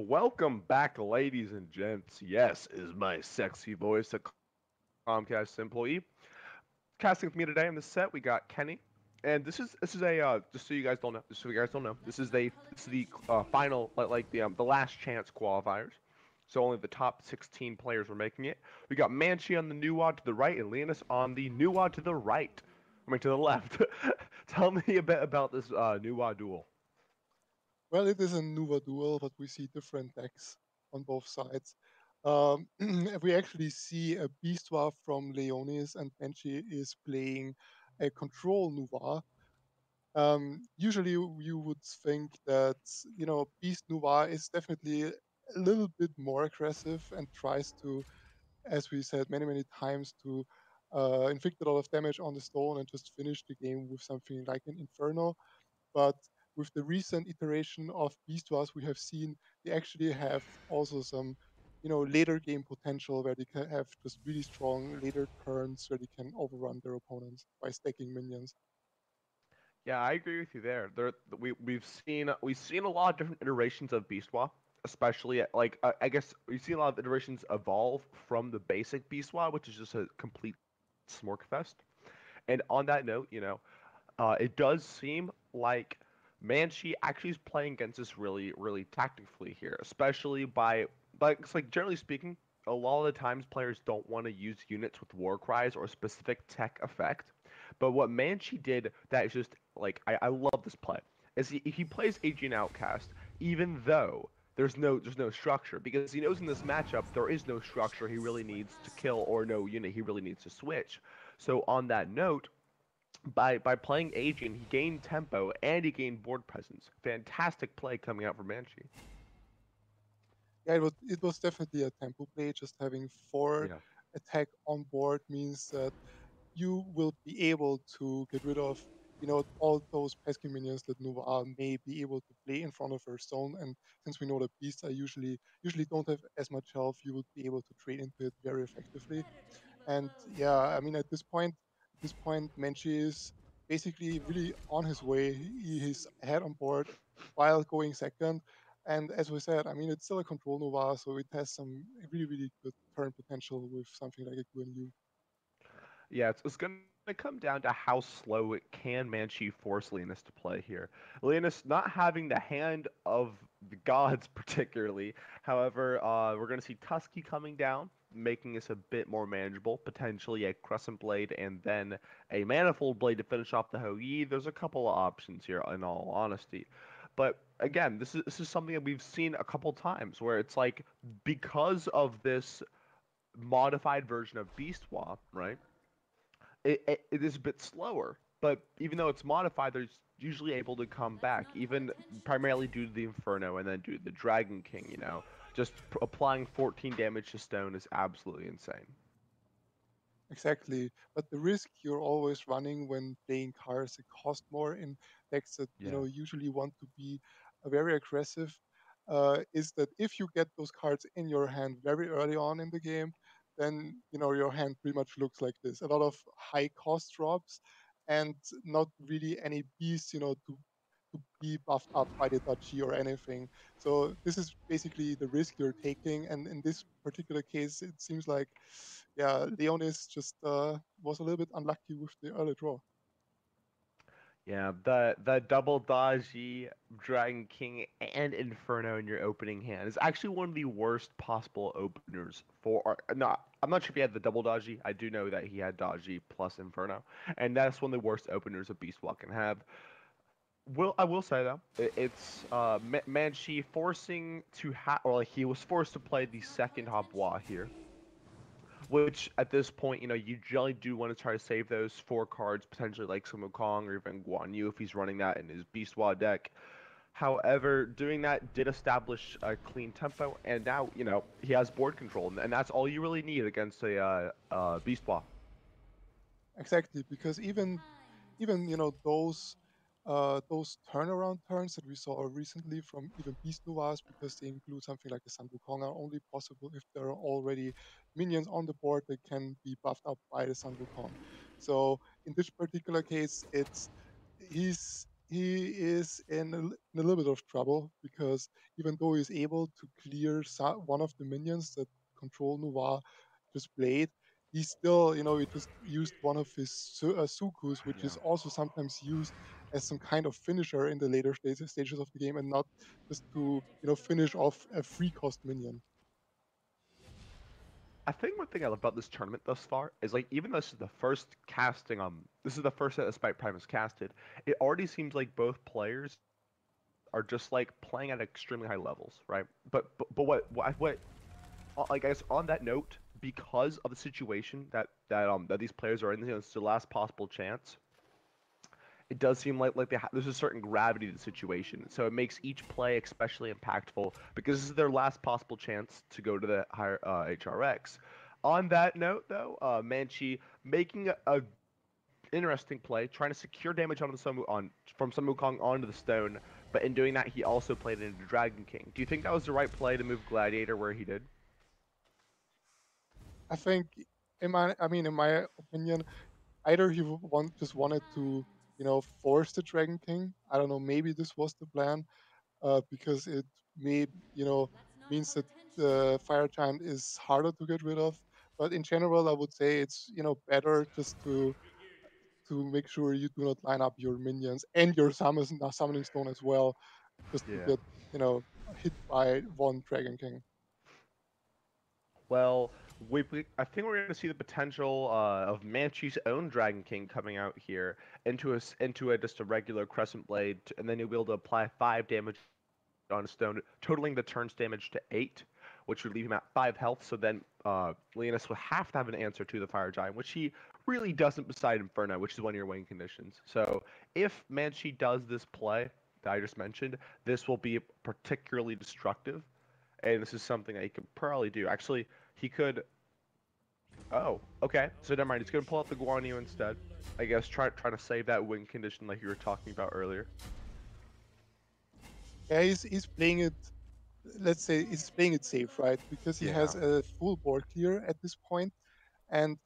Welcome back, ladies and gents. Yes, is my sexy voice a Comcast employee? Casting with me today on the set, we got Kenny, and this is a just so you guys don't know, just so you guys don't know, this is the final the last chance qualifiers. So only the top 16 players were making it. We got Manchi on the new wad to the right and Leonis on the new wad to the right. I mean to the left. Tell me a bit about this new wad duel. Well, it is a Nuva duel, but we see different decks on both sides. We actually see a Beastwa from Leonis, and Benji is playing a control Nuva. Usually, you would think that Beast Nuva is definitely a little bit more aggressive and tries to, as we said many times, to inflict a lot of damage on the stone and just finish the game with something like an Inferno. But with the recent iteration of Beast Wars, we have seen they actually have also some, later game potential where they can have just really strong later turns where they can overrun their opponents by stacking minions. Yeah, I agree with you there. We've seen a lot of different iterations of Beastwa, especially I guess we've seen a lot of iterations evolve from the basic Beastwa, which is just a complete smork fest. And on that note, it does seem like Manchi actually is playing against us really tactically here, especially by it's like generally speaking, a lot of the times players don't want to use units with war cries or specific tech effect. But what Manchi did that is just like I love this play is he plays Aegean Outcast even though there's no structure because he knows in this matchup there is no structure he really needs to kill or no unit he really needs to switch. So on that note, by playing Aegean, he gained tempo and he gained board presence. Fantastic play coming out from Banshee. Yeah, it was definitely a tempo play. Just having four Yeah. attack on board means that you will be able to get rid of all those pesky minions that Nova may be able to play in front of her stone. And since we know that beasts are usually don't have as much health, you would be able to trade into it very effectively. And yeah, I mean at this point, Menchi is basically really on his way. He's ahead on board while going second. And as we said, I mean it's still a control Nova, so it has some really good turn potential with something like a Guan. Yeah, it's going to come down to how slow it can Manchi force Leonis to play here. Leonis not having the hand of the gods particularly. However, we're going to see Tusky coming down, making this a bit more manageable. Potentially a Crescent Blade and then a Manifold Blade to finish off the Hou-Yi. There's a couple of options here, in all honesty. But again, this is something that we've seen a couple times where it's like because of this modified version of Beast Swap, right? It is a bit slower, but even though it's modified, they're usually able to come back, even primarily due to the Inferno and then due to the Dragon King, Just applying 14 damage to stone is absolutely insane. Exactly. But the risk you're always running when playing cards that cost more in decks that, Yeah. usually want to be very aggressive, is that if you get those cards in your hand very early on in the game, then, your hand pretty much looks like this. A lot of high cost drops and not really any beasts, to be buffed up by the duchy or anything. So this is basically the risk you're taking. And in this particular case, it seems like, yeah, Leonis just was a little bit unlucky with the early draw. Yeah, the double dodgy Dragon King and Inferno in your opening hand is actually one of the worst possible openers for. No, I'm not sure if he had the double dodgy. I do know that he had dodgy plus Inferno, and that's one of the worst openers a Beastwalk can have. I will say though, it's Manchi forcing to or like he was forced to play the second Habwa here, which at this point, you generally do want to try to save those four cards, potentially like some Wukong or even Guan Yu if he's running that in his Beastwa deck. However, doing that did establish a clean tempo, and now, he has board control, and that's all you really need against a Beastwa. Exactly, because even those turnaround turns that we saw recently from even Beast Novas, because they include something like the Sun Wukong, are only possible if there are already minions on the board that can be buffed up by the Sun Wukong. So in this particular case, he's he is in a little bit of trouble because even though he's able to clear one of the minions that Control Noir just played, he still, he just used one of his Sukus, which Yeah. is also sometimes used as some kind of finisher in the later stages of the game, and not just to, finish off a free cost minion. I think one thing I love about this tournament thus far is like even though this is the first casting this is the first set that Spike Prime has casted, it already seems like both players are just like playing at extremely high levels, right? But like I guess on that note, because of the situation that these players are in, it's their last possible chance. It does seem like there's a certain gravity to the situation, so it makes each play especially impactful because this is their last possible chance to go to the higher HRX. On that note, though, Manchi making a interesting play, trying to secure damage onto the from Sun Wukong onto the stone, but in doing that, he also played into Dragon King. Do you think that was the right play to move Gladiator where he did? I think, in my opinion, either he just wanted to, force the Dragon King. I don't know. Maybe this was the plan, because it may, you know, means that the Fire Giant is harder to get rid of. But in general, I would say it's, better just to make sure you do not line up your minions and your summoning stone as well, just to Yeah. get, you know, hit by one Dragon King. Well, I think we're going to see the potential of Manchi's own Dragon King coming out here into a just a regular Crescent Blade, and then you'll be able to apply 5 damage on a stone, totaling the turn's damage to 8, which would leave him at 5 health. So then Leonis will have to have an answer to the Fire Giant, which he really doesn't beside Inferno, which is one of your win conditions. So if Manchi does this play that I just mentioned, this will be particularly destructive, and this is something that he could probably do. Actually, he could. Oh, okay. So never mind. He's gonna pull out the Guan Yu instead. I guess trying to save that win condition like you were talking about earlier. Yeah, he's playing it. Let's say he's playing it safe, right? Because he has Yeah. a full board clear at this point, and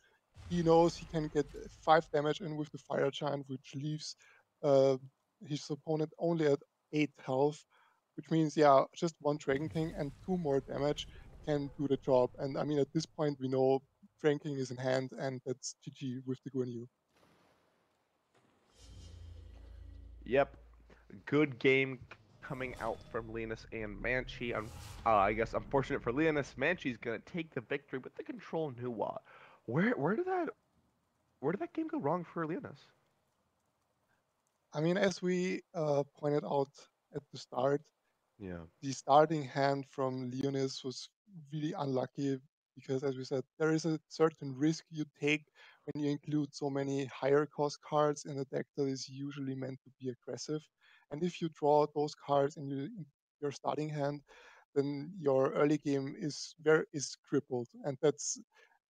he knows he can get 5 damage in with the Fire Giant, which leaves uh, his opponent only at 8 health, which means, yeah, just one Dragon King and 2 more damage can do the job. And I mean, at this point, we know Dragon King is in hand, and that's GG with the Guan Yu. Yep. Good game coming out from Leonis and Manchi. I guess unfortunate for Leonis, Manchi's gonna take the victory with the control Nuwa. Where did that game go wrong for Leonis? I mean, as we pointed out at the start, Yeah. the starting hand from Leonis was really unlucky because, as we said, there is a certain risk you take when you include so many higher cost cards in a deck that is usually meant to be aggressive. And if you draw those cards in your starting hand, then your early game is crippled, and that's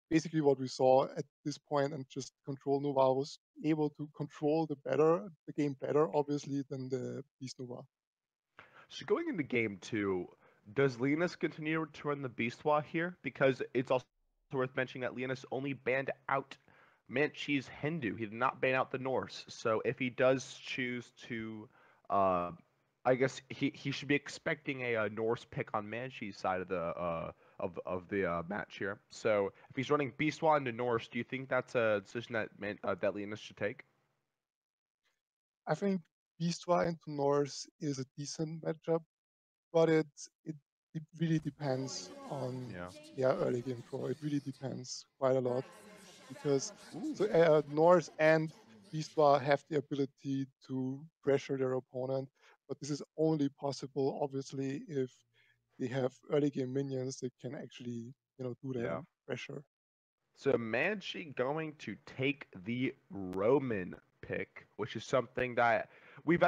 basically what we saw at this point. And just Control Nova was able to control the game better, obviously, than the Beast Nova. So going into game two, does Leonis continue to run the Beastwa here? Because it's also worth mentioning that Leonis only banned out Manchi's Hindu. He did not ban out the Norse. So if he does choose to, uh, I guess he should be expecting a, Norse pick on Manchi's side of the match here. So if he's running Beastwa into Norse, do you think that's a decision that Leonis should take? I think Beastwa into Norse is a decent matchup, but it it really depends on, Yeah. yeah, early game draw. It really depends quite a lot because Ooh. Norse and Beastwa have the ability to pressure their opponent, but this is only possible obviously if they have early game minions that can actually, do that Yeah. and pressure. So Manchi going to take the Roman pick, which is something that we've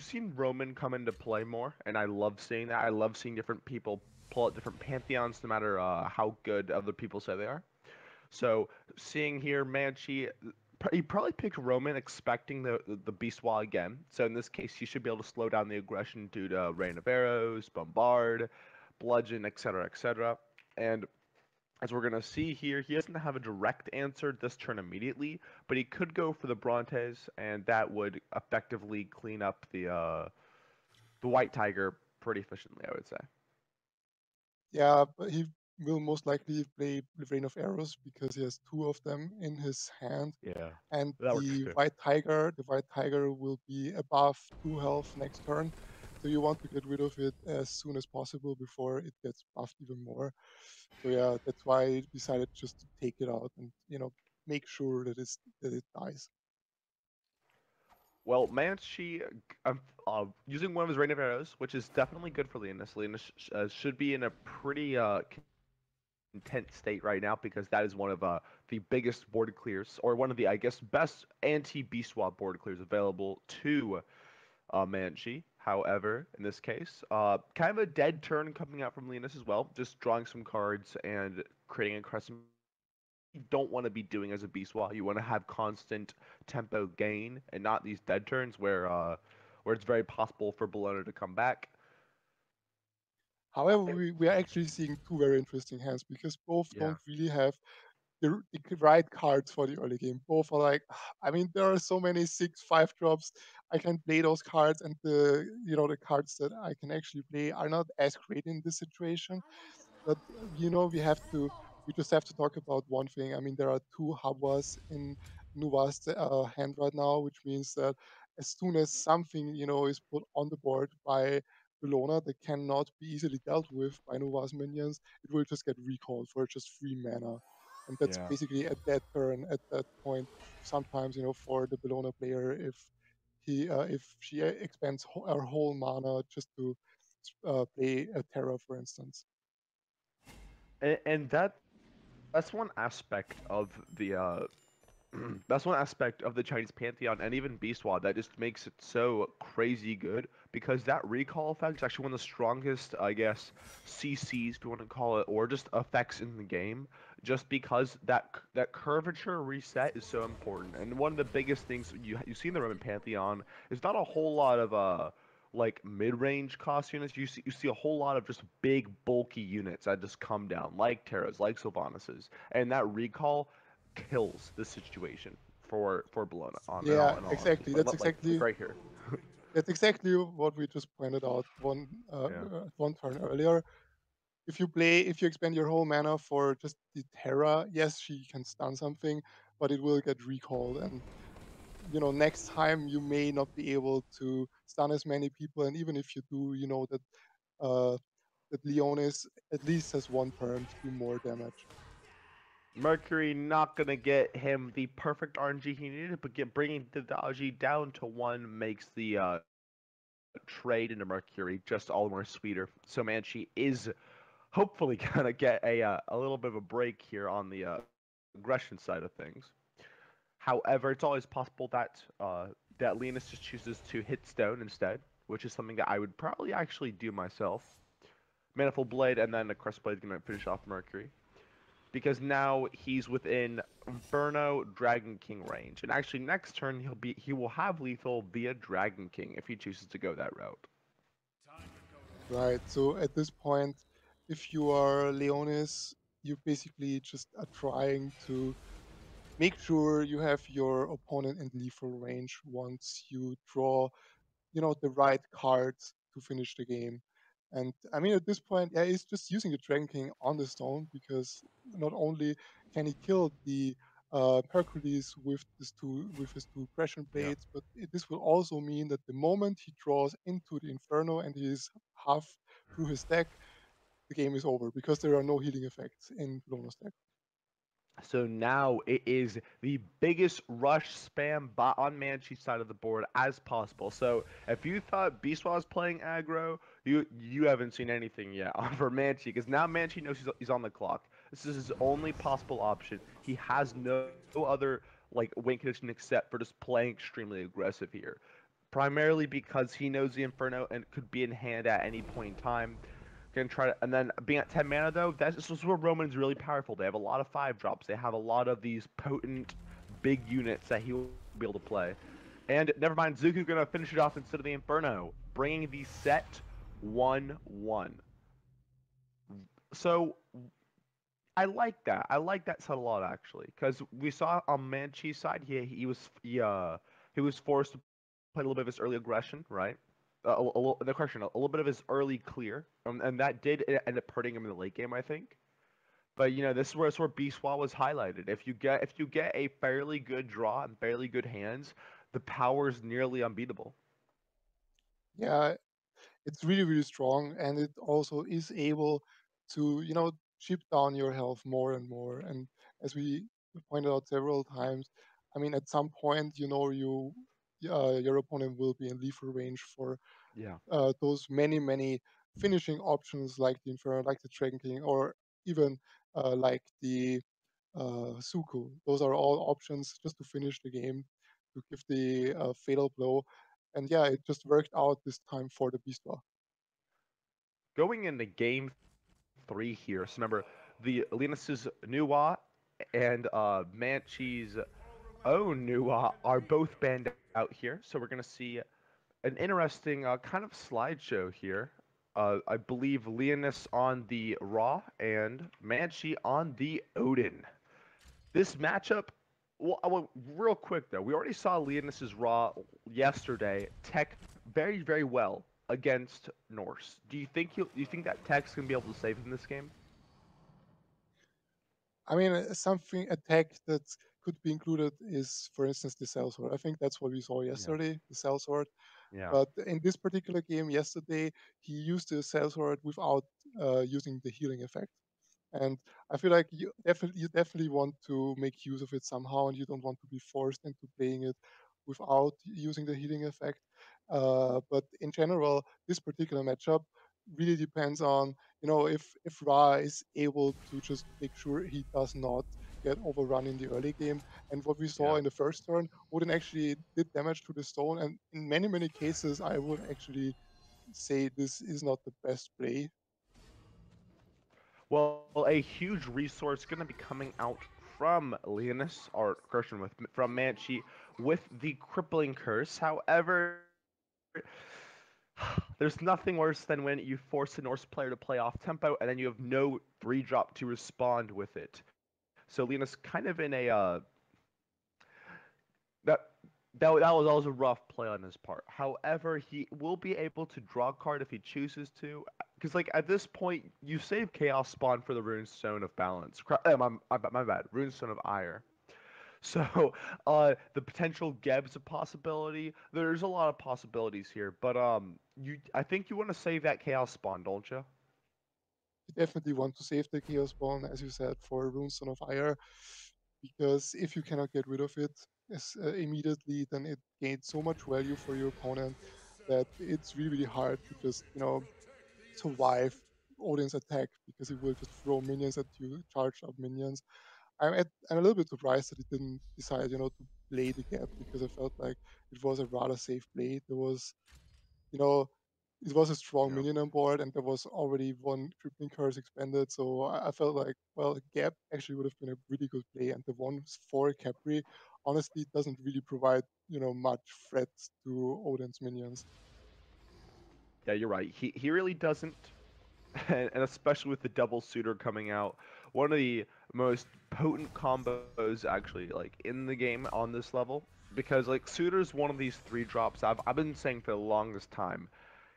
seen Roman come into play more, and I love seeing that. I love seeing different people pull out different pantheons, no matter how good other people say they are. So seeing here, Manchi, he probably picked Roman, expecting the Beast Wall again. So in this case, he should be able to slow down the aggression due to Rain of Arrows, Bombard, Bludgeon, etc., etc. And As we're gonna see here, he doesn't have a direct answer this turn immediately, but he could go for the Brontes, and that would effectively clean up the White Tiger pretty efficiently, I would say. Yeah, but he will most likely play with Rain of Arrows because he has two of them in his hand. Yeah, And that works too. the white tiger will be above 2 health next turn. So you want to get rid of it as soon as possible before it gets buffed even more. So yeah, that's why I decided just to take it out and make sure that it dies. Well, Manchi, using one of his Rain of Arrows, which is definitely good for Leonis. Leonis should be in a pretty content state right now because that is one of the biggest board clears, or one of the, I guess, best anti-beast swap board clears available to Manchi. However, in this case, kind of a dead turn coming out from Leonis as well, just drawing some cards and creating a crescent you don't want to be doing as a beast wall. You want to have constant tempo gain and not these dead turns where it's very possible for Bologna to come back. However, we are actually seeing two very interesting hands because both Yeah, don't really have the right cards for the early game. Both are like, I mean, there are so many 6/5 drops. I can play those cards, and the cards that I can actually play are not as great in this situation. But we just have to talk about one thing. I mean, there are two Habwas in Nuva's hand right now, which means that as soon as something is put on the board by Bellona that cannot be easily dealt with by Nuva's minions, it will just get recalled for just 3 mana, and that's yeah. basically a dead turn at that point. Sometimes for the Bellona player if she expends her whole mana just to play a Terra, for instance. And that's one aspect of the that's one aspect of the Chinese Pantheon and even Beastwad that just makes it so crazy good because that recall effect is actually one of the strongest, I guess, CCs, if you want to call it, or just effects in the game. Just because that curvature reset is so important, and one of the biggest things you see in the Roman Pantheon is not a whole lot of like mid-range cost units. You see a whole lot of just big bulky units that just come down, like Terras, like Sylvanas, and that recall kills the situation for Bologna on Yeah, in all honesty. exactly. That's Like right here. what we just pointed out Yeah. one turn earlier. If you expend your whole mana for just the Terra, yes, she can stun something, but it will get recalled. And next time you may not be able to stun as many people. And even if you do, you know uh, that Leonis at least has one turn to do more damage. Mercury not gonna get him the perfect RNG he needed, but bringing the dodgy down to one makes the trade into Mercury just all the more sweeter. So Manchi is hopefully gonna get a little bit of a break here on the aggression side of things. However, it's always possible that Linus just chooses to hit stone instead, which is something that I would probably actually do myself. Manifold Blade and then the Crest Blade is gonna finish off Mercury because now he's within Inferno Dragon King range, and actually next turn he will have lethal via Dragon King if he chooses to go that route. Right. So at this point, if you are Leonis, you basically just are trying to make sure you have your opponent in lethal range once you draw the right cards to finish the game. And I mean, at this point, yeah, he's just using the Dragon King on the stone because not only can he kill the Hercules with his two pressure Yeah. blades, but this will also mean that the moment he draws into the Inferno and he is half through his deck, the game is over because there are no healing effects in Lono's deck. So now it is the biggest rush spam bot on Manchi's side of the board as possible. So if you thought Beastwa was playing aggro, you haven't seen anything yet for Manchi because now Manchi knows he's on the clock. This is his only possible option. He has no other like win condition except for just playing extremely aggressive here. Primarily because he knows the Inferno and could be in hand at any point in time. Gonna try to, and then being at 10 mana though, this is where Roman's really powerful. They have a lot of 5 drops. They have a lot of these potent, big units that he will be able to play. And never mind, Zuku's gonna finish it off instead of the Inferno, bringing the set 1-1. So I like that. I like that set a lot actually, because we saw on Manchi's side, he was forced to play a little bit of his early aggression, right? The question, a little bit of his early clear, and that did end up hurting him in the late game, I think. But this is where Biswa was highlighted. If you get a fairly good draw and fairly good hands, the power is nearly unbeatable. Yeah, it's really, really strong, and it also is able to, chip down your health more and more. And as we pointed out several times, I mean, at some point, your opponent will be in lethal range for Yeah. those many, many finishing options like the Inferno, like the Dragon King, or even like the Suku. Those are all options just to finish the game, to give the fatal blow. And yeah, it just worked out this time for the Beast. Going into game three here, so remember the Linus's Nuwa and Manchi's own Nuwa are both banned out here, so we're gonna see an interesting kind of slideshow here. I believe Leonis on the Raw and Manchi on the Odin. This matchup, well, real quick though, we already saw Leonis's Raw yesterday tech very, very well against Norse. Do you think that tech's gonna be able to save him this game? I mean, something a tech that could be included is, for instance, the Cell Sword. I think that's what we saw Yeah. yesterday, the Cell Sword. Yeah. But in this particular game yesterday, he used the Cell Sword without using the healing effect. And I feel like you definitely want to make use of it somehow, and you don't want to be forced into playing it without using the healing effect. But in general, this particular matchup really depends on, if Ra is able to just make sure he does not get overrun in the early game. And what we saw Yeah. in the first turn, Odin actually did damage to the stone, and in many, many cases I would actually say this is not the best play. Well, a huge resource going to be coming out from Leonis, or Christian from Manchi, with the crippling curse. However, there's nothing worse than when you force a Norse player to play off tempo and then you have no 3-drop to respond with it. So Leonis kind of in a that that was always a rough play on his part. However, he will be able to draw a card if he chooses to. Because like at this point, you save Chaos Spawn for the Runestone of Balance. My bad, Runestone of Ire. So the potential Geb's a possibility. There's a lot of possibilities here, but I think you want to save that Chaos Spawn, don't you? You definitely want to save the Chaos Bone, as you said, for Runestone of Ire, because if you cannot get rid of it immediately, then it gains so much value for your opponent that it's really, really hard to just, survive Odin's attack, because he will just throw minions at you, charge up minions. I'm a little bit surprised that he didn't decide, to play the gap, because I felt like it was a rather safe play. You know, it was a strong Yeah. minion on board, and there was already one crippling curse expended. So I felt like, well, Gap actually would have been a really good play, and the one for Capri honestly doesn't really provide, much threats to Odin's minions. Yeah, you're right. He really doesn't, and especially with the double suitor coming out, one of the most potent combos actually like in the game on this level. Because like suitor's one of these 3-drops I've been saying for the longest time.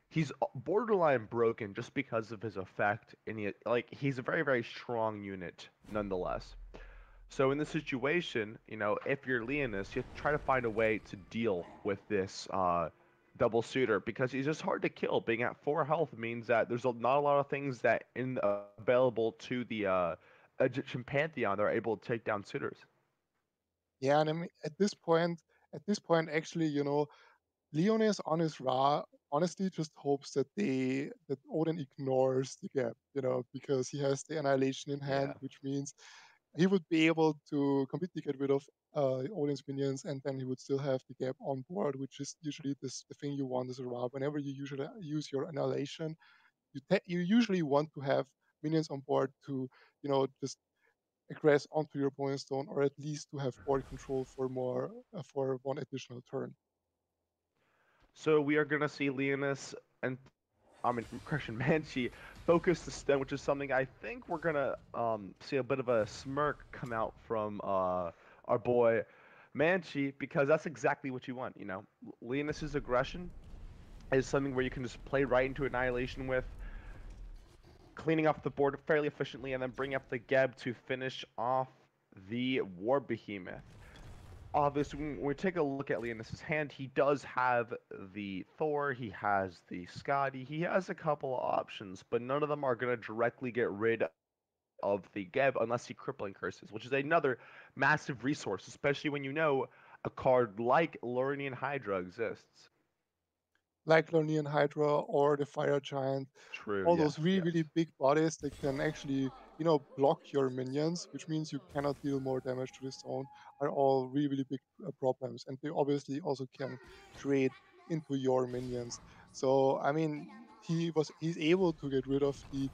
He's borderline broken just because of his effect, and he's a very very strong unit nonetheless. So in this situation, if you're Leonis, you have to try to find a way to deal with this double suitor because he's just hard to kill. Being at 4 health means that there's not a lot of things that in available to the Egyptian pantheon that are able to take down suitors. Yeah, and I mean, at this point, actually, Leonis on his Ra honestly just hopes that Odin ignores the gap, because he has the annihilation in Yeah. hand, which means he would be able to completely get rid of Odin's minions, and then he would still have the gap on board, which is usually the thing you want as a Ra. Whenever you usually use your annihilation, you usually want to have minions on board to, just aggress onto your opponent's stone, or at least to have board control for one additional turn. So we are gonna see Leonis enter I mean, correction, Manchi focus the stone, which is something I think we're gonna see a bit of a smirk come out from our boy Manchi because that's exactly what you want. You know, Leonis's aggression is something where you can just play right into Annihilation with, cleaning up the board fairly efficiently, and then bring up the Geb to finish off the War Behemoth. Obviously, when we take a look at Leonis's hand, he does have the Thor, he has the Scotty, he has a couple of options, but none of them are going to directly get rid of the Geb unless he crippling curses, which is another massive resource, especially when you know a card like Lurnian Hydra exists. Like Lornean Hydra or the Fire Giant, True, all yes, those really, yes. really big bodies that can actually, block your minions, which means you cannot deal more damage to the zone, are all really, really big problems. And they obviously also can trade into your minions. So, I mean, he's able to get rid of the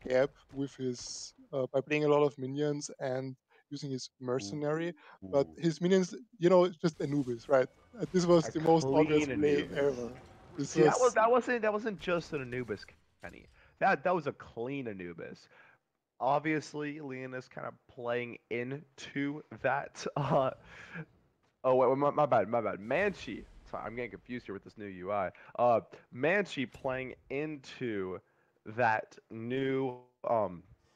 gap with his by playing a lot of minions and using his mercenary, but Ooh. his minions, just Anubis, right? This was A the most obvious clean play Anubis. ever. This See, was that wasn't just an Anubis, Kenny. That was a clean Anubis. Obviously, Leon is kind of playing into that. Oh wait, my bad. Manchi. Sorry, I'm getting confused here with this new UI. Manchi playing into that new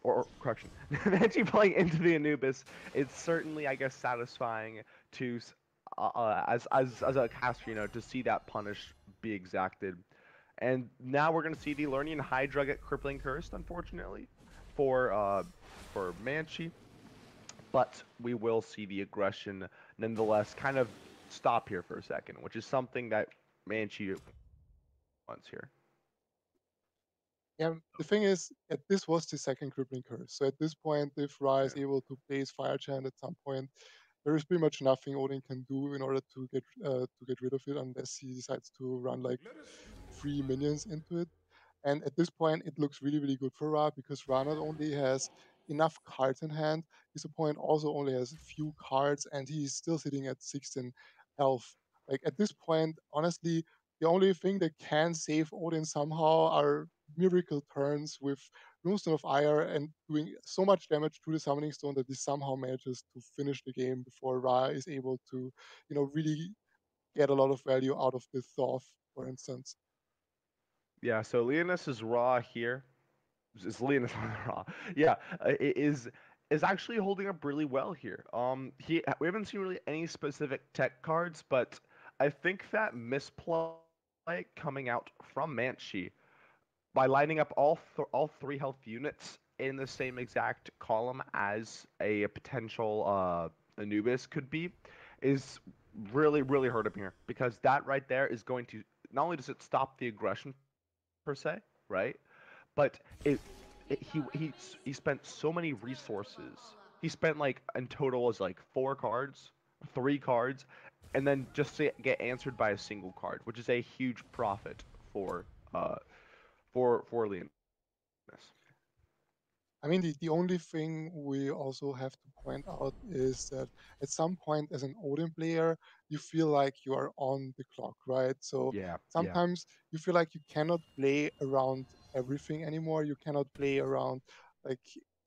or correction, Manchi playing into the Anubis. It's certainly, I guess, satisfying to as a caster, to see that punish be exacted. And now we're gonna see the Lernian Hydra get crippling cursed, unfortunately, for uh for Manchi, but we will see the aggression nonetheless kind of stop here for a second, which is something that Manchi wants here. Yeah, the thing is, this was the second crippling curse. So at this point, if Ra is Yeah. able to place Fire Chant at some point, there is pretty much nothing Odin can do in order to get rid of it unless he decides to run like 3 minions into it. And at this point, it looks really, really good for Ra because Ra not only has enough cards in hand, his opponent also only has a few cards and he's still sitting at 16 health. Like at this point, honestly, the only thing that can save Odin somehow are miracle turns with Runestone of Ire and doing so much damage to the Summoning Stone that he somehow manages to finish the game before Ra is able to, really get a lot of value out of the Thoth, for instance. Yeah, so Leonis is raw here. Is Leonis on the raw? Yeah, is actually holding up really well here. We haven't seen really any specific tech cards, but I think that misplay coming out from Manchi by lining up all three health units in the same exact column as a potential Anubis could be is really hurt him here because that right there is going to not only does it stop the aggression per se, right, but he spent so many resources. He spent like in total was like 4 cards, 3 cards, and then just to get answered by a single card, which is a huge profit uh for Leonis. I mean, the only thing we also have to point out is that at some point, as an Odin player, you feel like you are on the clock, right? So Yeah, yeah. sometimes you feel like you cannot play around everything anymore. You cannot play around like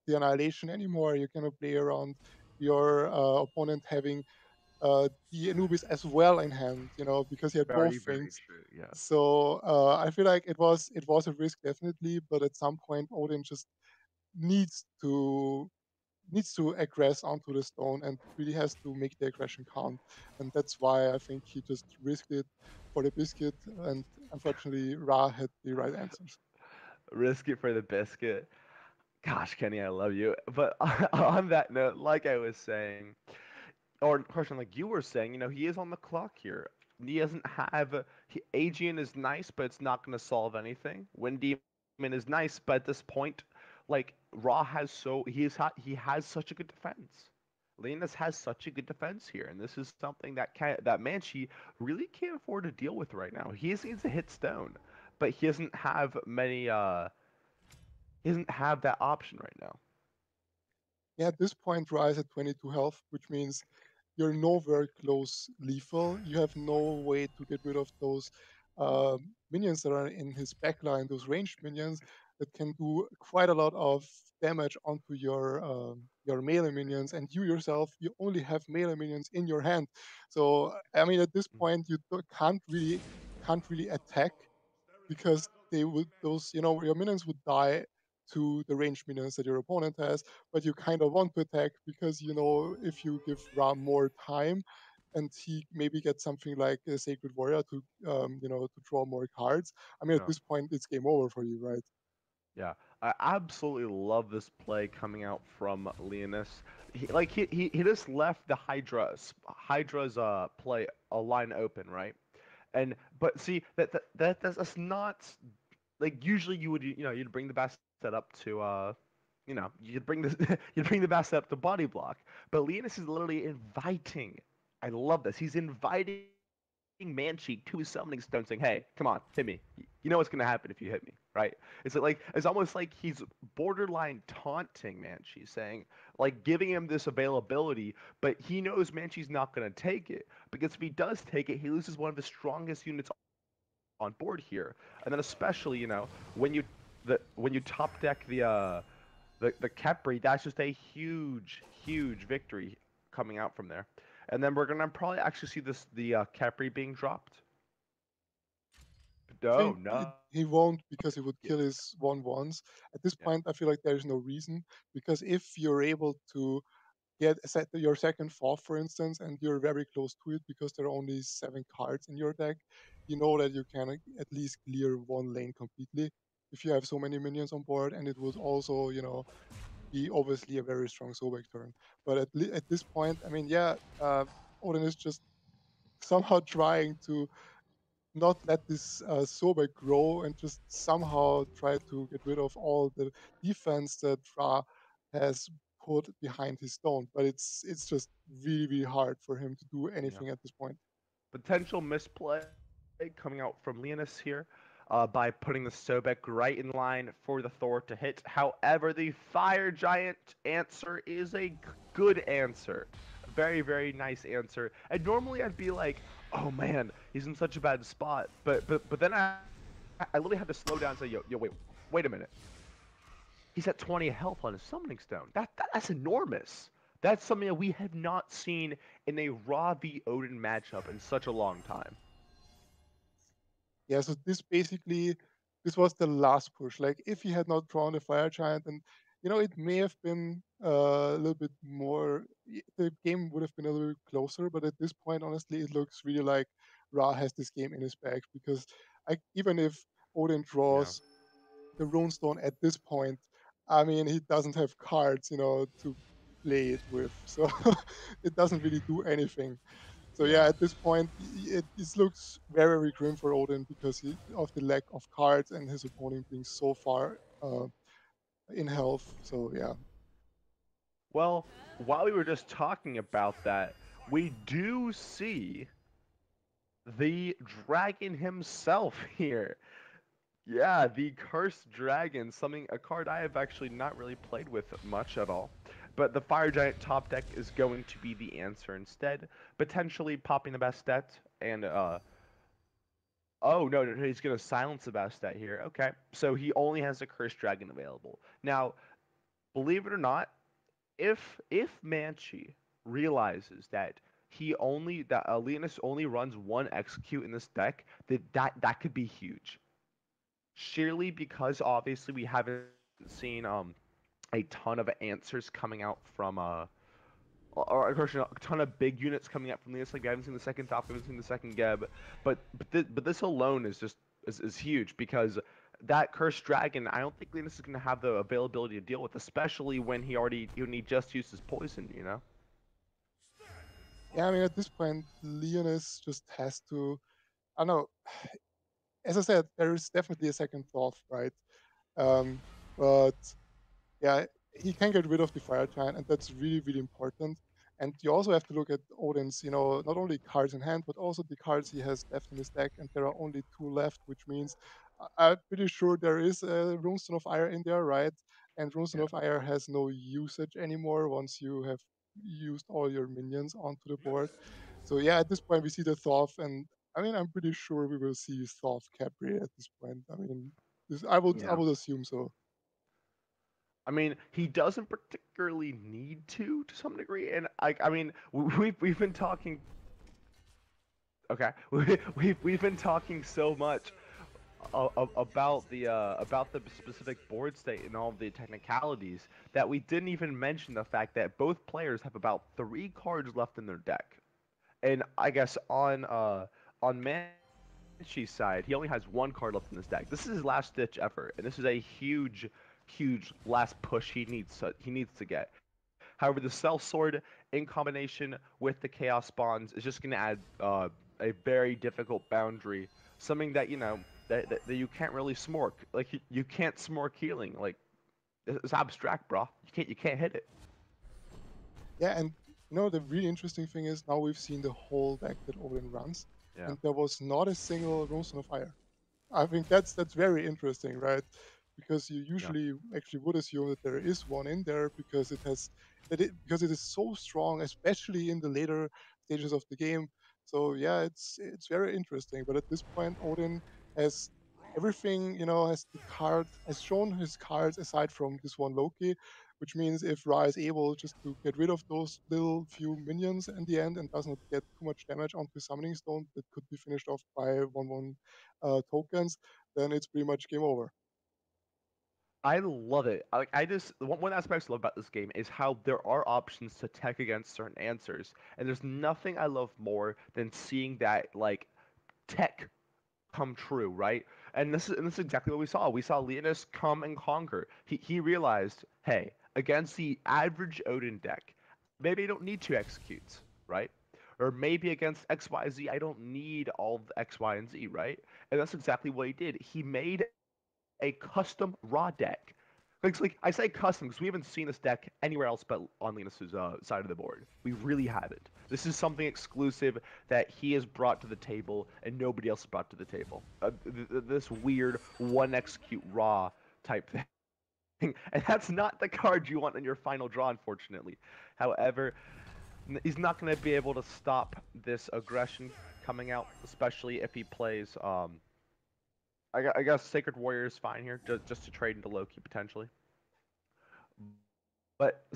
the annihilation anymore. You cannot play around your opponent having the Anubis as well in hand, because he had both Very things. true. Yes. So I feel like it was a risk definitely, but at some point Odin just needs to needs to aggress onto the stone and really has to make the aggression count. And that's why I think he just risked it for the biscuit. And unfortunately, Ra had the right answers. Risk it for the biscuit. Gosh, Kenny, I love you. But on that note, like I was saying, or question like you were saying, he is on the clock here. He doesn't have Aegean is nice, but it's not going to solve anything. Wind Demon is nice, but at this point, like Ra has he has such a good defense. Leonis has such a good defense here, and this is something that Manchi really can't afford to deal with right now. He just needs to hit stone, but he doesn't have that option right now. Yeah, at this point, Ra is at 22 health, which means you're nowhere close lethal. You have no way to get rid of those minions that are in his backline, those ranged minions that can do quite a lot of damage onto your melee minions, and you yourself, you only have melee minions in your hand. So I mean, at this point, you can't really attack because they would those your minions would die to the ranged minions that your opponent has, but you kind of want to attack because if you give Ra more time and he maybe gets something like a Sacred Warrior to draw more cards. I mean, at Yeah. this point, it's game over for you, right? Yeah, I absolutely love this play coming out from Leonis. He just left the Hydra's play a line open, right? And but see that's not like usually you would you'd bring the best setup to you'd bring the you'd bring the best setup to body block. But Leonis is literally inviting. I love this. He's inviting Manchi to his summoning stone, saying, "Hey, come on, hit me. You know what's gonna happen if you hit me, right?" It's almost like he's borderline taunting Manchi, saying like giving him this availability, but he knows Manchi's not gonna take it because if he does take it, he loses one of the strongest units on board here. And then especially when you top deck the Khepri, that's just a huge victory coming out from there. And then we're gonna probably actually see the Khepri being dropped. I No, think no. he won't Yeah, because he would kill his 1/1s. At this yeah, point, I feel like there is no reason because if you're able to get your second fourth, for instance, and you're very close to it because there are only 7 cards in your deck, you know that you can at least clear one lane completely if you have so many minions on board, and it would also, be obviously a very strong Sobek turn. But at this point, I mean, yeah, Odin is just somehow trying to not let this Sobek grow and just somehow try to get rid of all the defense that Ra has put behind his stone. But it's just really hard for him to do yeah. anything at this point. Potential misplay coming out from Leonis here by putting the Sobek right in line for the Thor to hit. However, the Fire Giant answer is a good answer. Very nice answer. And normally I'd be like, oh man, he's in such a bad spot. But then I literally had to slow down and say, yo, wait a minute. He's at 20 health on his summoning stone. That's enormous. That's something that we have not seen in a Ra v Odin matchup in such a long time. Yeah, so this was the last push. Like if he had not drawn the Fire Giant, and it may have been a little bit more. The game would have been a little bit closer, but at this point, honestly, it looks really like Ra has this game in his bag because even if Odin Yeah. draws the Runestone at this point, I mean, he doesn't have cards, to play it with, so it doesn't really do anything. So Yeah. yeah, at this point, it looks very grim for Odin because of the lack of cards and his opponent being so far in health. So yeah, Well, while we were just talking about that, we do see the dragon himself here. Yeah, the Cursed Dragon, something a card I have actually not really played with much at all. But the Fire Giant top deck is going to be the answer instead, potentially popping the Bastet and oh no, he's gonna silence the Bastet here. Okay, so he only has the Cursed Dragon available. Now, believe it or not, if Manchi realizes that Leonis only runs one execute in this deck, that could be huge. Surely because obviously we haven't seen a ton of answers coming out from or of course, a ton of big units coming out from Leonis. Like we haven't seen the second top, we haven't seen the second Geb, but this alone is just is huge because that cursed dragon. I don't think Leonis is going to have the availability to deal with, especially when he just used his poison. You know? yeah. I mean, at this point, Leonis just has to. I don't know. As I said, there is definitely a second thought, right? Um, but yeah, he can get rid of the fire giant, and that's really important. And you also have to look at Odin's, not only cards in hand, but also the cards he has left in his deck. And there are only 2 left, which means I'm pretty sure there is a Runestone of Ire in there, right? And Runestone Yeah. of Ire has no usage anymore once you have used all your minions onto the board. So yeah, at this point we see the Thoth, and I mean, I'm pretty sure we will see soft Capri at this point. I mean, I Yeah. would assume so. I mean, he doesn't particularly need to some degree, and I mean, we've been talking. Okay, we've been talking so much about the specific board state and all the technicalities that we didn't even mention the fact that both players have about 3 cards left in their deck. And I guess on Manshi's side, he only has 1 card left in his deck. This is his last ditch effort, and this is a huge last push he needs to get. However, the Cell Sword in combination with the Chaos Bonds is just going to add a very difficult boundary, something that that you can't really smork. Like you can't smork healing. Like it's abstract, bro. You can't hit it. Yeah, and the really interesting thing is now we've seen the whole deck that Odin runs, Yeah. and there was not a single Rose of Fire. I think that's very interesting, right? Because you Yeah. usually actually would assume that there is one in there because it is so strong, especially in the later stages of the game. So yeah, it's very interesting. But at this point, Odin has everything, has shown his cards aside from this one Loki, which means if Ra is able just to get rid of those little few minions in the end and does not get too much damage onto Summoning Stone that could be finished off by 1/1 tokens, then it's pretty much game over. I love it. I just one aspect I love about this game is how there are options to tech against certain answers, and there's nothing I love more than seeing that like tech come true, right? And this is exactly what we saw. We saw Leonis come and conquer. He realized, hey, against the average Odin deck, maybe I don't need 2 executes, right? Or maybe against XYZ, I don't need all the X, Y, and Z, right? And that's exactly what he did. He made a custom raw deck. Like I say custom because we haven't seen this deck anywhere else but on Linus's side of the board. We really haven't. This is something exclusive that he has brought to the table and nobody else brought to the table. This weird one execute raw type thing. And that's not the card you want in your final draw, unfortunately. However, he's not going to be able to stop this aggression coming out, especially if he plays. I guess Sacred Warrior is fine here, just to trade into Loki potentially. But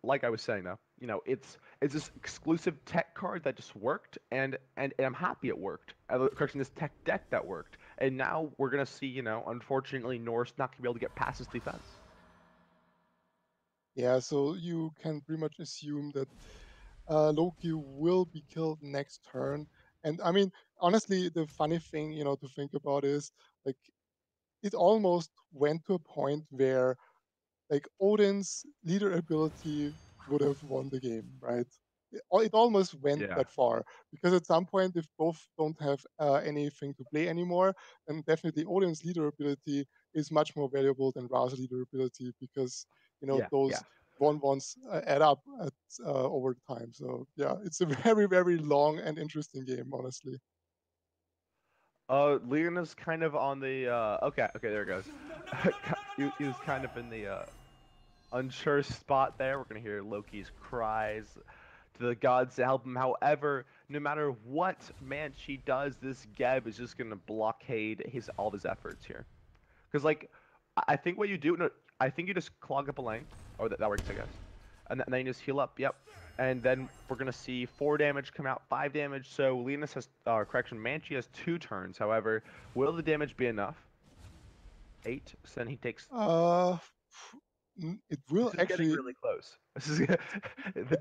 like I was saying though, it's this exclusive tech card that just worked, and I'm happy it worked. Correction, this tech deck that worked, and now we're gonna see, unfortunately Norse not gonna be able to get past his defense. Yeah, so you can pretty much assume that Loki will be killed next turn. And I mean, honestly, the funny thing, to think about is like it almost went to a point where like Odin's leader ability would have won the game, right? It almost went Yeah. that far because at some point, if both don't have anything to play anymore, then definitely Odin's leader ability is much more valuable than Ra's leader ability because Yeah. those one-ones add up over time. So yeah, it's a very very long and interesting game, honestly. Leon is kind of on the okay, there it goes. He was kind of in the unsure spot there. We're gonna hear Loki's cries to the gods to help him. However, no matter what Manchi does, this Geb is just gonna blockade all of his efforts here. Because like, I think what you do, no, I think you just clog up a lane, or that works, I guess, and then you just heal up. Yep. And then we're gonna see 4 damage come out, 5 damage. So Linus has, correction, Manchi has 2 turns. However, will the damage be enough? 8. So then he takes. Uh, it will This is getting actually really close. This is. it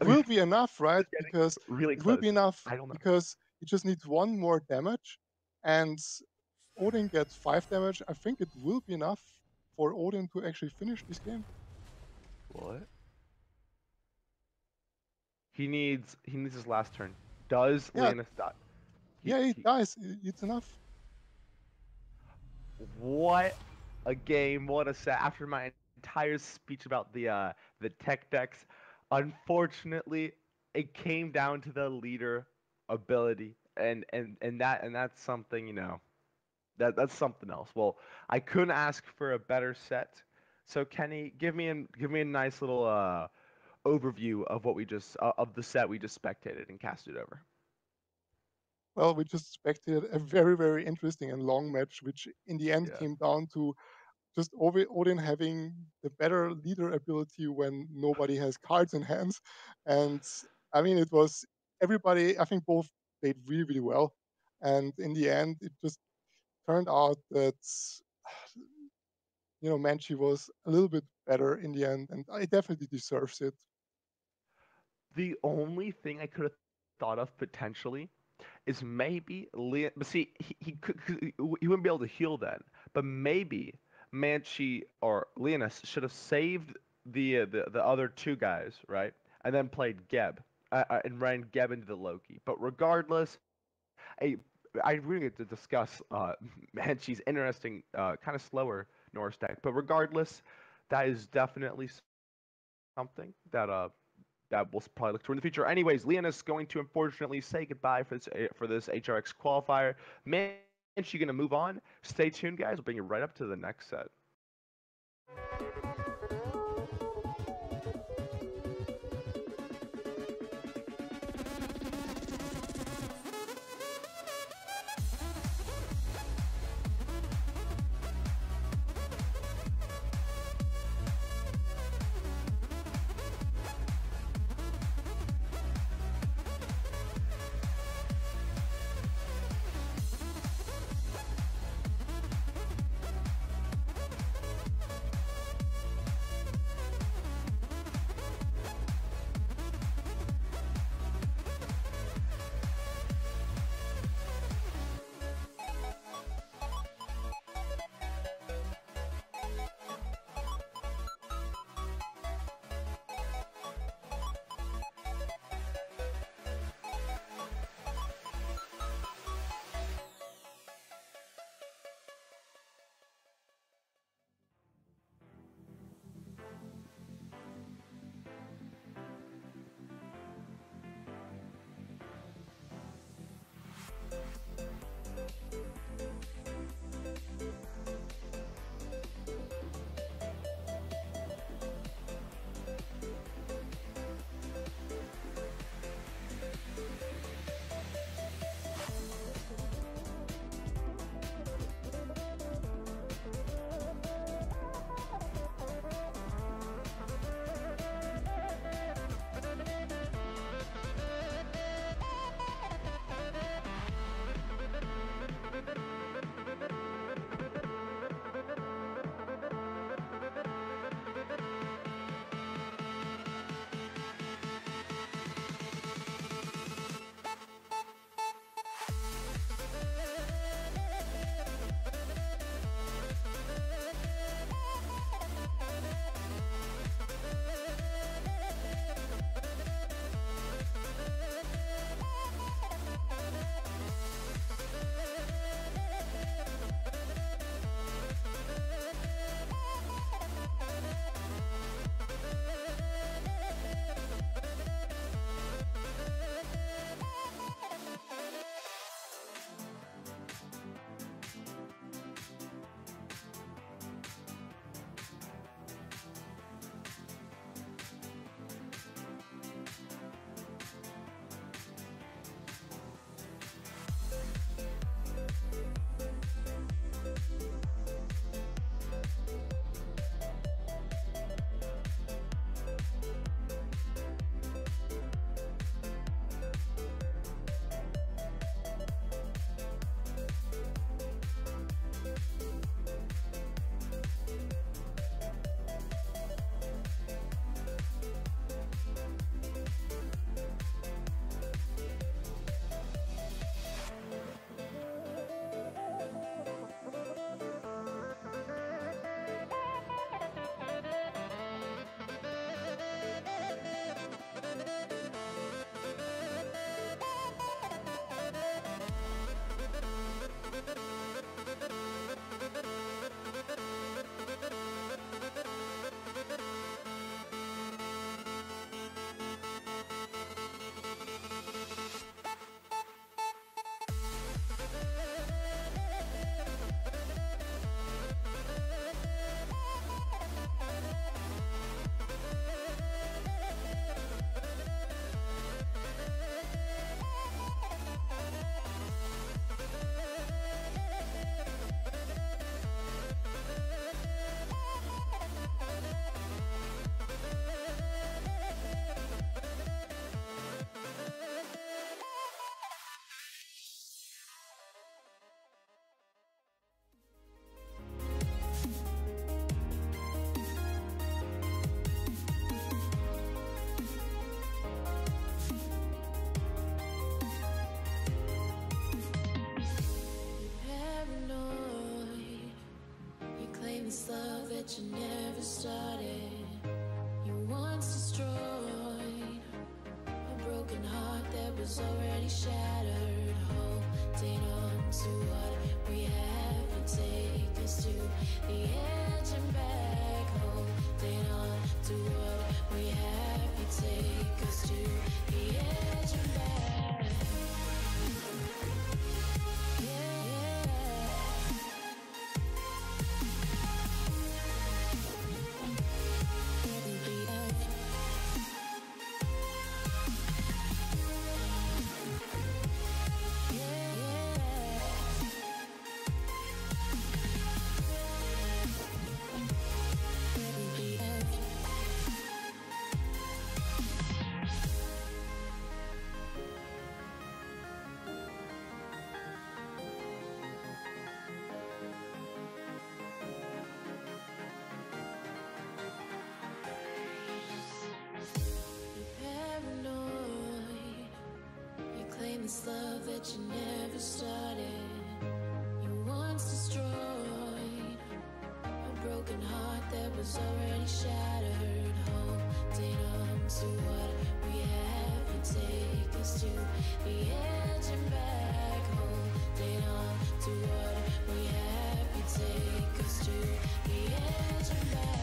I mean, will be enough, this right? is getting Because really it will be close. enough I don't know. because it just needs one more damage, and Odin gets 5 damage. I think it will be enough for Odin to actually finish this game. What? He needs his last turn. Does Yeah, Leonis die? yeah, it He dies. It's enough. what a game! What a set! After my entire speech about the tech decks, unfortunately, it came down to the leader ability, and that's something that's something else. Well, I couldn't ask for a better set. So Kenny, give me a nice little overview of what we just of the set we just spectated and casted over. Well, we just spectated a very, very interesting and long match, which in the end Yeah. came down to just Odin having the better leader ability when nobody has cards in hands. And I mean, it was everybody, I think both played really, really well. And in the end, it just turned out that, Manchi was a little bit better in the end, and I definitely deserves it. The only thing I could have thought of potentially is maybe Leon. But see, he wouldn't be able to heal then. But maybe Manchi or Leonis should have saved the other two guys, right? And then played Geb and ran Geb into the Loki. But regardless, I really get to discuss Manchi's interesting, kind of slower Norse deck. But regardless, that is definitely something that we'll probably look to in the future. Anyways, Leon is going to unfortunately say goodbye for this HRX qualifier. Manchi going to move on. Stay tuned, guys. We'll bring you right up to the next set. this love that you never started. You once destroyed a broken heart that was already shattered. Holding on to what we have, you take us to the edge and back. Holding on to what we have, you take us to the edge and back. This love that you never started. You once destroyed a broken heart that was already shattered. Holding on to what we have, you take us to the edge and back. Holding on to what we have, you take us to the edge and back.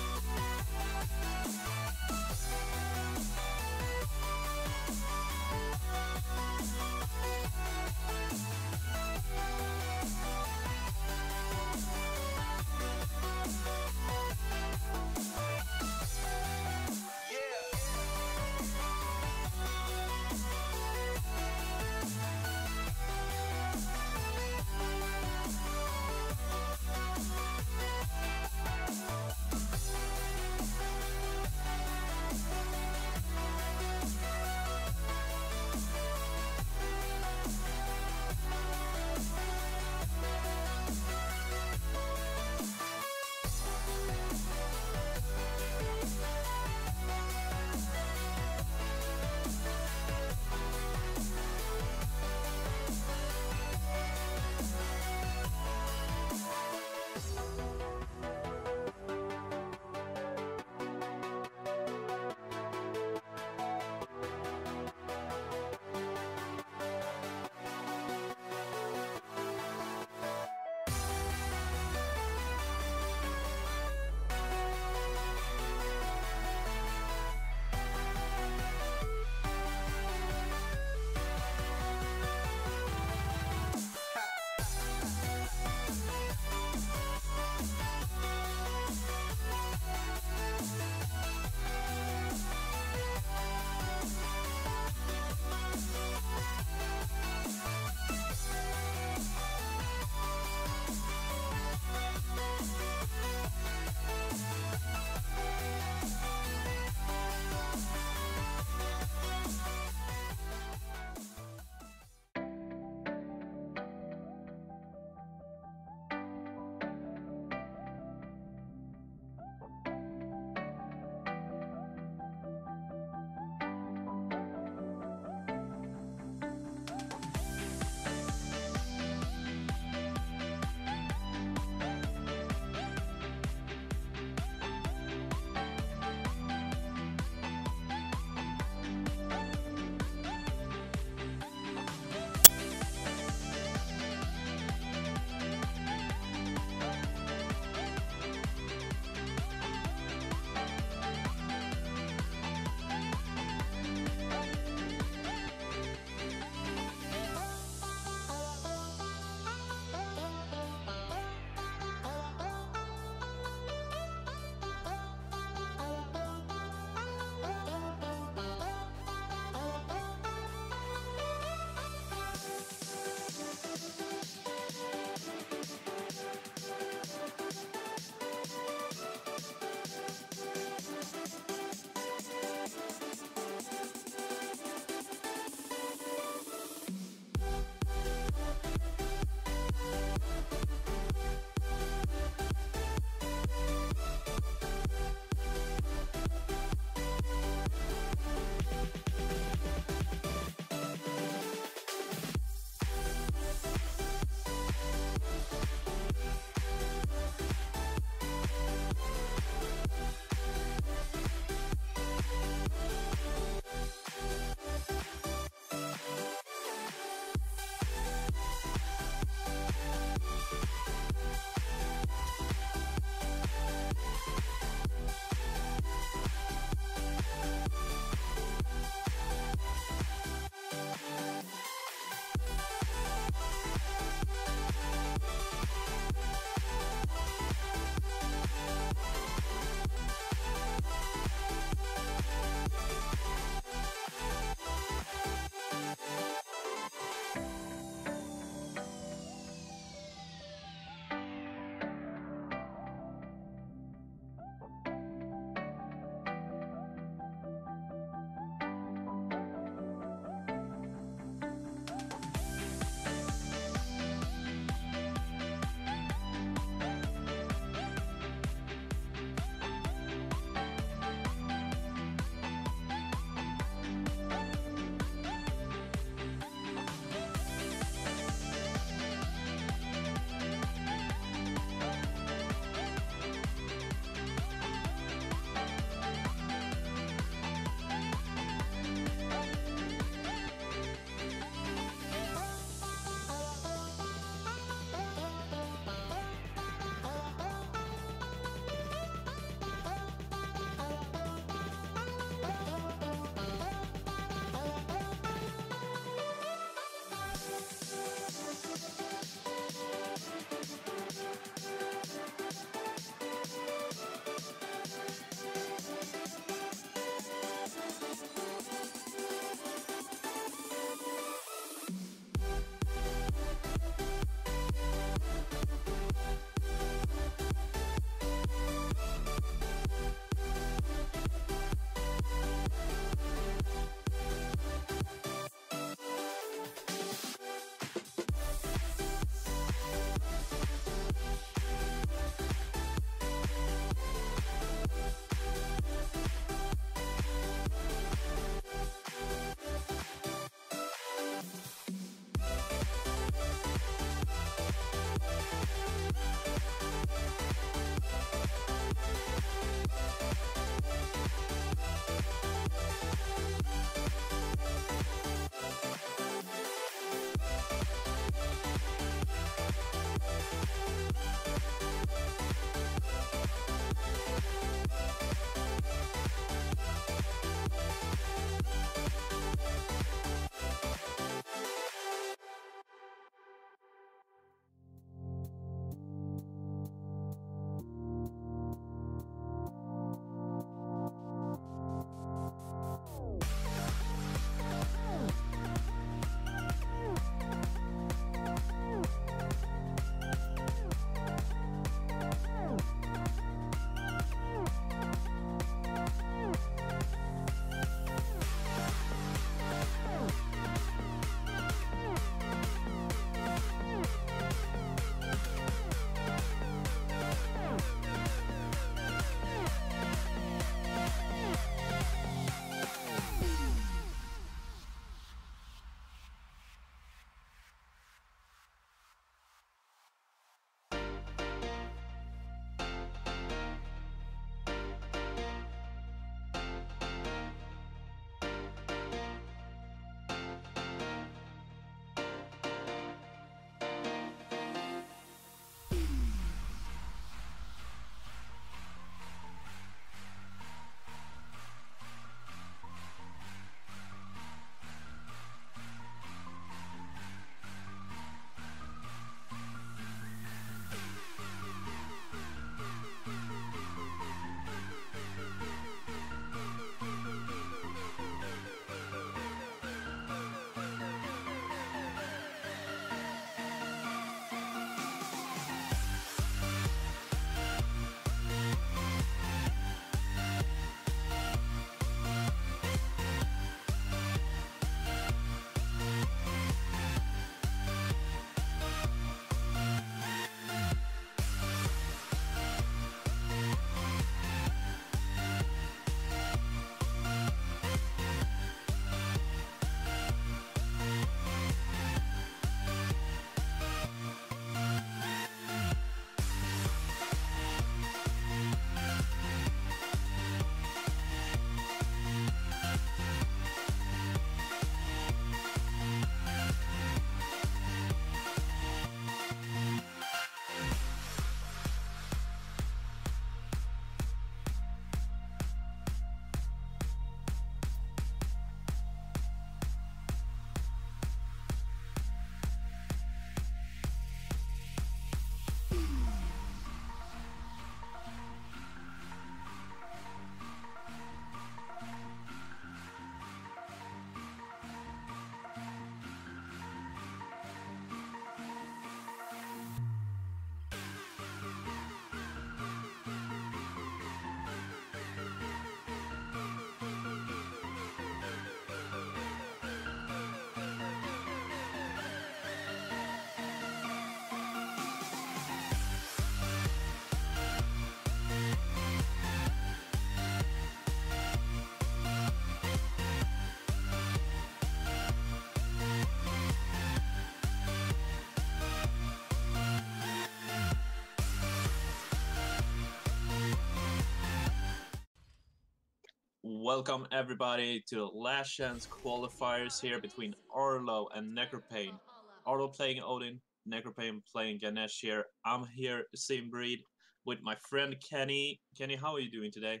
Welcome everybody to the last chance qualifiers here between Arlo and Necropain. Arlo playing Odin, Necropain playing Ganesh here. I'm here, same breed, with my friend Kenny. Kenny, how are you doing today?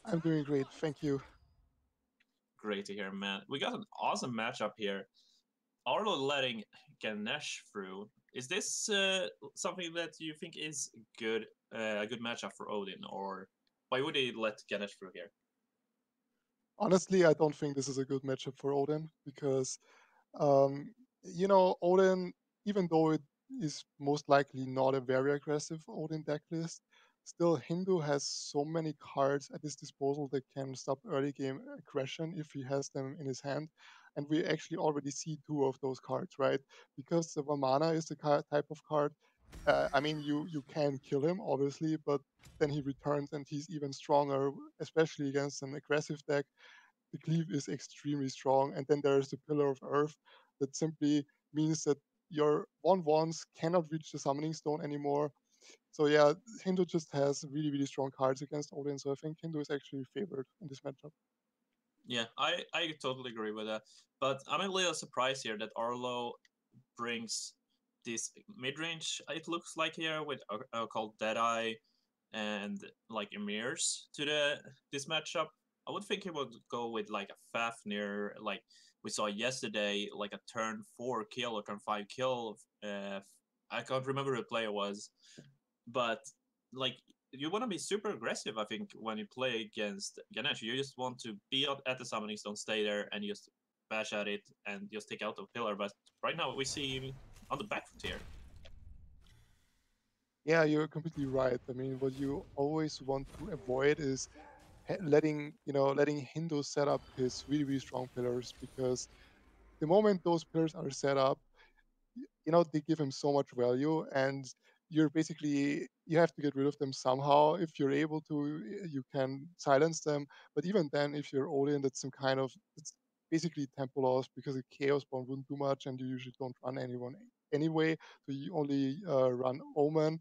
I'm doing great, thank you. Great to hear, man. We got an awesome matchup here. Arlo letting Ganesh through. Is this something that you think is good, a good matchup for Odin, or why would he let Ganesh through here? Honestly, I don't think this is a good matchup for Odin because, um, Odin, even though it is most likely not a very aggressive Odin deck list, still Hindu has so many cards at his disposal that can stop early game aggression if he has them in his hand. And we actually already see two of those cards, right? Because the Vamana is the type of card. I mean, you can kill him obviously, but then he returns and he's even stronger, especially against an aggressive deck. The cleave is extremely strong, and then there's the Pillar of Earth that simply means that your 1/1s cannot reach the Summoning Stone anymore. So yeah, Hindu just has really, really strong cards against Odin, so I think Hindu is actually favored in this matchup. Yeah, I totally agree with that. But I'm a little surprised here that Arlo brings this mid range. It looks like here with called Deadeye and like Emirs to the this matchup. I would think he would go with like a Fafnir, like we saw yesterday, like a turn 4 kill or turn 5 kill. I can't remember who the player was, but like you want to be super aggressive. I think when you play against Ganesh, you just want to be up at the summoning stone, stay there, and just bash at it and just take out the pillar. But right now we see him on the back foot here. Yeah, you're completely right. I mean, what you always want to avoid is letting Hindu set up his really, really strong pillars, because the moment those pillars are set up, they give him so much value, and you have to get rid of them somehow. If you're able to, you can silence them, but even then, if you're Odin, that's some kind of, it's basically tempo loss, because a chaos bomb wouldn't do much and you usually don't run anyone anyway, so you only run Omen,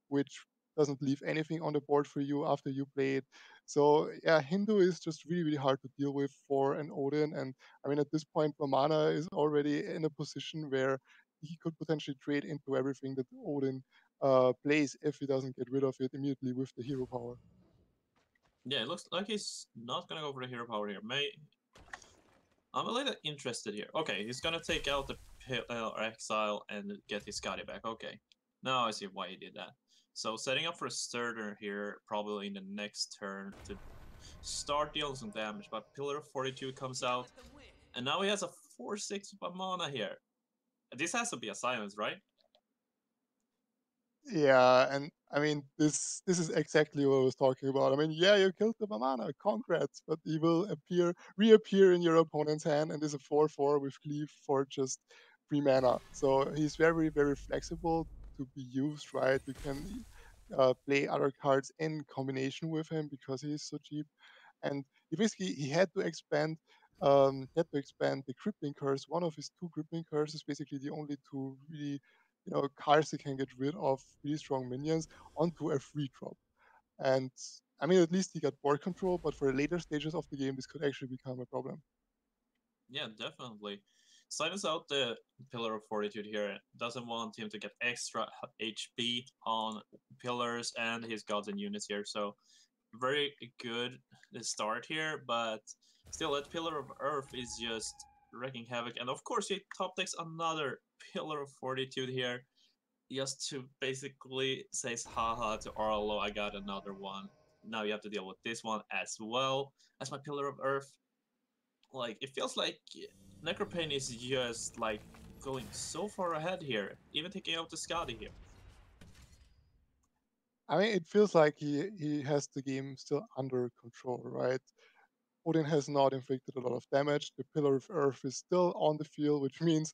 which doesn't leave anything on the board for you after you play it. So yeah, Hindu is just really, really hard to deal with for an Odin. And I mean, at this point, Vamana is already in a position where he could potentially trade into everything that Odin plays if he doesn't get rid of it immediately with the hero power. Yeah, it looks like he's not gonna go for the hero power here. I'm a little interested here. Okay, he's gonna take out the exile and get his Scotty back. Okay, now I see why he did that. So setting up for a starter here, probably in the next turn to start dealing some damage. But Pillar of Fortitude comes out, and now he has a 4/6 mana here. This has to be a silence, right? Yeah, and I mean, this is exactly what I was talking about. I mean, yeah, you killed the Vamana, congrats, but he will reappear in your opponent's hand, and is a 4/4 with cleave for just 3 mana. So he's very, very flexible to be used, right? You can play other cards in combination with him because he's so cheap. And he had to expand, the crippling curse. One of his two crippling curses is basically the only two really, cards that can get rid of really strong minions onto a free drop. And I mean, at least he got board control, but for the later stages of the game, this could actually become a problem. Yeah, definitely. Silence out the Pillar of Fortitude here. Doesn't want him to get extra HP on pillars and his gods and units here. So very good start here, but still that Pillar of Earth is just wreaking havoc. And of course he top decks another Pillar of Fortitude here, just to basically says haha to Arlo, I got another one. Now you have to deal with this one as well as my Pillar of Earth. Like it feels like Necropain is just like going so far ahead here, even taking out the Scotty here. I mean, it feels like he has the game still under control, right? Odin has not inflicted a lot of damage. The Pillar of Earth is still on the field, which means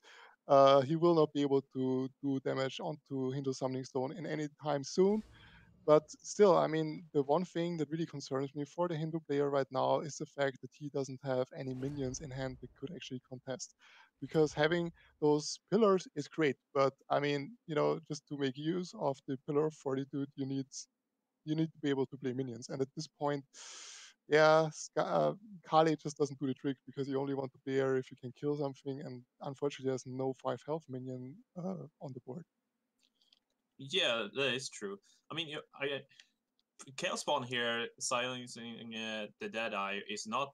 he will not be able to do damage onto Hindu Summoning Stone in any time soon. But still, I mean, the one thing that really concerns me for the Hindu player right now is the fact that he doesn't have any minions in hand that could actually contest. Because having those pillars is great, but I mean, just to make use of the Pillar of Fortitude, you need to be able to play minions. And at this point, yeah, Kali just doesn't do the trick because you only want to play her if you can kill something, and unfortunately, there's no 5 health minion on the board. Yeah, that is true. I mean, Chaos Spawn here silencing the Deadeye is not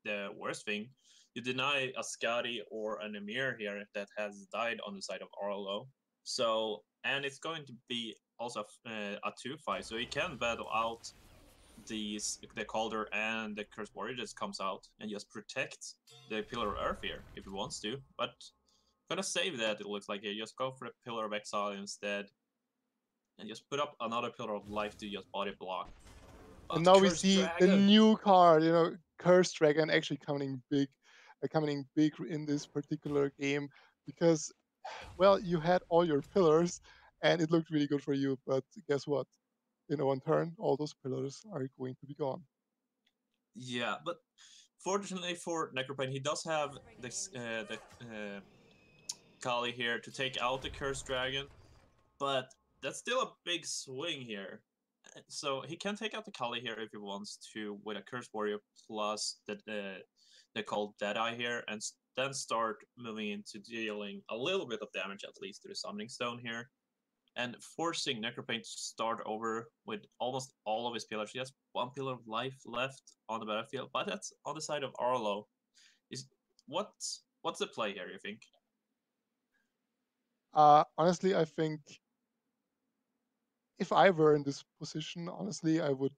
the worst thing. You deny a Skadi or an Emir here that has died on the side of Arlo. So, and it's going to be also a 2-5, so he can battle out the Calder and the Cursed Warrior just comes out and just protect the Pillar of Earth here if he wants to. But gonna save that, it looks like. He just go for the Pillar of Exile instead and just put up another Pillar of Life to just body block. And But now we Cursed see the Dragon! new card, Cursed Dragon actually coming big in this particular game because, well, you had all your pillars and it looked really good for you, but guess what? In one turn, all those pillars are going to be gone. Yeah, but fortunately for Necropain, he does have this the Kali here to take out the Cursed Dragon, but that's still a big swing here. So he can take out the Kali here if he wants to with a Cursed Warrior plus the called Deadeye here, and then start moving into dealing a little bit of damage at least to the Summoning Stone here, and forcing Necropain to start over with almost all of his pillars. He has 1 pillar of life left on the battlefield, but that's on the side of Arlo. Is what's the play here, you think? Honestly, I think if I were in this position, honestly, I would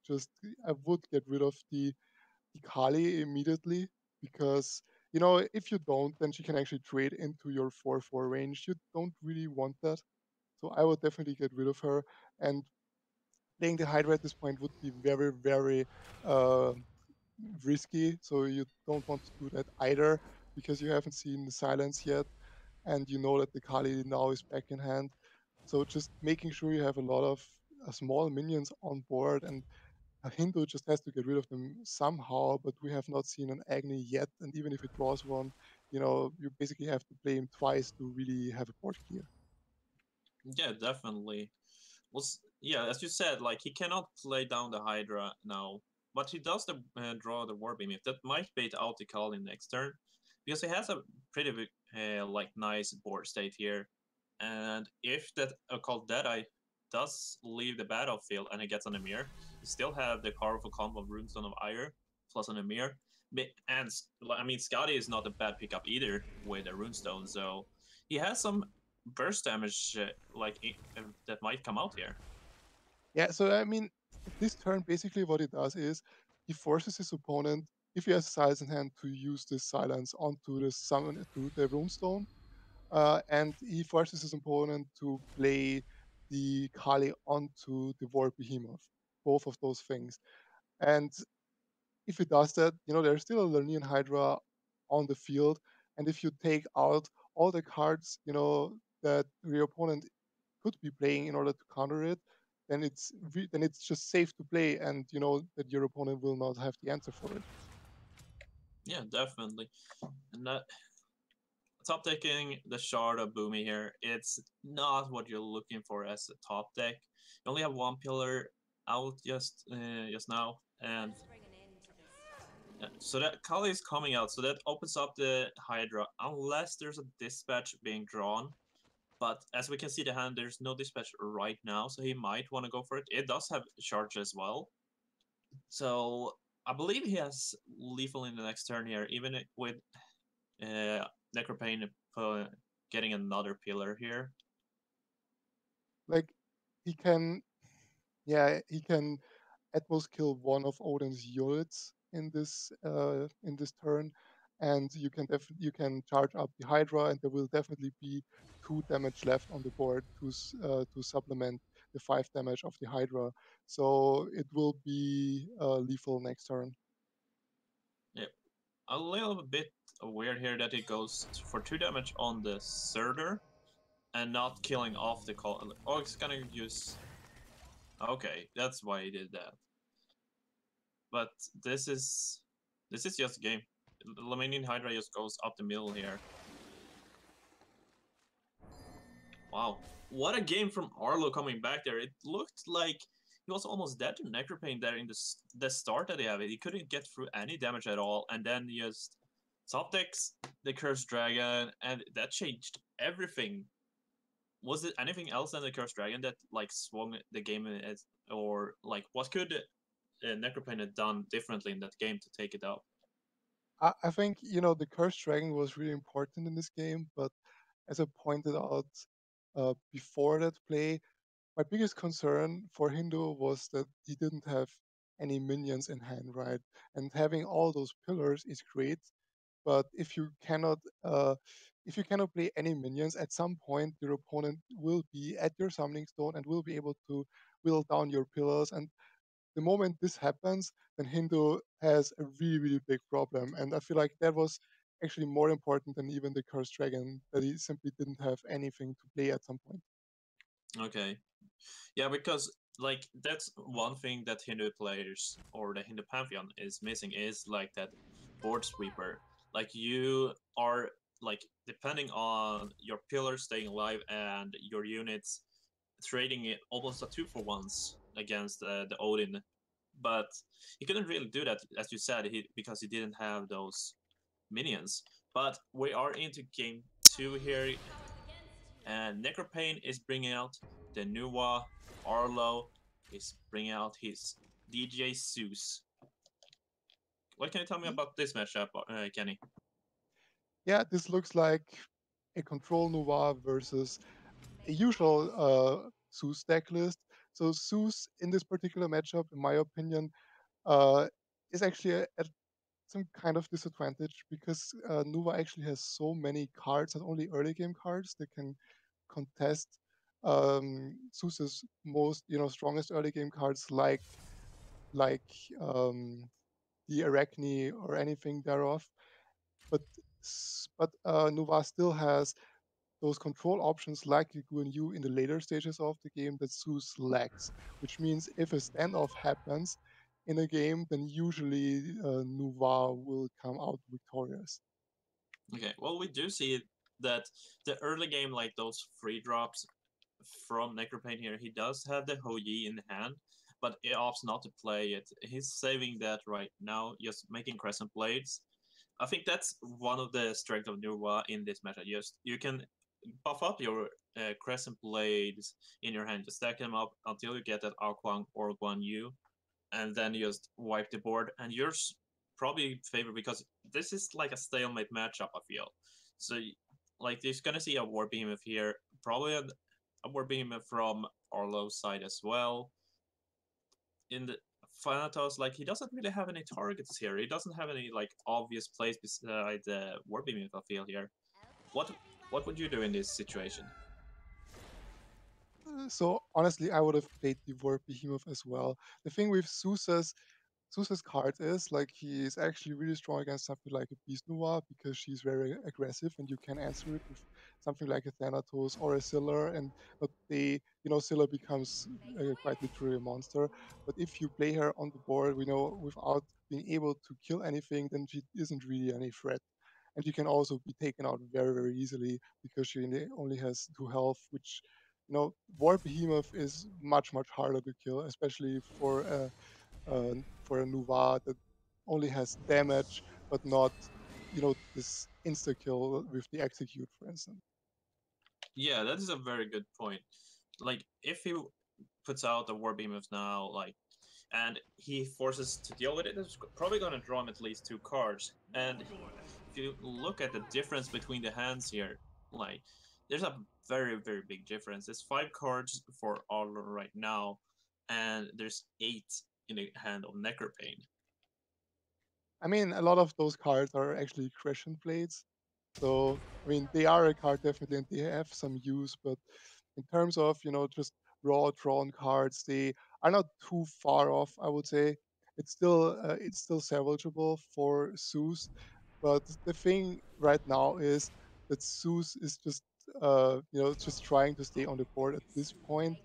get rid of the Kali immediately because if you don't, then she can actually trade into your 4/4 range. You don't really want that, so I would definitely get rid of her. And playing the Hydra at this point would be very, very uh, risky. So you don't want to do that either because you haven't seen the silence yet, and you know that the Kali now is back in hand. So just making sure you have a lot of small minions on board, and Hindu just has to get rid of them somehow, but we have not seen an Agni yet. And even if it draws one, you basically have to play him twice to really have a board clear. Yeah, definitely. Yeah, as you said, like he cannot play down the Hydra now, but he does draw the Warbeam. If that might bait out the Kali next turn, because he has a pretty big, like nice board state here, and if that called Deadeye does leave the battlefield and he gets an Emir, you still have the powerful combo of Runestone of Ire plus an Emir. And I mean, Scotty is not a bad pickup either with a Runestone, so he has some burst damage that might come out here. Yeah, so I mean, this turn basically what it does is he forces his opponent, if he has silence in hand, to use this silence onto the summon to the runestone, and he forces his opponent to play the Kali onto the War Behemoth, both of those things. And if he does that, there's still a Lernean Hydra on the field, and if you take out all the cards, that your opponent could be playing in order to counter it, then it's just safe to play, and you know that your opponent will not have the answer for it. Yeah, definitely. And top decking the Shard of Boomy here, it's not what you're looking for as a top deck. You only have 1 pillar out just now, and so that Kali is coming out, so that opens up the Hydra, unless there's a dispatch being drawn. But as we can see the hand, there's no dispatch right now, so he might want to go for it. It does have charge as well. So I believe he has lethal in the next turn here, even with Necropain getting another pillar here. Like he can, yeah, he can at most kill one of Odin's units in this turn, and you can charge up the Hydra, and there will definitely be 2 damage left on the board to supplement the 5 damage of the Hydra. So it will be lethal next turn. Yeah, a little bit weird here that it goes for 2 damage on the Surtur and not killing off the call. Oh, it's gonna use. Okay, that's why he did that. But this is just a game. Lamanian Hydra just goes up the middle here. Wow, what a game from Arlo coming back there. It looked like he was almost dead to necropain there in the start that he had. He couldn't get through any damage at all, and then just top decks the Cursed Dragon, and that changed everything. Was it anything else than the Cursed Dragon that like swung the game, or like what could Necropain have done differently in that game to take it out? I think the Cursed Dragon was really important in this game, but as I pointed out before that play, my biggest concern for Hindu was that he didn't have any minions in hand, right? And having all those pillars is great, but if you cannot play any minions, at some point your opponent will be at your summoning stone and will be able to whittle down your pillars. And the moment this happens, then Hindu has a really, really big problem. And I feel like that was actually more important than even the Cursed Dragon, that he simply didn't have anything to play at some point. Okay. Yeah, because like that's one thing that Hindu players or the Hindu Pantheon is missing is like that board sweeper. Like you are like depending on your pillars staying alive and your units trading it almost a 2-for-1s against the Odin, but he couldn't really do that as you said because he didn't have those minions. But we are into game 2 here, and Necropain is bringing out the Nuwa. Arlo is bringing out his DJ Zeus. What can you tell me about this matchup, Kenny? Yeah, this looks like a control Nova versus a usual Zeus deck list. So Zeus in this particular matchup, in my opinion, uh, is actually at some kind of disadvantage because Nuva actually has so many cards, not only early game cards that can contest Zeus's most strongest early game cards like um, the Arachne or anything thereof. But Nuva still has those control options like you in the later stages of the game that Zeus lacks, which means if a standoff happens in a game, then usually Nuva will come out victorious. Okay, well, we do see that the early game, like those free drops from Necropain here, he does have the Hoyi in hand, but he opts not to play it. He's saving that right now, just making Crescent Blades. I think that's one of the strengths of Nurwa in this meta. Just you can buff up your Crescent Blades in your hand, just stack them up until you get that Akwang or Guan Yu, and then you just wipe the board. And yours probably favored because this is like a stalemate matchup. I feel so. Like you're gonna see a War Behemoth here, probably a War Behemoth from Arlo's side as well. In the Thanatos, like he doesn't really have any targets here. He doesn't have any like obvious plays beside the War Behemoth. I feel here. What what would you do in this situation? So honestly, I would have played the War Behemoth as well. The thing with Sousa's card is like he is actually really strong against something like a Beast Noir because she's very aggressive and you can answer it with something like a Thanatos or a Scylla, and but Scylla becomes quite literally a monster. But if you play her on the board, without being able to kill anything, then she isn't really any threat. And you can also be taken out very, very easily because she only has 2 health, which War Behemoth is much, much harder to kill, especially for a Nuva that only has damage, but not, this insta kill with the execute, for instance. Yeah, that is a very good point. Like if he puts out the War Behemoth now, like and he forces to deal with it, it's probably going to draw him at least 2 cards. And if you look at the difference between the hands here, like there's a very very big difference. There's 5 cards for Arlo right now, and there's 8 in the hand of Necropain. I mean, a lot of those cards are actually Crescent Blades. So, I mean, they are a card definitely, and they have some use, but in terms of, just raw drawn cards, they are not too far off, I would say. It's still salvageable for Zeus, but the thing right now is that Zeus is just trying to stay on the board at this point,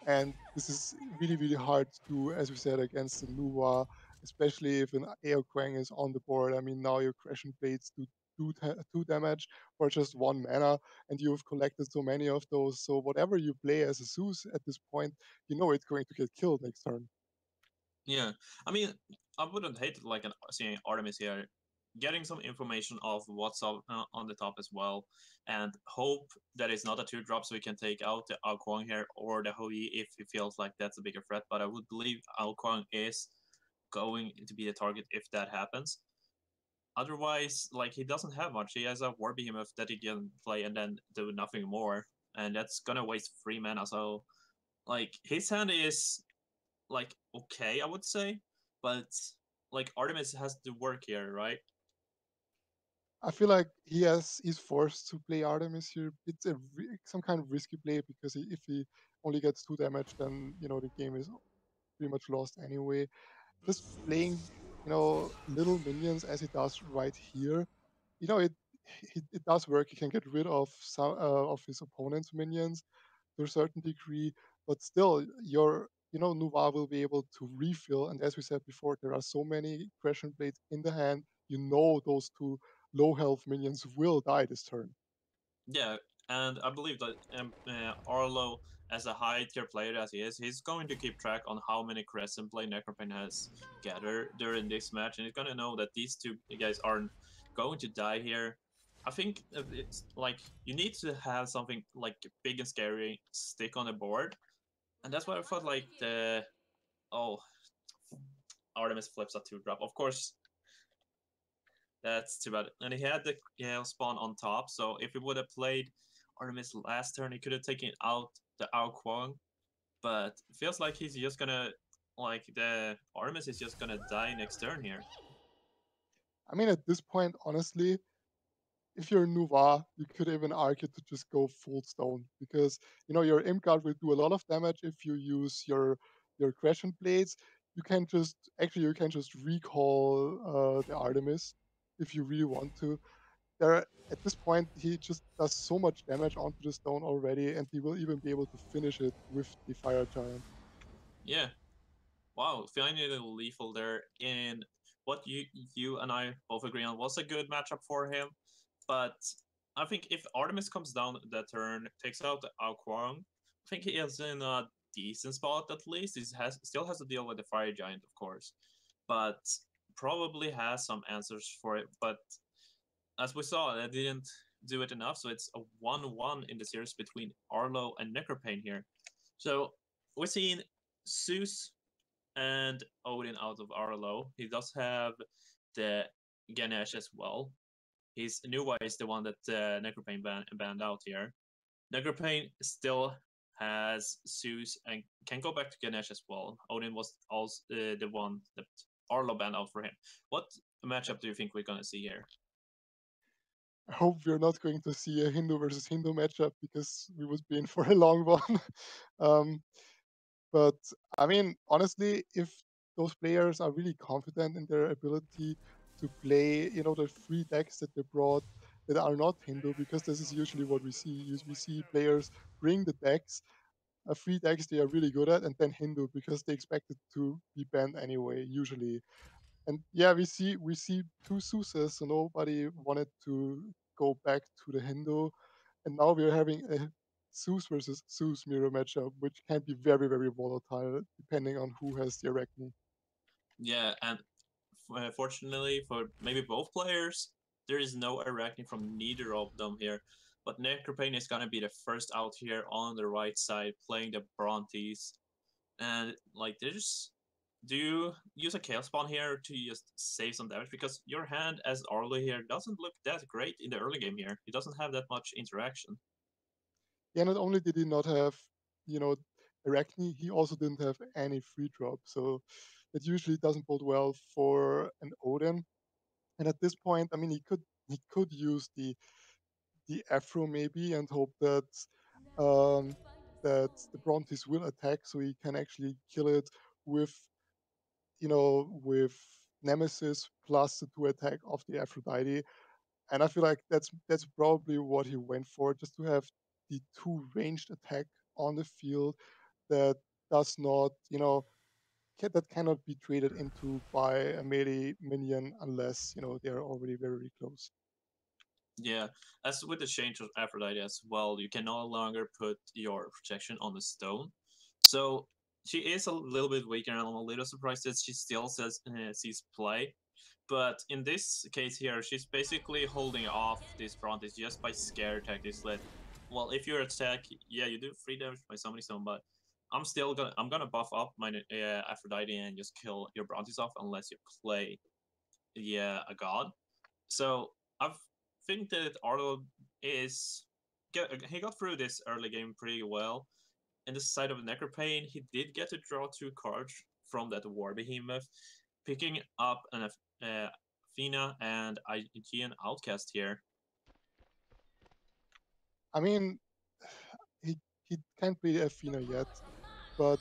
and this is really, really hard to do, as we said, against the Nuwa, especially if an Aeoquang is on the board. I mean, now your Crescent Blades do two damage for just one mana, and you've collected so many of those. So whatever you play as a Zeus at this point, you know it's going to get killed next turn. Yeah, I mean, I wouldn't hate it like seeing Artemis here, getting some information of what's up on the top as well, and hope that it's not a 2-drop so we can take out the Ao Kuang here or the Hui if he feels like that's a bigger threat. But I would believe Ao Kuang is going to be the target if that happens. Otherwise, like he doesn't have much. He has a War Behemoth that he can play and then do nothing more, and that's gonna waste 3 mana. So, like his hand is like okay, I would say, but like Artemis has to work here, right? I feel like he's forced to play Artemis here. It's some kind of risky play because if he only gets 2 damage, then the game is pretty much lost anyway. Just playing little minions as he does right here, it it does work. He can get rid of some of his opponent's minions to a certain degree, but still your Nuva will be able to refill. And as we said before, there are so many Crescent Blades in the hand. Those two low health minions will die this turn. Yeah, and I believe that Arlo, as a high tier player as he is, he's going to keep track on how many Crescent Blade Necropain has gathered during this match, and he's gonna know that these two guys aren't going to die here. I think it's like you need to have something like big and scary stick on the board, and that's why I felt like the Artemis flips a 2-drop. Of course, that's too bad. And he had the Gale spawn on top, so if he would have played Artemis last turn, he could have taken out the Ao Kuang. But it feels like he's just gonna, like, the Artemis is just gonna die next turn here. I mean, at this point, honestly, if you're Nuva, you could even argue to just go full stone because your Imp Guard will do a lot of damage if you use your Crescent Blades. You can just recall the Artemis if you really want to. At this point, he just does so much damage onto the stone already, and he will even be able to finish it with the Fire Giant. Yeah. Wow, finally lethal there. And what you and I both agree on was a good matchup for him. But I think if Artemis comes down that turn, takes out Ao Kuang, I think he is in a decent spot at least. He still has to deal with the Fire Giant, of course, but probably has some answers for it. But as we saw, they didn't do it enough, so it's a 1-1 in the series between Arlo and Necropain here. So we're seeing Zeus and Odin out of Arlo. He does have the Ganesh as well. His Nuwa is the one that Necropain banned out here. Necropain still has Zeus and can go back to Ganesh as well. Odin was also the one that Arlo banned out for him. What matchup do you think we're gonna see here? I hope we're not going to see a Hindu versus Hindu matchup because we would be in for a long one. But I mean, honestly, if those players are really confident in their ability to play, the 3 decks that they brought that are not Hindu, because this is usually what we see. We see players bring the decks, 3 decks they are really good at, and then Hindu because they expect it to be banned anyway, usually. And yeah, we see 2 Zeuses, so nobody wanted to go back to the Hindu, and now we're having a Zeus versus Zeus mirror matchup, which can be very, very volatile depending on who has the Arachne. Yeah, and fortunately for maybe both players, there is no Arachne from neither of them here. But Necropain is gonna be the first out here on the right side, playing the Brontes. And like, do you use a Chaos Spawn here to just save some damage? Because your hand as Arlo here doesn't look that great in the early game here. It doesn't have that much interaction. Yeah, not only did he not have, you know, Arachne, he also didn't have any free drop, so that usually doesn't bode well for an Odin. And at this point, I mean, he could use the Afro maybe and hope um, that the Brontes will attack, so he can actually kill it with with Nemesis plus the 2 attack of the Aphrodite. And I feel like that's probably what he went for, just to have the 2 ranged attack on the field that does not, that cannot be traded into by a melee minion unless they're already very, very close. Yeah, as with the change of Aphrodite as well, you can no longer put your protection on the stone. So she is a little bit weaker, and I'm a little surprised that she still sees play. But in this case here, she's basically holding off these Brontes just by scare tactics. Let, well, if you attack, yeah, you do 3 damage by summoning stone, but I'm gonna buff up my Aphrodite and just kill your Brontes off unless you play, yeah, a god. So I think that Arlo is he got through this early game pretty well. In the side of Necropain, he did get to draw 2 cards from that War Behemoth, picking up an Athena and Aegean Outcast here. I mean, he he can't beat Athena yet, but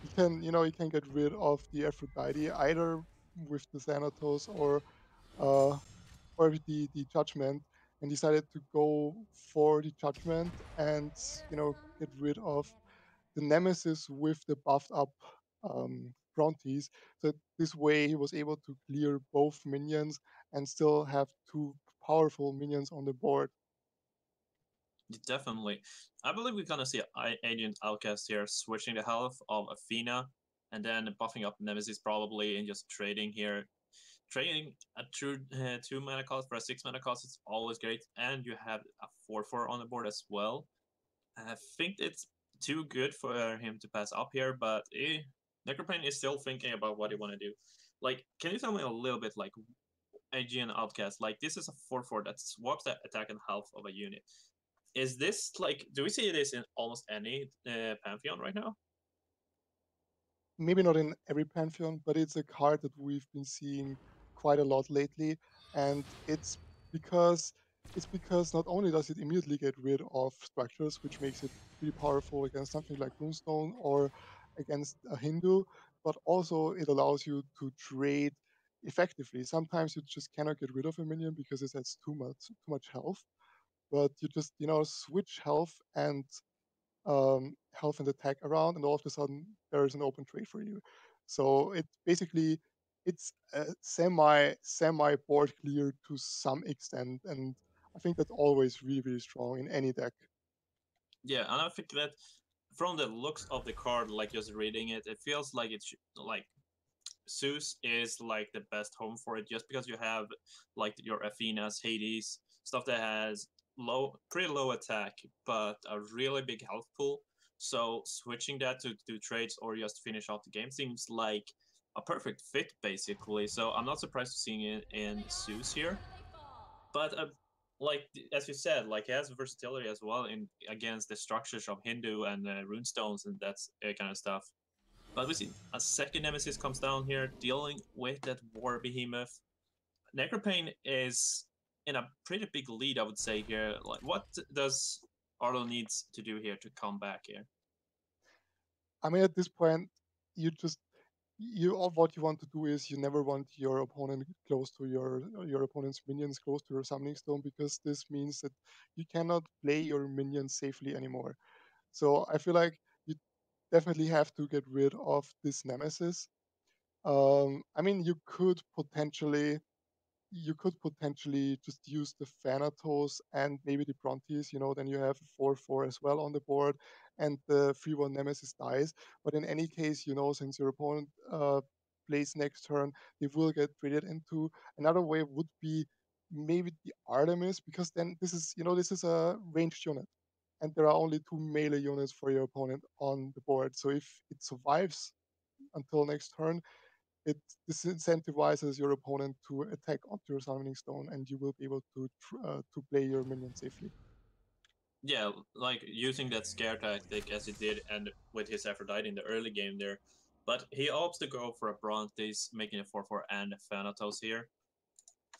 he can, he can get rid of the Aphrodite either with the Thanatos uh, or with the Judgment, and decided to go for the Judgment and get rid of the Nemesis with the buffed up Brontes. So this way he was able to clear both minions and still have 2 powerful minions on the board. Definitely. I believe we're gonna see Agent Outcast here switching the health of Athena and then buffing up Nemesis probably and just trading here. Trading a true 2 mana cost for a 6 mana cost is always great, and you have a 4/4 on the board as well. I think it's too good for him to pass up here, but Necropain is still thinking about what he want to do. Like, can you tell me a little bit, like, Aegean Outcast? Like, this is a 4/4 that swaps the attack and health of a unit. Is this, like, do we see this in almost any Pantheon right now? Maybe not in every Pantheon, but it's a card that we've been seeing quite a lot lately, and because because not only does it immediately get rid of structures, which makes it pretty powerful against something like Runestone or against a Hindu, but also it allows you to trade effectively. Sometimes you just cannot get rid of a minion because it has too much health, but you just switch health and attack around, and all of a sudden there is an open trade for you. So it basically it's a semi board clear to some extent, and I think that's always really really strong in any deck. Yeah, and I think that from the looks of the card, like just reading it, it feels like it's like Zeus is like the best home for it, just because you have like your Athena's, Hades, stuff that has pretty low attack, but a really big health pool. So switching that to do trades or just finish off the game seems like a perfect fit, basically. So I'm not surprised to seeing it in Zeus here. But like as you said, like it has versatility as well in against the structures of Hindu and runestones and that's kind of stuff. But we see a second nemesis comes down here, dealing with that war behemoth. Necropain is in a pretty big lead, I would say here. Like, what does Arlo needs to do here to come back here? I mean, at this point, you just all what you want to do is you never want your opponent close to your opponent's minions close to your summoning stone, because this means that you cannot play your minions safely anymore. So I feel like you definitely have to get rid of this nemesis. I mean, you could potentially just use the Thanatos and maybe the Brontes, then you have 4/4 as well on the board, and the 3/1 Nemesis dies. But in any case, since your opponent plays next turn, they will get traded into. Another way would be maybe the Artemis, because then this is a ranged unit, and there are only 2 melee units for your opponent on the board. So if it survives until next turn, it disincentivizes your opponent to attack onto your summoning stone, and you will be able to play your minion safely. Yeah, like using that scare tactic as he did and with his Aphrodite in the early game there. But he opts to go for a Brontes, making a 4/4 and Thanatos here.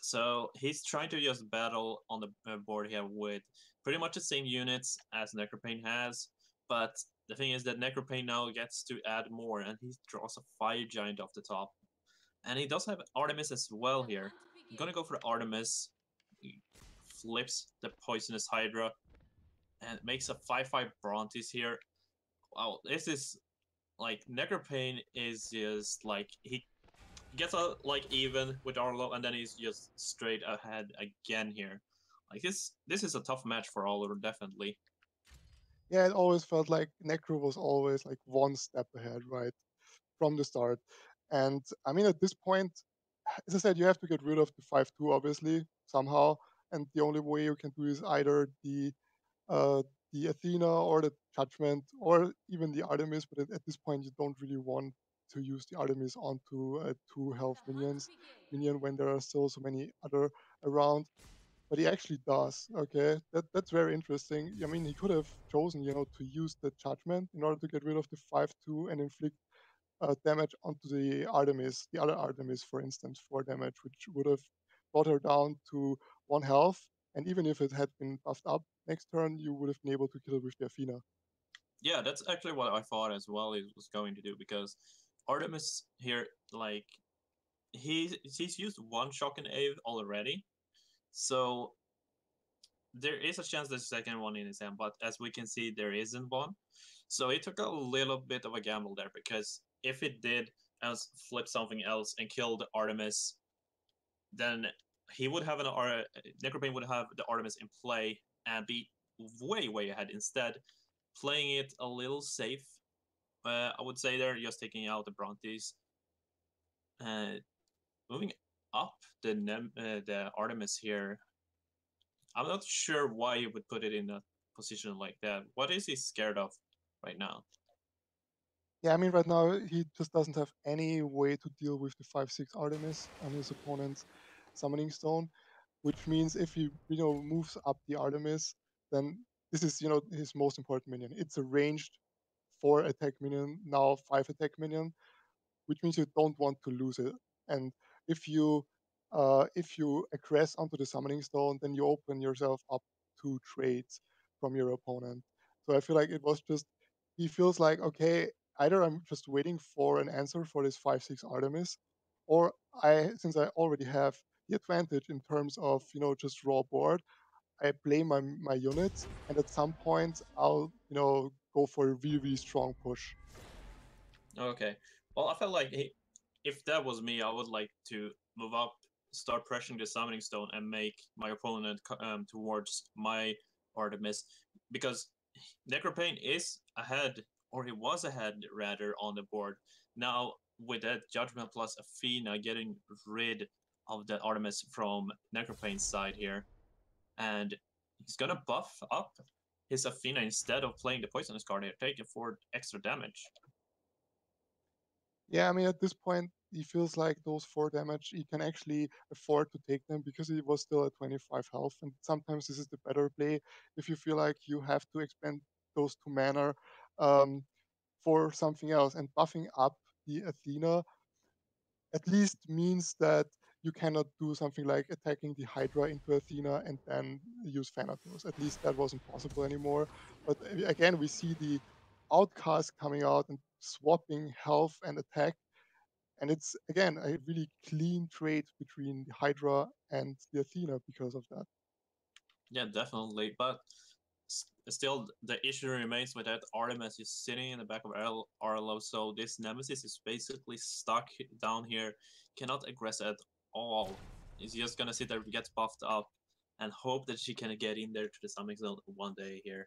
So he's trying to just battle on the board here with pretty much the same units as Necropain has, but the thing is that Necropain now gets to add more, and he draws a Fire Giant off the top. And he does have Artemis as well here. I'm gonna go for Artemis. He flips the Poisonous Hydra and makes a 5/5 Brontes here. Wow, this is like Necropain is just like he gets a like even with Arlo, and then he's just straight ahead again here. Like this is a tough match for Oliver, definitely. Yeah, it always felt like Necro was always like one step ahead, right, from the start. And I mean, at this point, as I said, you have to get rid of the 5-2, obviously, somehow. And the only way you can do is either uh, the Athena or the Judgment or even the Artemis. But at this point, you don't really want to use the Artemis onto a 2 health minion when there are still so many other around. But he actually does. Okay, that's very interesting. I mean, he could have chosen, to use the Judgment in order to get rid of the 5-2 and inflict damage onto the Artemis, the other Artemis, for instance, 4 damage, which would have brought her down to 1 health. And even if it had been buffed up next turn, you would have been able to kill it with the Athena. Yeah, that's actually what I thought as well it was going to do, because Artemis here, like he's used one shock and Ave already, so there is a chance there's a second one in his hand, but as we can see, there isn't one. So he took a little bit of a gamble there, because if it did flip something else and kill the Artemis, then he would have Necropane would have the Artemis in play and be way ahead. Instead, playing it a little safe, I would say they're just taking out the Brontes, moving up the Artemis here. I'm not sure why he would put it in a position like that. What is he scared of right now? Yeah, I mean, right now he just doesn't have any way to deal with the 5-6 Artemis on his opponent's summoning stone, which means if he, moves up the Artemis, then this is, his most important minion. It's a ranged 4 attack minion, now 5 attack minion, which means you don't want to lose it. And if you aggress onto the summoning stone, then you open yourself up to trades from your opponent. So I feel like it was just he feels like, okay, either I'm just waiting for an answer for this 5-6 Artemis, or since I already have the advantage in terms of just raw board, I play my units, and at some point I'll go for a really strong push. Okay. Well, I felt like if that was me, I would like to move up, start pressuring the summoning stone, and make my opponent towards my Artemis, because Necropane is ahead, or he was ahead rather, on the board. Now, with that Judgment plus Athena getting rid of that Artemis from Necropane's side here, and he's gonna buff up his Athena instead of playing the poisonous card here, taking 4 extra damage. Yeah, I mean, at this point, he feels like those 4 damage, he can actually afford to take them because he was still at 25 health. And sometimes this is the better play if you feel like you have to expend those 2 mana um, for something else. And buffing up the Athena at least means that you cannot do something like attacking the Hydra into Athena and then use Thanatos. At least that wasn't possible anymore. But again, we see the Outcast coming out and swapping health and attack, and it's again a really clean trade between the Hydra and the Athena because of that. Yeah, definitely. But still, the issue remains with that Artemis is sitting in the back of Arlo, so this Nemesis is basically stuck down here, cannot aggress at all. He's just gonna sit there, gets buffed up, and hope that she can get in there to the summoning zone one day here.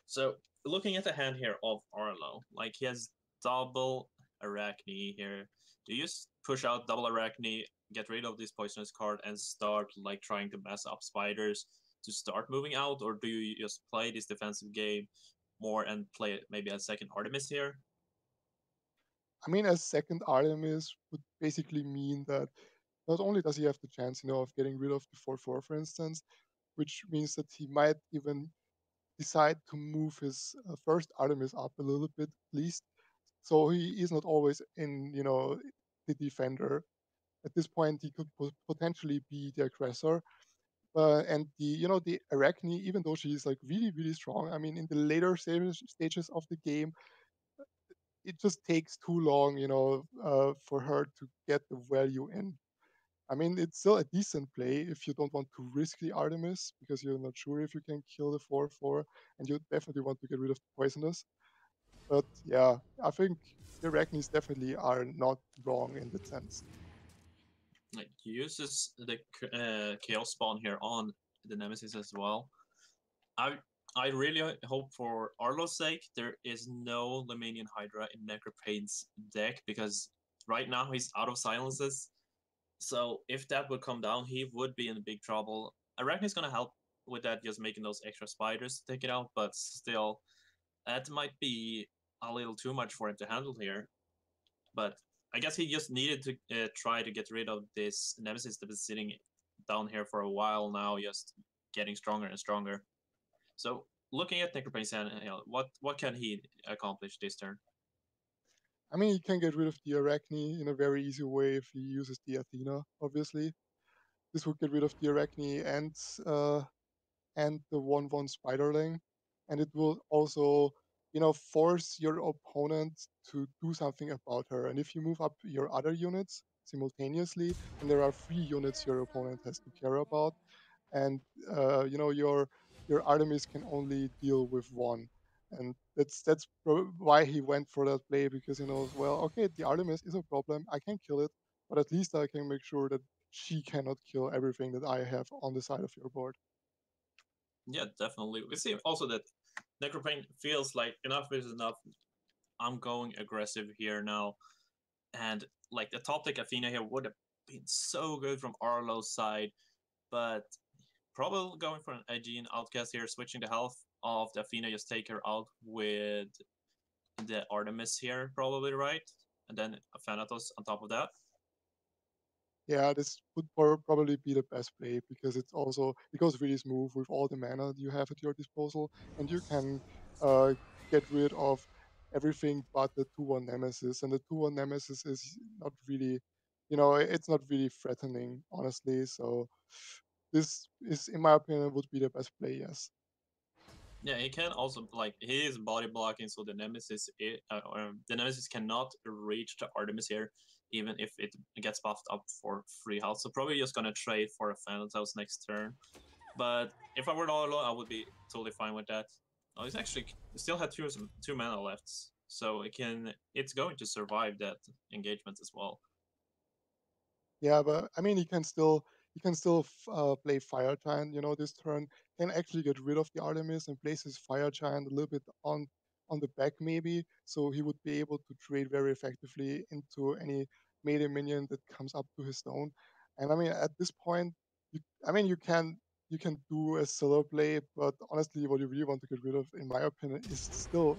So, looking at the hand here of Arlo, like he has double Arachne here. Do you just push out double Arachne, get rid of this poisonous card, and start like trying to mess up spiders to start moving out, or do you just play this defensive game more and play maybe a second Artemis here? I mean, a second Artemis would basically mean that not only does he have the chance, of getting rid of the 4-4, for instance, which means that he might even decide to move his first Artemis up a little bit, at least, so he is not always in, the defender. At this point, he could potentially be the aggressor. And the Arachne, even though she is like really strong, I mean, in the later stages of the game, it just takes too long, for her to get the value in. I mean, it's still a decent play if you don't want to risk the Artemis because you're not sure if you can kill the 4-4, and you definitely want to get rid of the poisonous. But yeah, I think the Arachnes definitely are not wrong in that sense. like uses the chaos spawn here on the Nemesis as well. I I really hope for Arlo's sake there is no Lemanian Hydra in Necropain's deck because right now he's out of silences. So if that would come down, he would be in big trouble. Arachne's gonna help with that, just making those extra spiders to take it out, but still, that might be a little too much for him to handle here. But I guess he just needed to try to get rid of this Nemesis that been sitting down here for a while now, just getting stronger and stronger. So looking at Necropain's hand, what can he accomplish this turn? I mean, he can get rid of the Arachne in a very easy way if he uses the Athena, obviously. This would get rid of the Arachne and the 1/1 Spiderling, and it will also, force your opponent to do something about her. And if you move up your other units simultaneously, then there are 3 units your opponent has to care about, and your Artemis can only deal with one. And that's why he went for that play, because he knows, well, okay, the Artemis is a problem. I can kill it, but at least I can make sure that she cannot kill everything that I have on the side of your board. Yeah, definitely. We see also that Necropain feels like enough is enough. I'm going aggressive here now. And like the top deck Athena here would have been so good from Arlo's side, but probably going for an Aegean outcast here, switching the health of the Athena, just take her out with the Artemis here, probably, right? And then a Thanatos on top of that. Yeah, this would probably be the best play, because it goes really smooth with all the mana you have at your disposal, and you can uh, get rid of everything but the 2/1 Nemesis. And the 2/1 Nemesis is not really, it's not really threatening, honestly. So this is, in my opinion, would be the best play. Yes. Yeah, he can also like he is body blocking, so the Nemesis cannot reach the Artemis here, even if it gets buffed up for free health. So probably just gonna trade for a Thanatos next turn. But if I were Arlo, I would be totally fine with that. Oh, he's actually still had two mana left, so it's going to survive that engagement as well. Yeah, but I mean, he can still play Fire Giant. This turn can actually get rid of the Artemis and place his Fire Giant a little bit on the back, maybe, so he would be able to trade very effectively into any melee minion that comes up to his zone. And I mean, at this point, you can do a solo play, but honestly, what you really want to get rid of, in my opinion, is still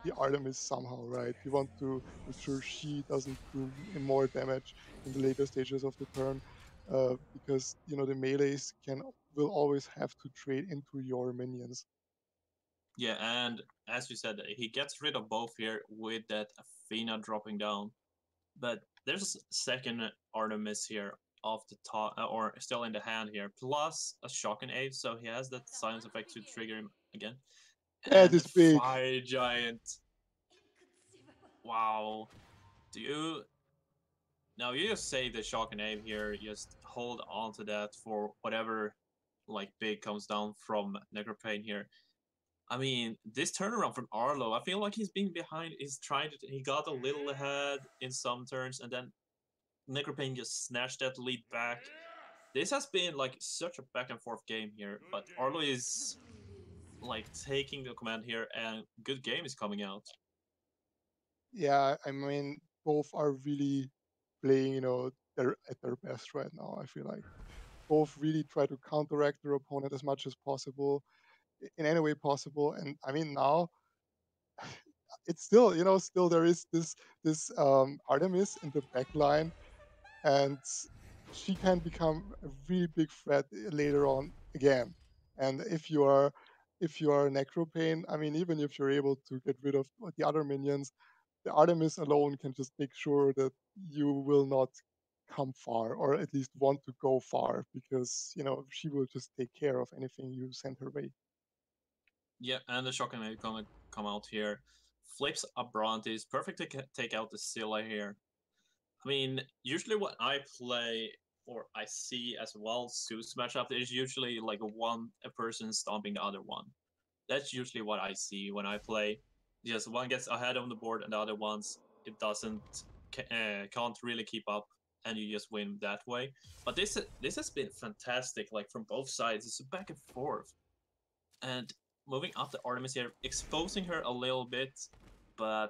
the Artemis somehow, right? You want to make sure she doesn't do more damage in the later stages of the turn, because the melees will always have to trade into your minions. Yeah, and as you said, he gets rid of both here with that Athena dropping down. But there's a second Artemis here off the top, or still in the hand here, plus a Shock and Aid, so he has that silence effect to trigger him again. That And is big. Fire Giant. Wow. Do you now you just save the Shock and Aim here, just hold on to that for whatever like big comes down from Necropain here. I mean, this turnaround from Arlo, I feel like he's being behind. He got a little ahead in some turns, and then Necropain just snatched that lead back. This has been like such a back and forth game here, but Arlo is like taking the command here, and good game is coming out. Yeah, I mean, both are really playing, at their best right now. I feel like both really try to counteract their opponent as much as possible, in any way possible. And I mean, now it's still, still there is this Artemis in the back line, and she can become a really big threat later on again. And if you are Necropain, I mean, even if you're able to get rid of the other minions, the Artemis alone can just make sure that you will not come far, or at least want to go far, because she will just take care of anything you send her way. Yeah, and the Shock and Aim gonna come out here. Flips Abrantes, perfect to take out the Scylla here. I mean, usually what I play or I see as well Zeus matchup is usually like a person stomping the other one. That's usually what I see when I play. Just one gets ahead on the board and the other ones it doesn't can't really keep up. and you just win that way. But this has been fantastic, like from both sides. It's a back and forth, and moving up the Artemis here, exposing her a little bit, but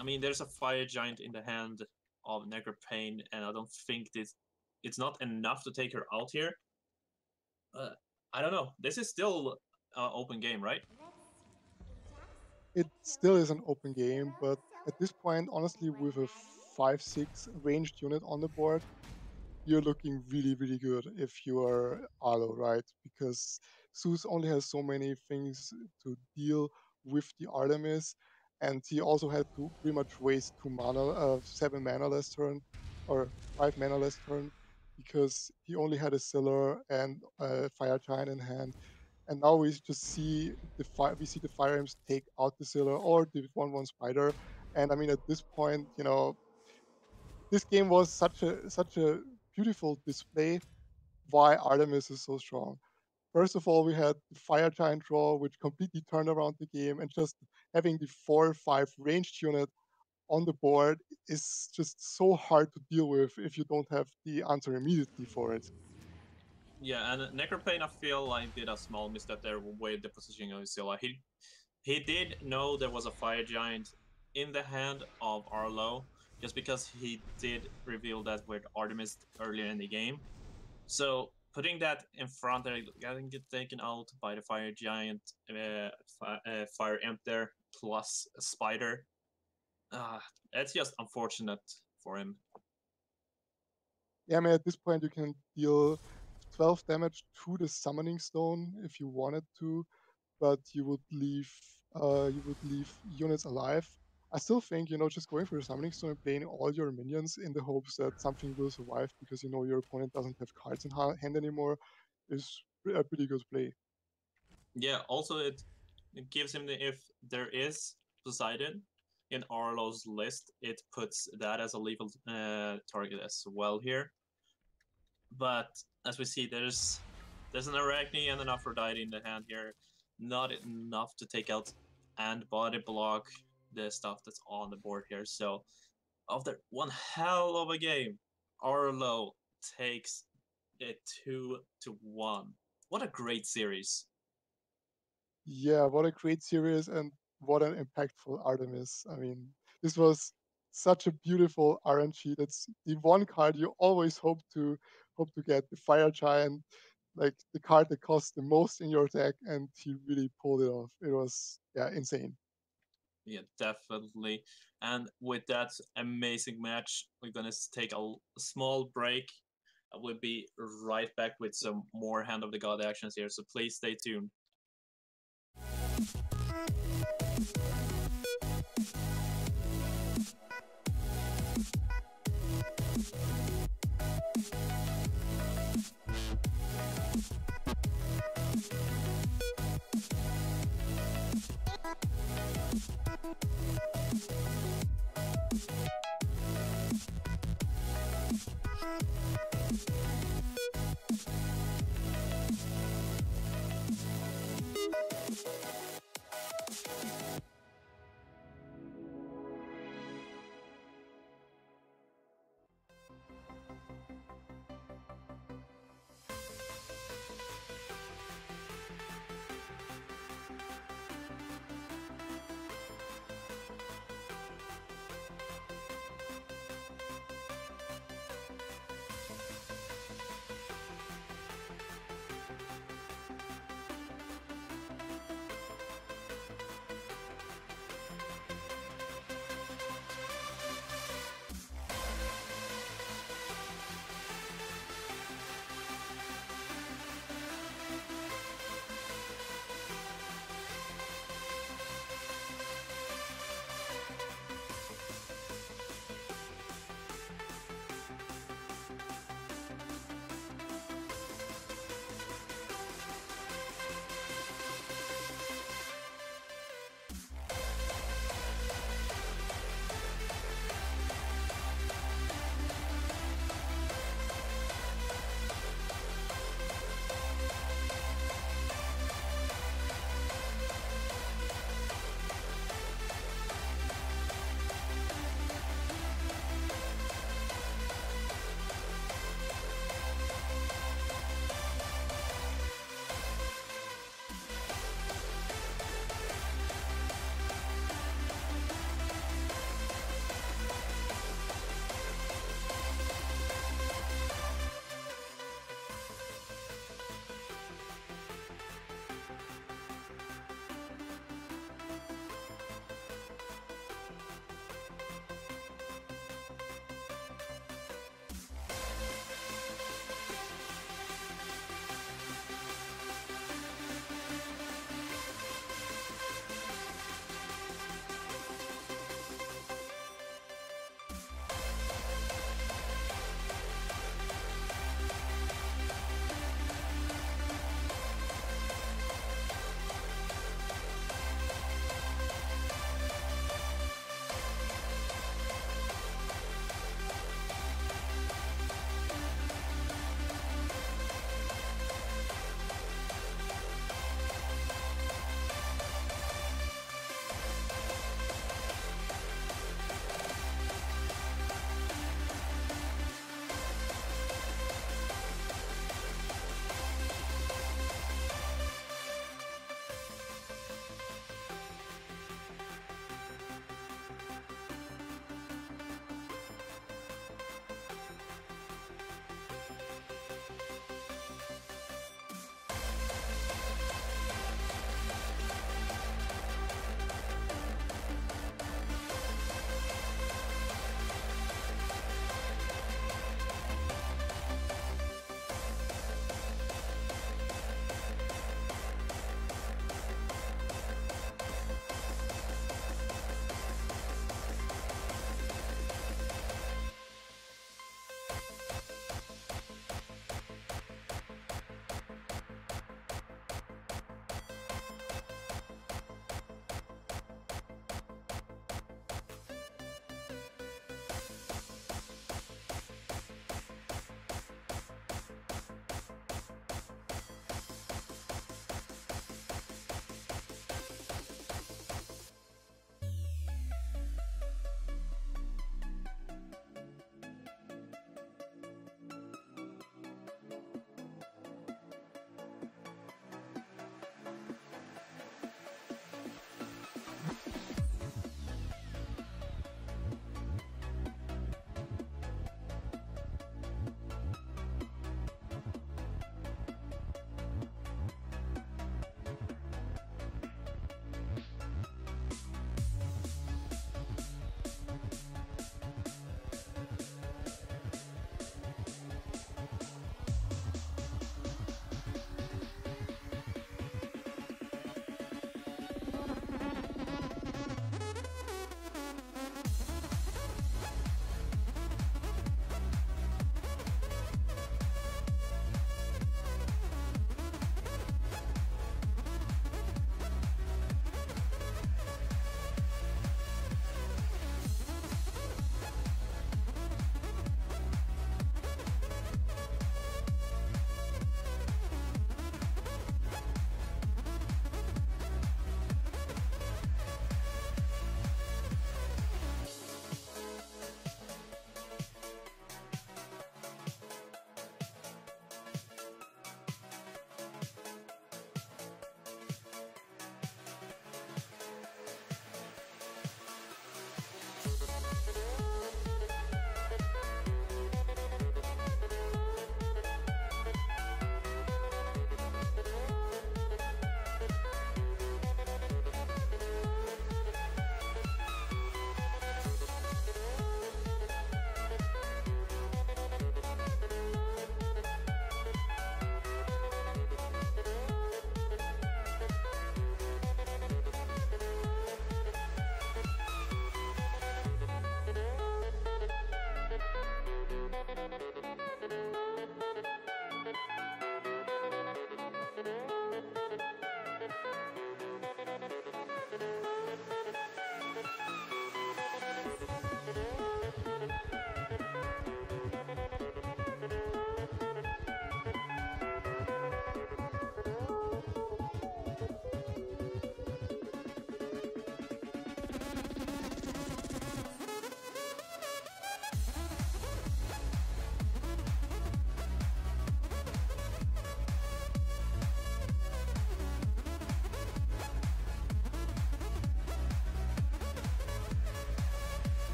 I mean, there's a fire giant in the hand of Necropain, and I don't think it's not enough to take her out here. I don't know. This is still an open game, right? It still is an open game, but at this point, honestly, with a 5-6 ranged unit on the board, you're looking really, really good if you are Arlo, right? Because Zeus only has so many things to deal with the Artemis, and he also had to pretty much waste 7 mana last turn, or 5 mana last turn, because he only had a Siller and a Fire Giant in hand. And now we just see the Fire Imps take out the Siller or the 1/1 Spider. And I mean, at this point, this game was such a beautiful display why Artemis is so strong. First of all, we had the Fire Giant draw, which completely turned around the game, and just having the 4 or 5 ranged unit on the board is just so hard to deal with if you don't have the answer immediately for it. Yeah, and Necropain, I feel like did a small misstep there with the positioning of Zilla. He did know there was a fire giant in the hand of Arlo, just because he did reveal that with Artemis earlier in the game. So putting that in front there, getting it taken out by the fire giant, fire imp there, plus a spider. It's just unfortunate for him. Yeah, I mean, at this point, you can deal 12 damage to the Summoning Stone if you wanted to, but you would leave units alive. I still think, just going for your Summoning Stone and playing all your minions in the hopes that something will survive because your opponent doesn't have cards in hand anymore is a pretty good play. Yeah, also it gives him if there is Poseidon in Arlo's list, it puts that as a lethal target as well here. But as we see, there's an Arachne and an Aphrodite in the hand here, not enough to take out and body block the stuff that's on the board here. So after one hell of a game, Arlo takes it 2-1. What a great series! Yeah, what a great series and what an impactful Artemis. I mean, this was such a beautiful RNG. That's the one card you always hope to get, the Fire Giant, like the card that costs the most in your deck, and he really pulled it off. It was insane. Yeah, definitely. And with that amazing match, we're gonna take a small break. We'll be right back with some more Hand of the God actions here, so please stay tuned.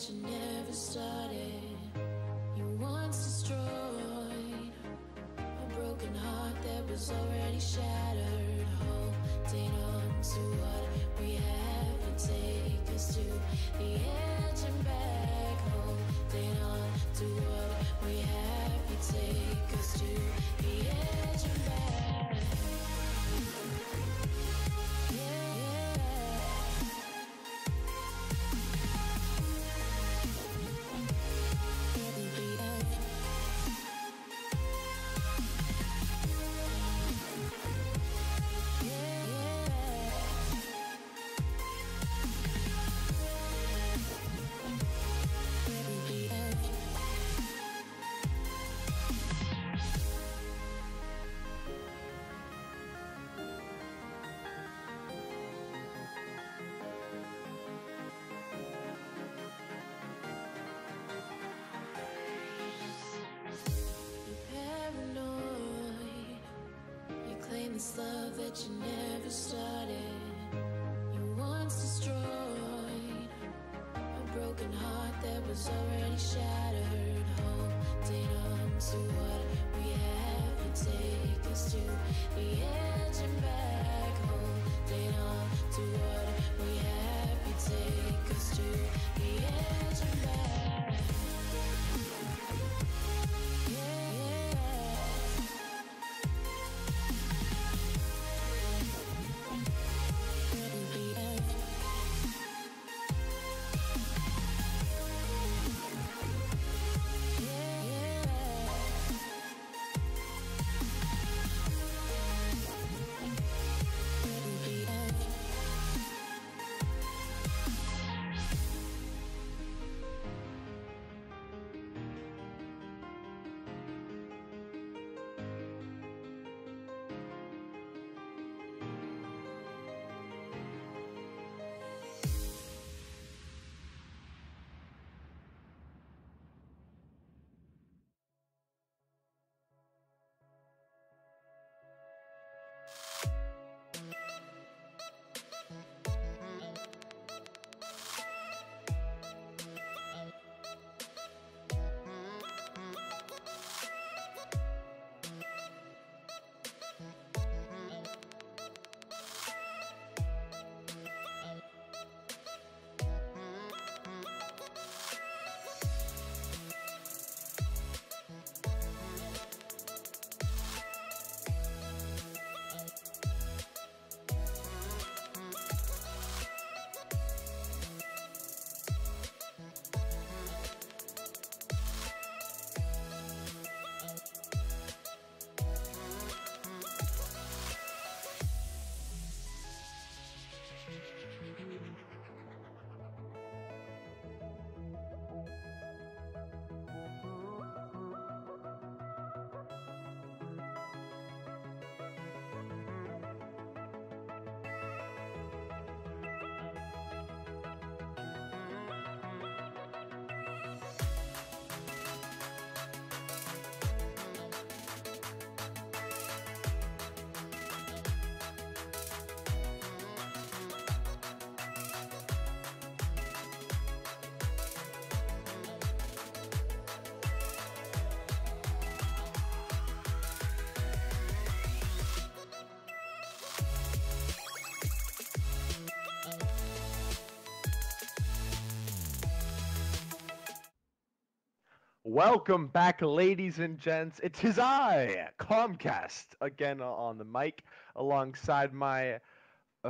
that you never started. You once destroyed a broken heart that was already shattered. Holding on to what we haven't taken. famous love that you never started. You once destroyed a broken heart that was already shattered. Holding on to what we have, you take us to the edge and back. Holding on to what we have, you take us to the edge and back. Welcome back, ladies and gents. It is I, Comcast, again on the mic, alongside my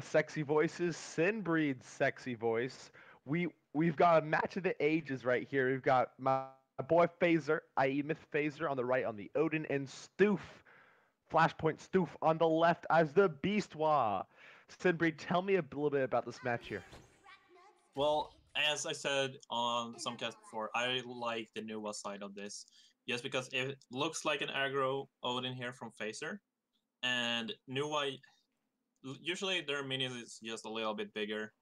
sexy voices, Sinbreed's sexy voice. We've got a match of the ages right here. We've got my boy Phaser, i.e. Myth Phaser, on the right on the Odin, and Stoof, Flashpoint Stoof, on the left as the Beastwa. Sinbreed, tell me a little bit about this match here. Well, as I said on some cast before, I like the Nuwa side of this. Yes, because it looks like an aggro Odin here from Phaser. And Nuwa, usually their minions is just a little bit bigger.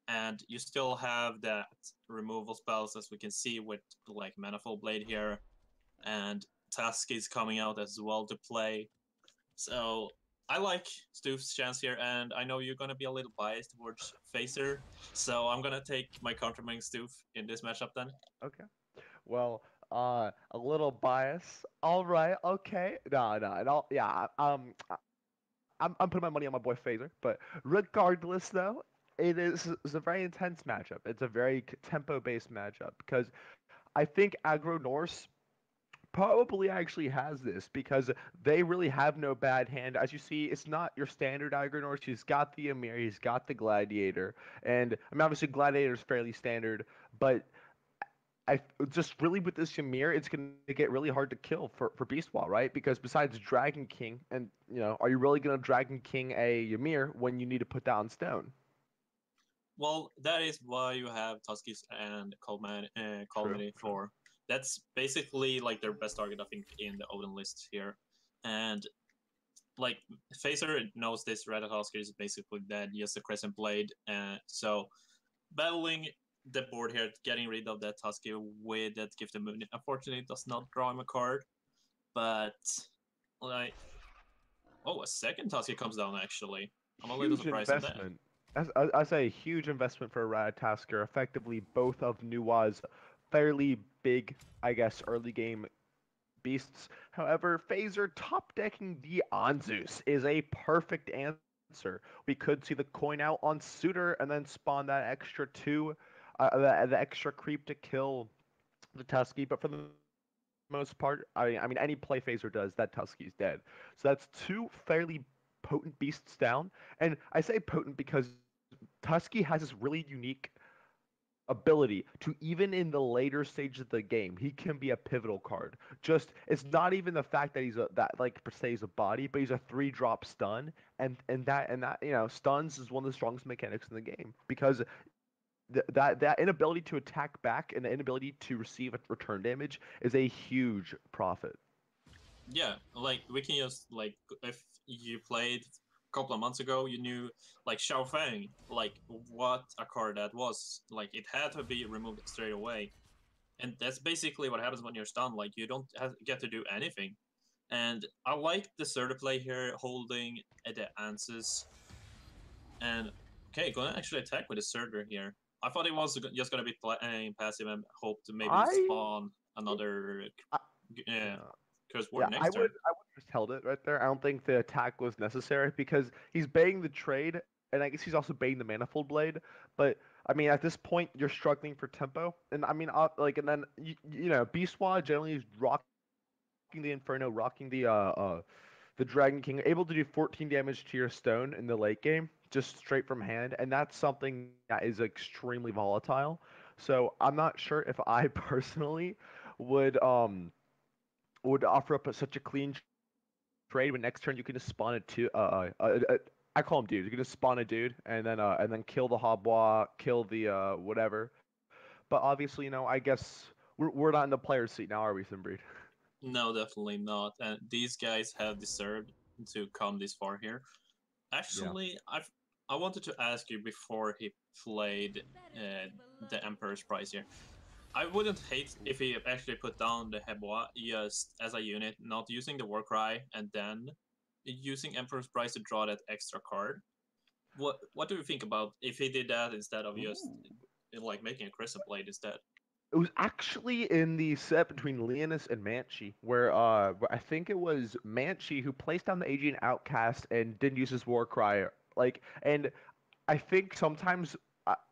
And you still have that removal spells, as we can see with like Manifold Blade here. And Tusk is coming out as well to play. So I like Stoof's chance here, and I know you're gonna be a little biased towards Phaser, so I'm gonna take my countermanding Stoof in this matchup then. Okay. Well, a little bias. All right. Okay. No, and all, yeah. I'm putting my money on my boy Phaser, but regardless, though, it's a very intense matchup. It's a very tempo-based matchup because I think Aggro Norse probably actually has this because they really have no bad hand. As you see, it's not your standard Aggro Norse. He's got the Emir, he's got the Gladiator, and I mean obviously Gladiator is fairly standard, but I just really with this Ymir, it's gonna get really hard to kill for Beastwall, right? Because besides Dragon King, and are you really gonna Dragon King a Ymir when you need to put that on stone? Well, that is why you have Tuskies and Calamity for. That's basically like their best target, I think, in the Odin list here. And like Phaser knows this Red Tusker is basically dead, just a Crescent Blade. So battling the board here, getting rid of that Tusky with that Gift of Moon, unfortunately does not draw him a card. But like Oh, a second Tusky comes down actually. I'm a little Huge surprised at that. investment. I say a huge investment for a Ratatasker. Effectively, both of Nuwa's fairly big, I guess, early game beasts. However, Phaser top decking the Anzus is a perfect answer. We could see the coin out on Suitor and then spawn that extra two, the extra creep to kill the Tusky. But for the most part, I mean, any play Phaser does, that Tusky's dead. So that's two fairly potent beasts down. And I say potent because Tusky has this really unique ability to, even in the later stages of the game, he can be a pivotal card. Just it's not even the fact that he's a that like per se is a body, but he's a 3-drop stun, and that stuns is one of the strongest mechanics in the game because that inability to attack back and the inability to receive a return damage is a huge profit. Yeah, like we can just like if you played a couple of months ago, you knew like Xiao Feng, like what a card that was. Like it had to be removed straight away, and that's basically what happens when you're stunned. Like you don't get to do anything. And I like the Serta play here, holding the answers. And okay, gonna actually attack with the Surtur here. I thought it was just gonna be playing passive and hope to maybe I, spawn another I uh, yeah. curse Yeah, ward next turn. I would have just held it right there. I don't think the attack was necessary because he's baiting the trade, and I guess he's also baiting the manifold blade. But I mean, at this point, you're struggling for tempo, and I mean, and then Beastwa generally is rocking the Inferno, rocking the Dragon King, able to do 14 damage to your stone in the late game, just straight from hand, and that's something that is extremely volatile. So I'm not sure if I personally would offer up such a clean trade when next turn you can just spawn I call him dude. You can just spawn a dude and then kill the Hobwa, kill the whatever. But obviously, I guess we're not in the player's seat now, are we, Simbreed? No, definitely not. And these guys have deserved to come this far here. Yeah. Actually, I wanted to ask you before he played uh, the Emperor's Prize here. I wouldn't hate if he actually put down the Heboa just as a unit, not using the Warcry, and then using Emperor's Prize to draw that extra card. What do you think about if he did that instead of just Ooh. like making a Crescent Blade instead? It was actually in the set between Leonis and Manchi, where I think it was Manchi who placed down the Aegean Outcast and didn't use his war cry. And I think sometimes,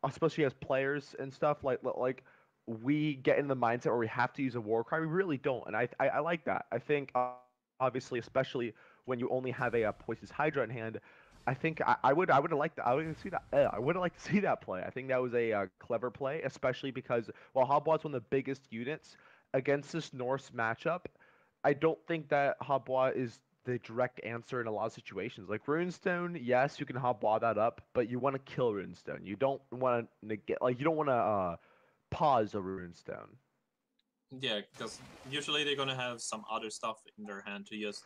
especially as players and stuff, like we get in the mindset where we have to use a war cry. We really don't, and I like that. I think obviously, especially when you only have a Poison's Hydra in hand, I think I would have liked that. I would see that. I would have liked to see that play. I think that was a clever play, especially because while Hobwa's one of the biggest units against this Norse matchup, I don't think that Hobwa is the direct answer in a lot of situations. Like Runestone, yes, you can Hobwa that up, but you want to kill Runestone. You don't want to negate, like you don't want to pause a Runestone. Yeah, because usually they're gonna have some other stuff in their hand to just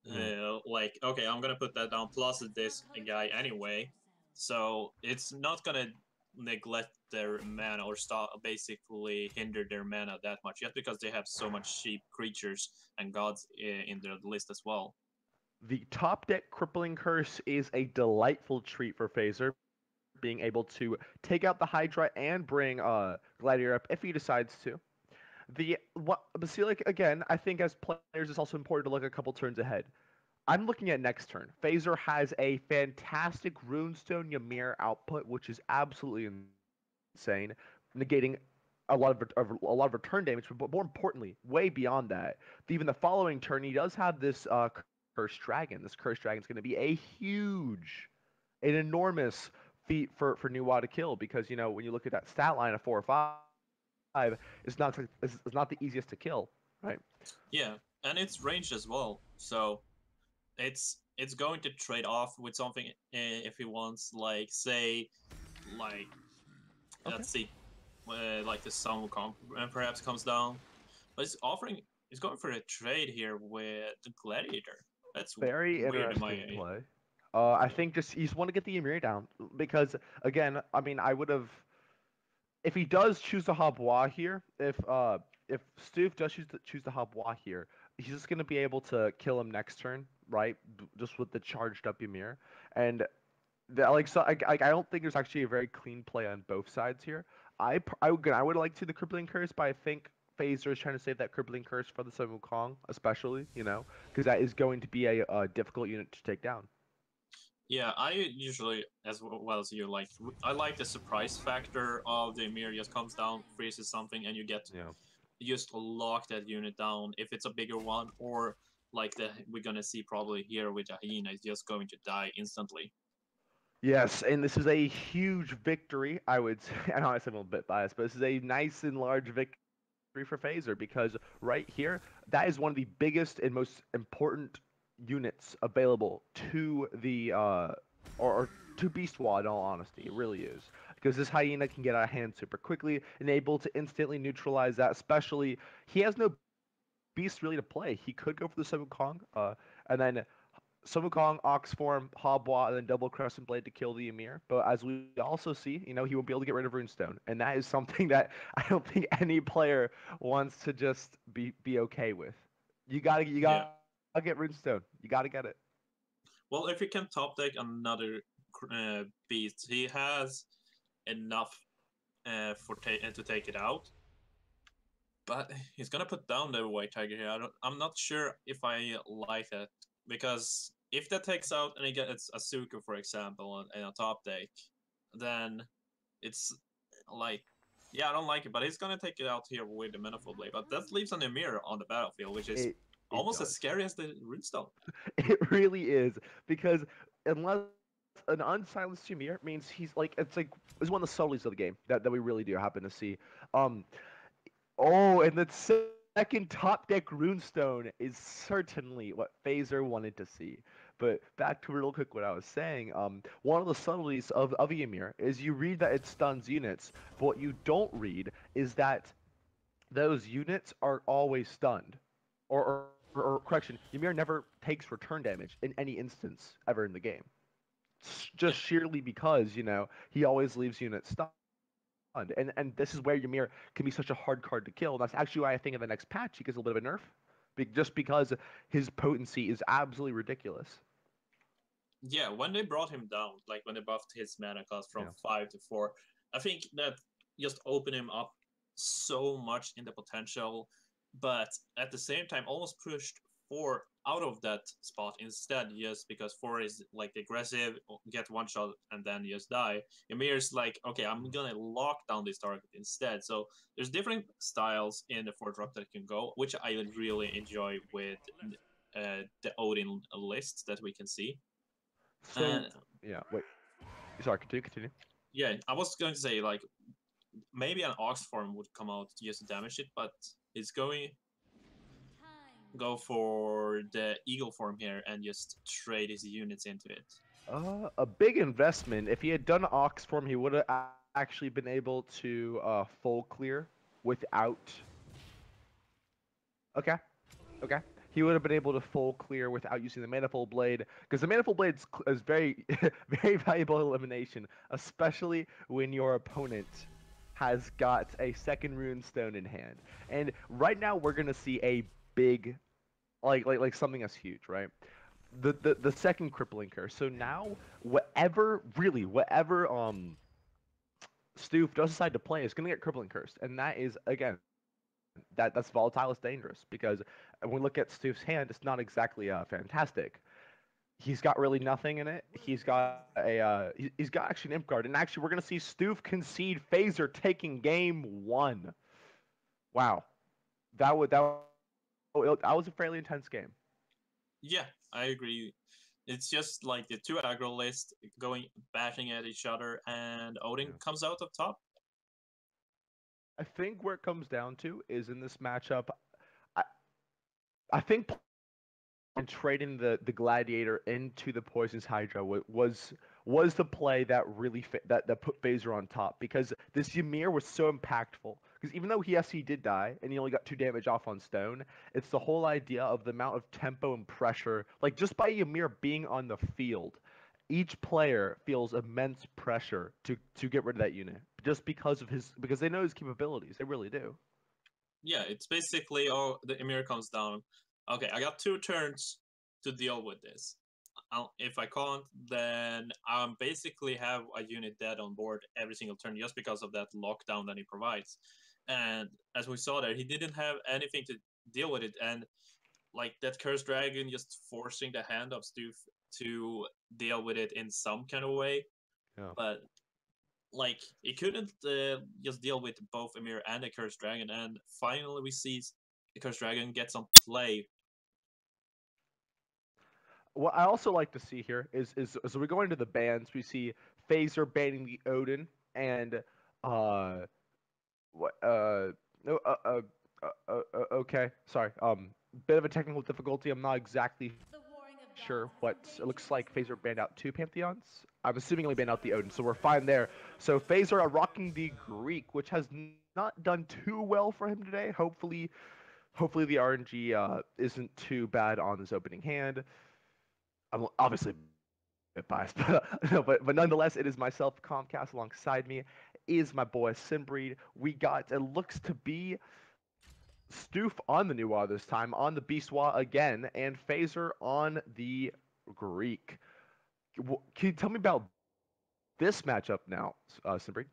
Yeah. like, okay, I'm gonna put that down plus this guy anyway, so it's not gonna neglect their mana or stop basically hinder their mana that much just because they have so much cheap creatures and gods in their list as well. The top deck Crippling Curse is a delightful treat for Phaser, being able to take out the Hydra and bring Gladiator up if he decides to. But see, like again, I think as players, it's also important to look a couple turns ahead. I'm looking at next turn. Phaser has a fantastic Runestone Ymir output, which is absolutely insane, negating a lot of return damage. But more importantly, way beyond that, even the following turn, he does have this cursed dragon. This cursed dragon is going to be a huge, an enormous feat for Nuwa to kill because when you look at that stat line of 4 or 5, it's not it's not the easiest to kill, right? Yeah, and it's ranged as well, so it's going to trade off with something if he wants, like say, like Okay. let's see, like the sun will come perhaps comes down, but it's going for a trade here with the Gladiator. That's Very weird in my interesting play. I think just you just want to get the Ymir down because again, I mean, I would have if he does choose the Habwa here. If Stoof does choose the Habwa here, he's just gonna be able to kill him next turn right? Just with the charged up Ymir, and that like so I don't think there's actually a very clean play on both sides here. I would like to the crippling curse, but I think Phaser is trying to save that crippling curse for the Sun Wukong, especially, because that is going to be a difficult unit to take down. Yeah, I usually, as well as you, I like the surprise factor of the Emir just comes down, freezes something, and you get Yeah. just lock that unit down if it's a bigger one, or like the we're gonna see probably here with a hyena is just going to die instantly. Yes, and this is a huge victory. I would say, I know I said I'm a bit biased, but this is a nice and large victory for Phaser because right here, that is one of the biggest and most important units available to the or to Beast Wall. In all honesty, it really is because this hyena can get out of hand super quickly and able to instantly neutralize that. Especially, he has no beast really to play. He could go for the Sun Kong, and then Sun Wukong, Ox Form, Hobwa, and then Double Crescent Blade to kill the Ymir. But as we also see, he won't be able to get rid of Runestone, and that is something that I don't think any player wants to just be okay with. You gotta Yeah. get Runestone. You gotta get it. Well, if he can top deck another beast, he has enough to take it out. But he's gonna put down the White Tiger here. I'm not sure if I like that because if that takes out and he gets Asuka, for example, in a top deck, then it's like, yeah, I don't like it. But he's gonna take it out here with the Manifold Blade. But that leaves an Emir on the battlefield, which is It almost as does. scary as the Runestone. It really is because unless an unsilenced Ymir means it's one of the subtleties of the game that we really do happen to see. Um, Oh, and the second top deck runestone is certainly what Phaser wanted to see. But back to real quick what I was saying. One of the subtleties of Ymir is you read that it stuns units, but what you don't read is that those units are always stunned. Or correction, Ymir never takes return damage in any instance ever in the game. Yeah, Just sheerly because, he always leaves units stunned. And this is where Ymir can be such a hard card to kill. And that's actually why I think in the next patch he gets a little bit of a nerf, just because his potency is absolutely ridiculous. yeah. When they brought him down, like when they buffed his mana cost from Yeah. 5 to 4, I think that just opened him up so much in the potential, but at the same time almost pushed 4 out of that spot instead, just because 4 is like aggressive, get one shot and then just die. Emir's like, okay, I'm gonna lock down this target instead. So there's different styles in the 4 drop that can go, which I really enjoy with the Odin list that we can see. So yeah, wait. Sorry, continue. Yeah, I was going to say like maybe an Ox form would come out just to damage it, but it's going go for the Eagle form here and just trade his units into it. A big investment. If he had done Ox form, he would have actually been able to full clear without. Okay, okay. He would have been able to full clear without using the Manifold Blade, because the Manifold Blade is very, very valuable elimination, especially when your opponent has got a second rune stone in hand. And right now we're gonna see a big, like something that's huge, right? The second crippling curse. So now whatever Stoof does decide to play is gonna get crippling cursed, and that is again that's volatile is dangerous because when we look at Stoof's hand, it's not exactly fantastic. He's got really nothing in it. He's got actually an imp guard, and actually we're gonna see Stoof concede Phaser taking game 1. Wow, that was a fairly intense game. Yeah, I agree. It's just like the 2 aggro list going bashing at each other, and Odin comes out of top. I think where it comes down to is in this matchup, I I think and trading the gladiator into the poison's hydra was the play that really that put Phaser on top because this Ymir was so impactful because even though he did die and he only got 2 damage off on stone, it's the whole idea of the amount of tempo and pressure, like just by Ymir being on the field, each player feels immense pressure to get rid of that unit just because they know his capabilities, they really do. Yeah, it's basically, oh, the Emir comes down. Okay, I got 2 turns to deal with this. If I can't, then I basically have a unit dead on board every single turn just because of that lockdown that he provides. And as we saw there, he didn't have anything to deal with it, and like that cursed dragon just forcing the hand of Stoof to deal with it in some kind of way. Yeah. But like he couldn't just deal with both Emir and the cursed dragon, and finally we see the cursed dragon get some play. What I also like to see here is so we go into the bans. We see Phaser banning the Odin and uh what no okay, sorry, bit of a technical difficulty. I'm not exactly sure what it looks like. Phaser banned out two pantheons. I'm assuming only banned out the Odin, so we're fine there. So Phaser are rocking the Greek, which has not done too well for him today. Hopefully the RNG isn't too bad on this opening hand. I'm obviously a bit biased, but no, but nonetheless, it is myself, Comcast, alongside me is my boy Simbreed. We got it looks to be Stoof on the Nuwa this time, on the Beastwa again, and Phaser on the Greek. Can you tell me about this matchup now, Simbreed?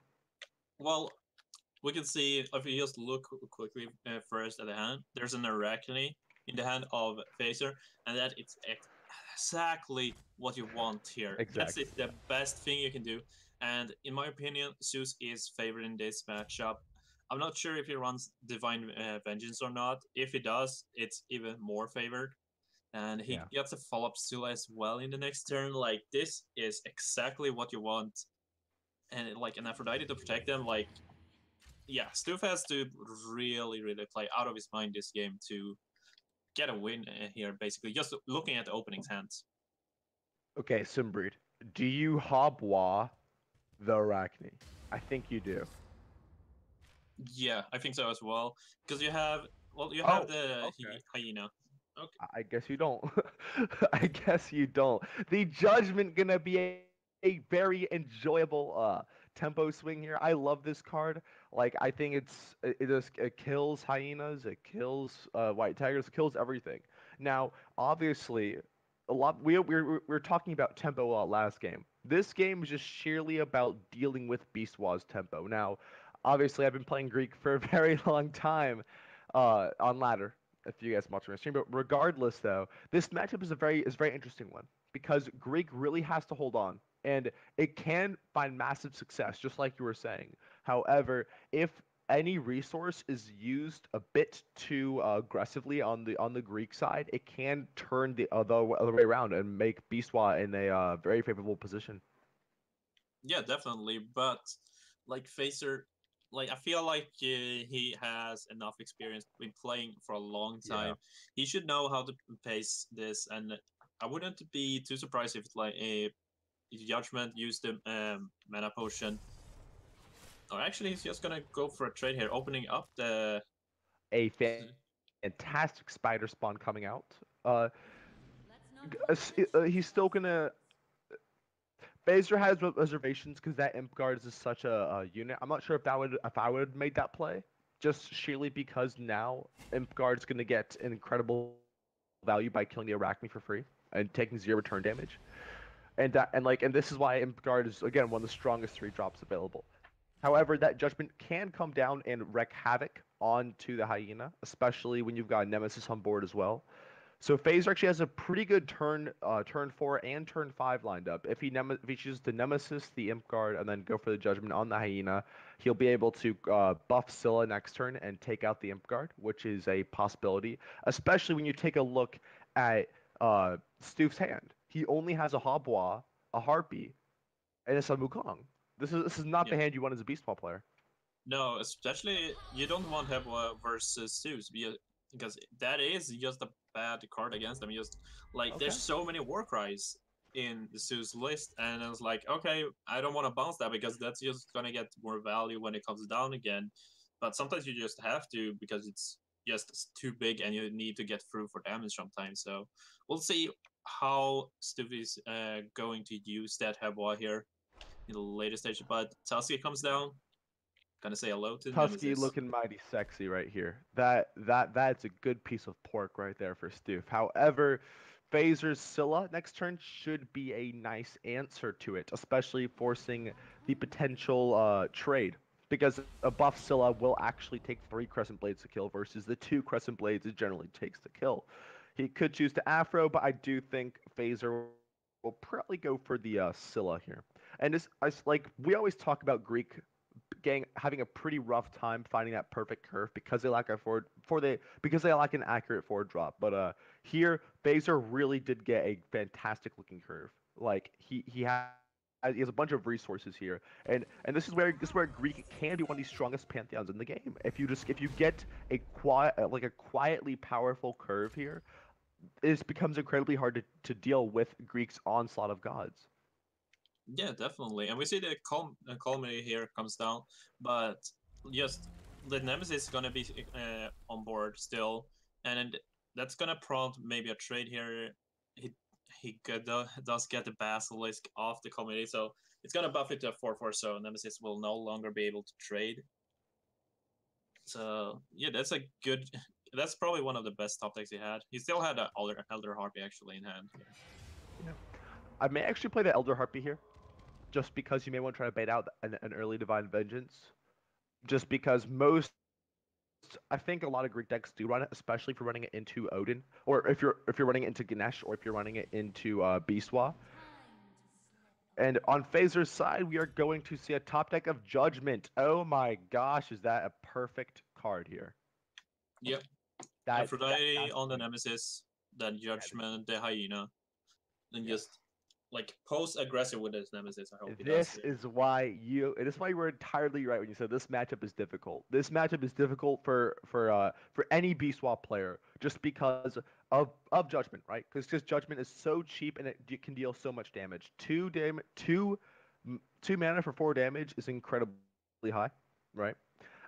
Well, we can see if you just look quickly first at the hand. There's an Arachne in the hand of Phaser, and that it's exactly what you want here. That's Exactly. it, the best thing you can do. And in my opinion, Zeus is favored in this matchup. I'm not sure if he runs Divine Vengeance or not. If he does, it's even more favored. And he Yeah. gets a follow-up Sula as well in the next turn. Like, this is exactly what you want. And like an Aphrodite to protect them, like, yeah, Stoof has to really, really play out of his mind this game to get a win here, basically, just looking at the opening's hands. Okay, Simbreed, do you Hobwa the Arachne? I think you do. Yeah, I think so as well. Because you have, well, you have Oh, the okay. hyena. Okay. I guess you don't. I guess you don't. The judgment gonna be a very enjoyable tempo swing here. I love this card. Like I think it kills hyenas, it kills white tigers, it kills everything. Now, obviously, a lot we're talking about tempo a lot last game. This game is just sheerly about dealing with Beastwa's tempo. Now, obviously, I've been playing Greek for a very long time on ladder if you guys watch my stream. But regardless, though, this matchup is a very interesting one because Greek really has to hold on, and it can find massive success, just like you were saying. However, if any resource is used a bit too aggressively on the Greek side, it can turn the other way around and make Beastwa in a very favorable position. Yeah, definitely. But like Phaser, like I feel like he has enough experience, been playing for a long Yeah. time. He should know how to pace this, and I wouldn't be too surprised if like a Judgment used the mana potion. Or actually, he's just gonna go for a trade here, opening up the. A fantastic spider spawn coming out. Uh, he's still gonna Baser has reservations because that Imp Guard is such a unit. I'm not sure if I would have made that play, just sheerly because now Imp Guard's gonna get an incredible value by killing the Arachne for free and taking 0 return damage. And this is why Imp Guard is again one of the strongest 3 drops available. However, that judgment can come down and wreak havoc onto the hyena, especially when you've got Nemesis on board as well. So Phaser actually has a pretty good turn 4 and turn 5 lined up. If he chooses to Nemesis the Imp Guard and then go for the Judgment on the Hyena, he'll be able to buff Scylla next turn and take out the Imp Guard, which is a possibility. Especially when you take a look at Stoof's hand. He only has a Hobwa, a Harpy, and a Sun Wukong. This is not Yeah. the hand you want as a Beastball player. No, especially you don't want Hebwa versus Zeus because that is just a bad card against them. Just like Okay. there's so many war cries in the Zeus list, and I was like, okay, I don't want to bounce that because that's just gonna get more value when it comes down again. But sometimes you just have to because it's just too big and you need to get through for damage sometimes. So we'll see how Stu is going to use that Hebwa here in the later stage. But Tusky comes down, gonna say hello to Tusky Nemesis. looking mighty sexy right here. That's a good piece of pork right there for Stoof. However, Phaser's Scylla next turn should be a nice answer to it, especially forcing the potential trade. Because a buff Scylla will actually take 3 Crescent Blades to kill versus the 2 Crescent Blades it generally takes to kill. He could choose to Afro, but I do think Phaser will probably go for the Scylla here. And like we always talk about Greek gang having a pretty rough time finding that perfect curve because they lack a because they lack an accurate forward drop. But here Phaser really did get a fantastic looking curve. Like he has a bunch of resources here, and this is where Greek can be one of the strongest pantheons in the game. If you get a quietly powerful curve here, it becomes incredibly hard to deal with Greek's onslaught of gods. Yeah, definitely. And we see the Calamity here comes down, but just the Nemesis is gonna be on board still, and that's gonna prompt maybe a trade here. Does get the Basilisk off the Calamity, so it's gonna buff it to a 4/4, so Nemesis will no longer be able to trade. So yeah, that's a good. That's probably one of the best top decks he had. He still had an Elder Harpy actually in hand. Yeah. I may actually play the Elder Harpy here, just because you may want to try to bait out an early Divine Vengeance. Just because I think a lot of Greek decks do run it, especially if you're running it into Odin, or if you're running it into Ganesh, or if you're running it into Biswa. And on Phaser's side, we are going to see a top deck of Judgment. Oh my gosh, is that a perfect card here? Yep. Aphrodite on the Nemesis, then Judgment, the Hyena, then just like post aggressive with his Nemesis. I hope he does. This is why you were entirely right when you said this matchup is difficult. This matchup is difficult for any B swap player just because of Judgment, right? Because Judgment is so cheap and it can deal so much damage. Two mana for 4 damage is incredibly high, right?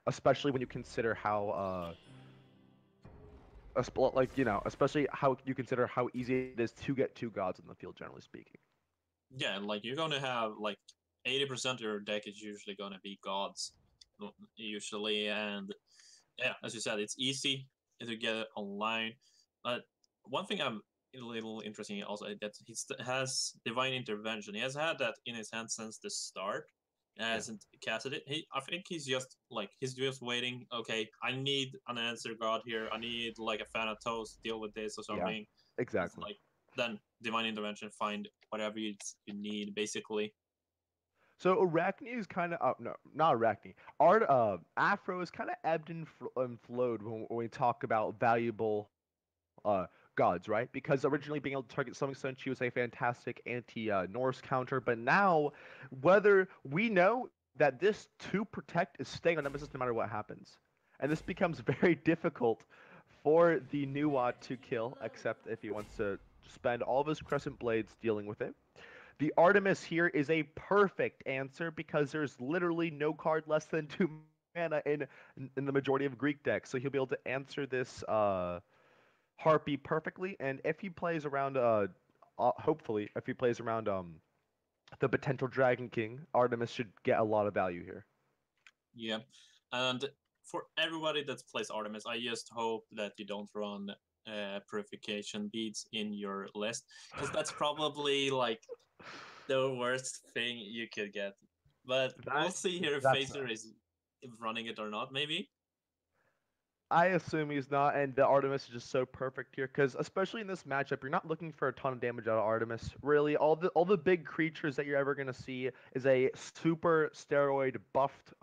Especially when you consider how especially how you consider how easy it is to get 2 gods on the field, generally speaking. Yeah, like you're gonna have like 80% of your deck is usually gonna be gods, usually, and yeah, as you said, it's easy to get it online. But one thing I'm a little interesting also that he has Divine Intervention. He has had that in his hand since the start. Hasn't casted it. I think he's just waiting. Okay, I need an answer god here. I need like a Thanatos to deal with this or something. Yeah, exactly. Like then Divine Intervention, find whatever you need, basically. So Arachne is kind of no, not Arachne. Afro is kind of ebbed and flowed when we talk about valuable gods, right? Because originally being able to target Summoning Stone, she was a fantastic anti-Norse counter, but now whether we know that this 2 protect is staying on Nemesis no matter what happens, and this becomes very difficult for the Nuwa to kill, except if he wants to spend all of his Crescent Blades dealing with it. The Artemis here is a perfect answer because there's literally no card less than 2 mana in the majority of Greek decks, so he'll be able to answer this Harpy perfectly. And if he plays around, hopefully, if he plays around the potential Dragon King, Artemis should get a lot of value here. Yeah, and for everybody that plays Artemis, I just hope that you don't run purification beads in your list, because that's probably like the worst thing you could get. But we'll see here if Phaser is running it or not, maybe. I assume he's not, and the Artemis is just so perfect here, because especially in this matchup, you're not looking for a ton of damage out of Artemis. Really, all the big creatures that you're ever gonna see is a super steroid buffed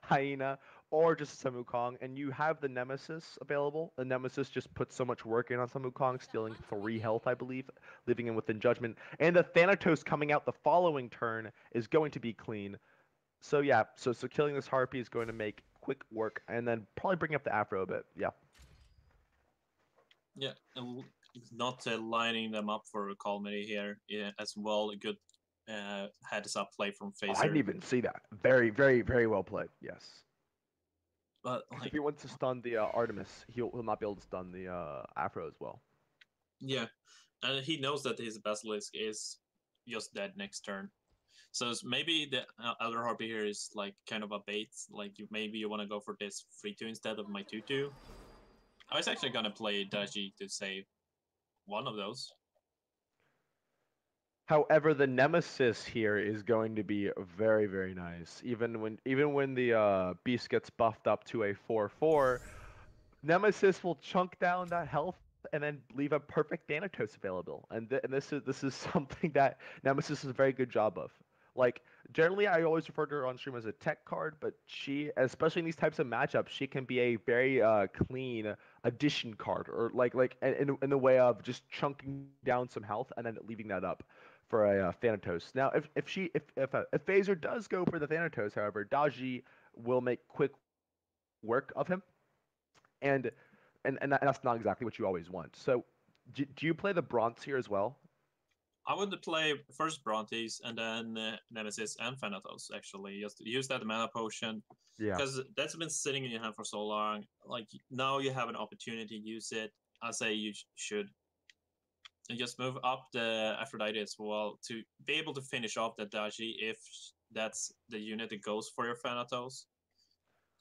hyena or just a Samukong, and you have the Nemesis available. The Nemesis just puts so much work in on Samukong, stealing 3 health, I believe, leaving him within Judgment. And the Thanatos coming out the following turn is going to be clean. So yeah, so killing this Harpy is going to make quick work, and then probably bring up the Afro a bit. Yeah. Yeah, and not lining them up for a Calamity here as well. A good heads up play from Phaser. I didn't even see that. Very, very, very well played. Yes. But if he wants to stun the Artemis, he'll not be able to stun the Afro as well. Yeah, and he knows that his Basilisk is just dead next turn. So maybe the Elder Harpy here is like kind of a bait. Like maybe you want to go for this 3/2 instead of my 2/2. I was actually gonna play Daji to save one of those. However, the nemesis here is going to be very, very nice. Even when the beast gets buffed up to a 4/4, Nemesis will chunk down that health and then leave a perfect Thanatos available. And this is something that Nemesis does a very good job of. Like generally, I always refer to her on stream as a tech card, but she, especially in these types of matchups, she can be a very clean addition card, or like in the way of just chunking down some health and then leaving that up for a Thanatos. Now, if Phaser does go for the Thanatos, however, Daji will make quick work of him, and and that's not exactly what you always want. So, do you play the Bronze here as well? I would play first Brontes and then Nemesis and Thanatos, actually. Just use that mana potion. Yeah. Because that's been sitting in your hand for so long. Like, now you have an opportunity to use it. I say you should. And just move up the Aphrodite as well to be able to finish off the Daji if that's the unit that goes for your Thanatos.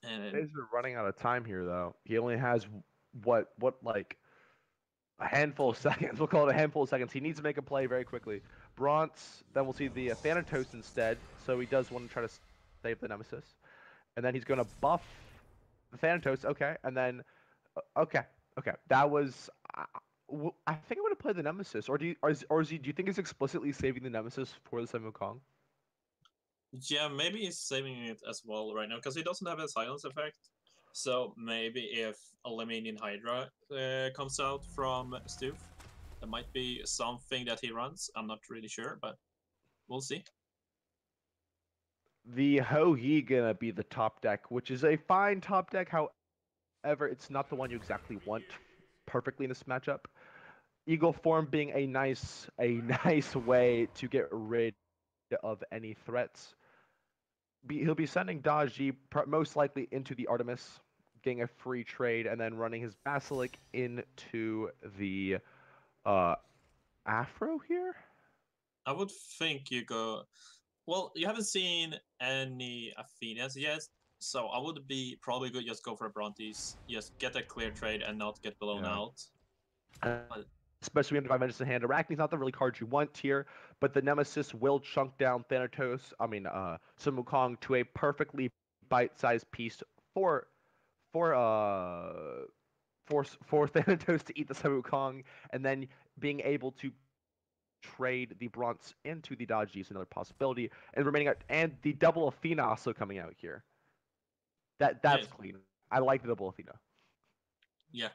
And Phaser running out of time here, though. He only has like a handful of seconds. We'll call it a handful of seconds. He needs to make a play very quickly. Bronze, then we'll see the Thanatos instead. So he does want to try to save the Nemesis. And then he's going to buff the Thanatos. Okay. And then, okay. Okay. That was. I think I would have played the Nemesis. Or do you think he's explicitly saving the Nemesis for the Sun Wukong? yeah, maybe he's saving it as well right now because he doesn't have a silence effect. So maybe if Aluminum Hydra comes out from Stoof, that might be something that he runs. I'm not really sure, but we'll see. The Ho-Yi gonna be the top deck, which is a fine top deck. However, it's not the one you exactly want perfectly in this matchup. Eagle form being a nice way to get rid of any threats. He'll be sending Daji most likely into the Artemis, getting a free trade, and then running his Basilic into the uh, Afro here. I would think you go. Well, you haven't seen any Athenas yet, so I would be probably good just go for a Brontes, just get a clear trade and not get blown Yeah. out. Especially when 5 minutes in hand. Arachne's not the really card you want here, but the Nemesis will chunk down Sun Wukong to a perfectly bite-sized piece for for uh for Thanatos to eat the Sun Wukong, and then being able to trade the Bronze into the Daji is another possibility, and the double Athena also coming out here. That's Yeah. clean. I like the double Athena. Yeah.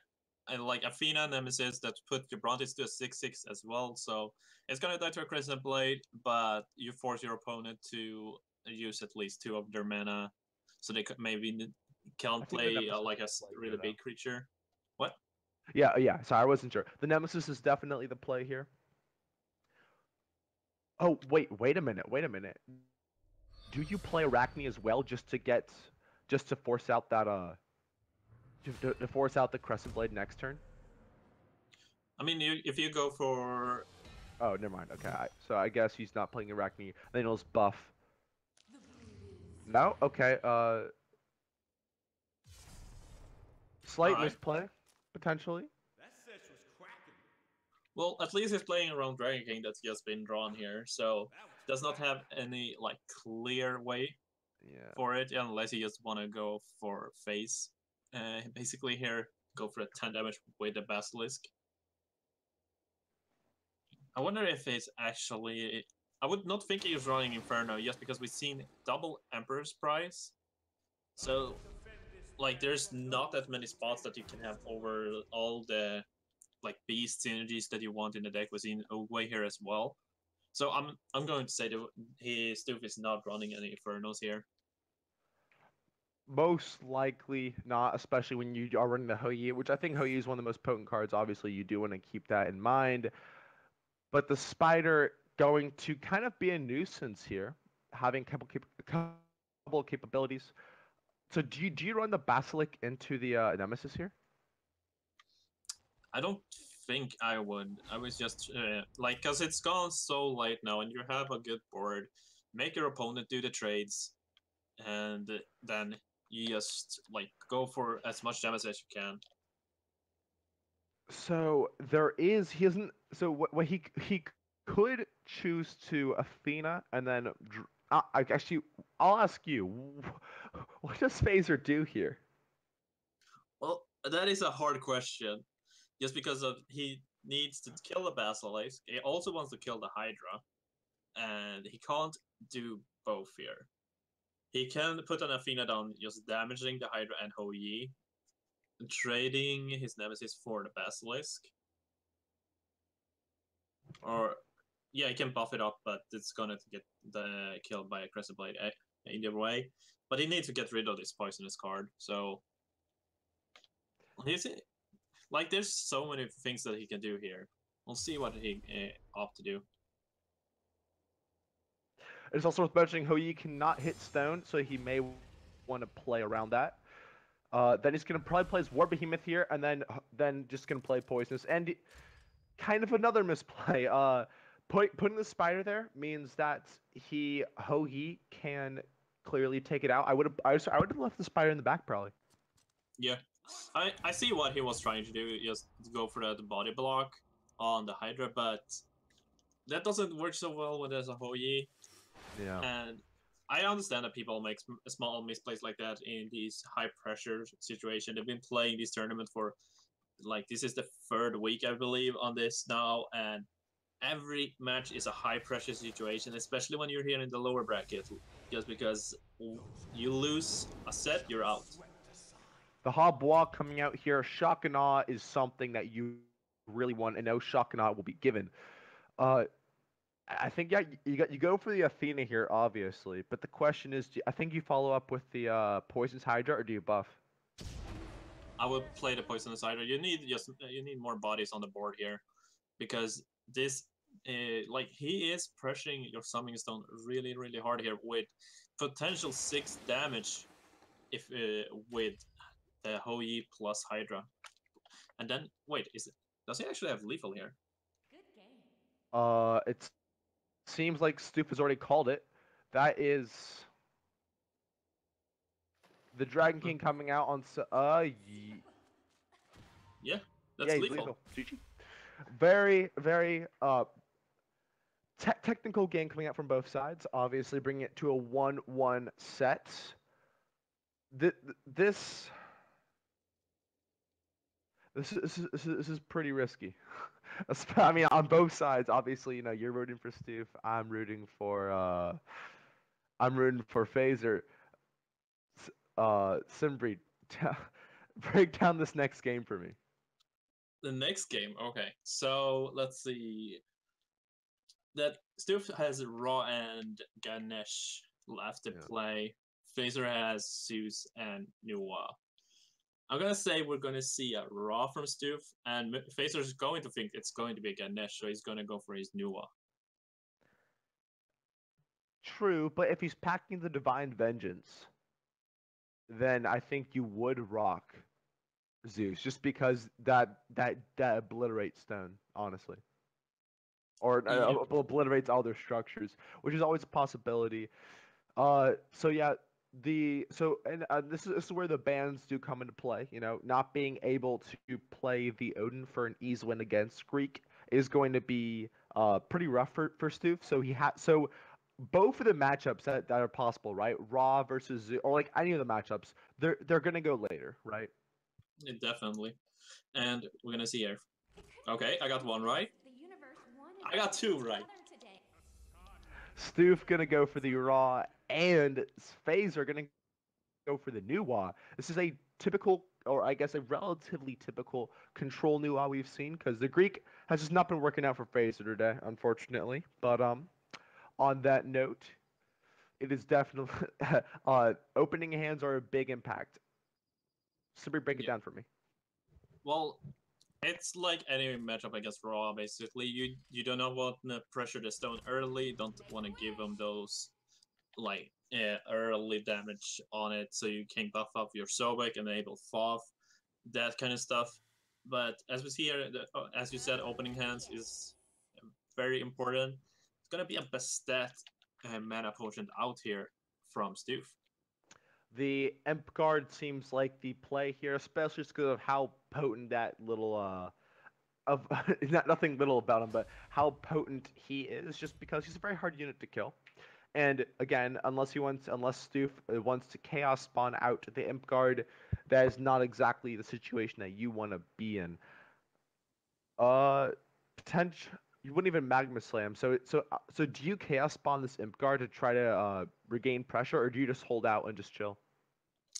And like Athena Nemesis that put your Brontes to a 6/6 as well, so it's gonna die to a Crescent Blade, but you force your opponent to use at least 2 of their mana, so they could maybe can't I think the play Nemesis like a is the play really here, big though. creature. What? Yeah. Sorry, I wasn't sure. The Nemesis is definitely the play here. Oh, wait a minute. Do you play Arachne as well just to force out that to force out the Crescent Blade next turn? I mean, if you go for Oh, never mind. Okay, so I guess he's not playing Arachne. Then he'll just buff. No? Okay. Slight Alright. misplay, potentially. well, at least he's playing around Dragon King that's just been drawn here, so does not have any like clear way Yeah. for it unless you just want to go for face. Basically here, go for a 10 damage with the Basilisk. I wonder if it's actually. I would not think he's running Inferno just because we've seen double Emperor's Prize. So, like, there's not that many spots that you can have over all the like beast synergies that you want in the deck. We've seen Ogway here as well. So I'm going to say that Stoof is not running any Infernos here. Most likely not, especially when you are running the Hou-Yi, which I think Hou-Yi is one of the most potent cards. Obviously, you do want to keep that in mind. But the Spider going to kind of be a nuisance here, having a couple of capabilities. So do you run the Basilic into the Nemesis here? I don't think I would. I was just like, because it's gone so late now, and you have a good board. Make your opponent do the trades, and then you just like go for as much damage as you can. So there is he isn't. So what he could choose to Athena and then. Actually, I'll ask you, what does Phaser do here? Well, that is a hard question. Just because of he needs to kill the basilisk, he also wants to kill the Hydra, and he can't do both here. He can put an Athena down, just damaging the Hydra and Ho Yi, trading his nemesis for the basilisk, or yeah, he can buff it up, but it's gonna get killed by a Crescent Blade either way. But he needs to get rid of this poisonous card, so he's like there's so many things that he can do here. We'll see what he opt to do. It's also worth mentioning Hou Yi cannot hit stone, so he may want to play around that. Then he's gonna probably play his War Behemoth here, and then just gonna play Poisonous, and kind of another misplay. Putting the Spider there means that Hou Yi can clearly take it out. I would have left the Spider in the back probably. Yeah, I see what he was trying to do, just go for the body block on the Hydra, but that doesn't work so well when there's a Hou Yi. Yeah. And I understand that people make small misplays like that in these high pressure situations. They've been playing this tournament for like this is the third week I believe on this now, and every match is a high pressure situation, especially when you're here in the lower bracket. Just because you lose a set, you're out. The Habois coming out here, shock and awe is something that you really want, and no shock and awe will be given. I think yeah, you go for the Athena here, obviously, but the question is, I think you follow up with the Poison's Hydra, or do you buff? I would play the Poisonous Hydra. You need more bodies on the board here, because this like he is pressuring your Summoning Stone really hard here with potential 6 damage if with the Hou Yi plus Hydra. And then wait, does he actually have lethal here? It seems like Stoop has already called it. That is the Dragon King coming out on. Yeah, that's yeah, he's lethal. lethal. GG. Very technical game coming out from both sides. Obviously, bringing it to a 1-1 set. This is pretty risky. I mean, on both sides. Obviously, you're rooting for Stoof. I'm rooting for Phaser. Simbreed, break down this next game for me. The next game, okay. So let's see. That Stoof has Raw and Ganesh left to play. Phaser has Zeus and Nuwa. I'm gonna say we're gonna see a Raw from Stoof, and Phaser's going to think it's going to be a Ganesh, so he's gonna go for his Nuwa. True, but if he's packing the Divine Vengeance, then I think you would rock Zeus, just because that obliterates stone, honestly, or obliterates all their structures, which is always a possibility. So yeah, this is where the bans do come into play. Not being able to play the Odin for an easy win against Greek is going to be pretty rough for Stoof. So both of the matchups that are possible, right? Raw versus Zeus, or like any of the matchups, they're gonna go later, right? Yeah, definitely. And we're gonna see here. Okay, I got one right. I got 2 right. Stoof gonna go for the Raw, and Phaser gonna go for the Nuwa. This is a typical, or I guess a relatively typical control Nuwa we've seen, because the Greek has just not been working out for Phaser today, unfortunately. But on that note, it is definitely opening hands are a big impact. Simply break it down for me. Well, it's like any matchup against Raw, basically. You don't know what to pressure the stone early, don't want to give them those like early damage on it, so you can buff up your Sobek, enable Foth, that kind of stuff. But as we see here, as you said, opening hands is very important. It's gonna be a Bastet mana potion out here from Stoof. The Imp Guard seems like the play here, especially because of how potent that little of not nothing little about him, but how potent he is, just because he's a very hard unit to kill. And again, unless Stoof wants to chaos spawn out the Imp Guard, that is not exactly the situation that you want to be in. Uh, potential. You wouldn't even magma slam. So do you chaos spawn this Imp Guard to try to regain pressure, or do you just hold out and just chill?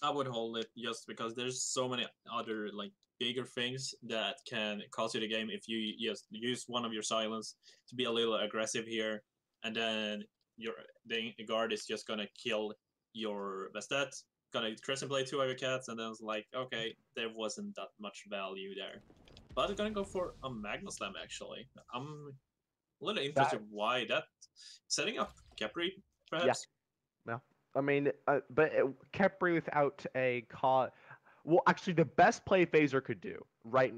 I would hold it just because there's so many other like bigger things that can cost you the game if you just use one of your silence to be a little aggressive here, and then your the guard is just gonna kill your Bastet, gonna crescent play two of your cats, and then it's like, okay, there wasn't that much value there. But I'm gonna go for a Magma Slam actually. I'm a little interested That why that setting up Capri yeah, perhaps. yeah. I mean, but Khepri without a call. Well, actually, the best play Phaser could do right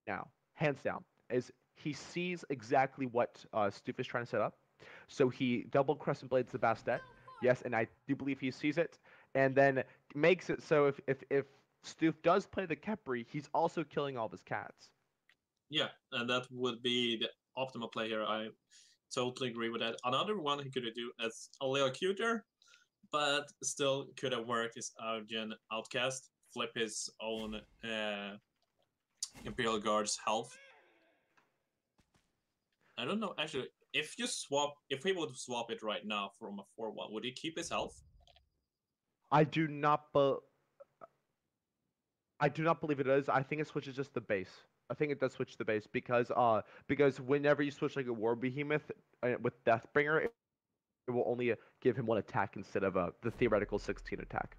now, hands down, is he sees exactly what Stoof is trying to set up. So he double crescent blades the Bastet. Yes, and I do believe he sees it, and then makes it so if Stoof does play the Khepri, he's also killing all of his cats. Yeah, and that would be the optimal play here. I totally agree with that. Another one he could do that's a little cuter, but still could have worked is Arjun Outcast, flip his own Imperial Guard's health. I don't know, actually, if he would swap it right now from a 4-1, would he keep his health? I do not, I do not believe it is. I think it switches just the base. I think it does switch the base because whenever you switch like a War Behemoth with Deathbringer, it will only give him one attack instead of the theoretical 16 attack.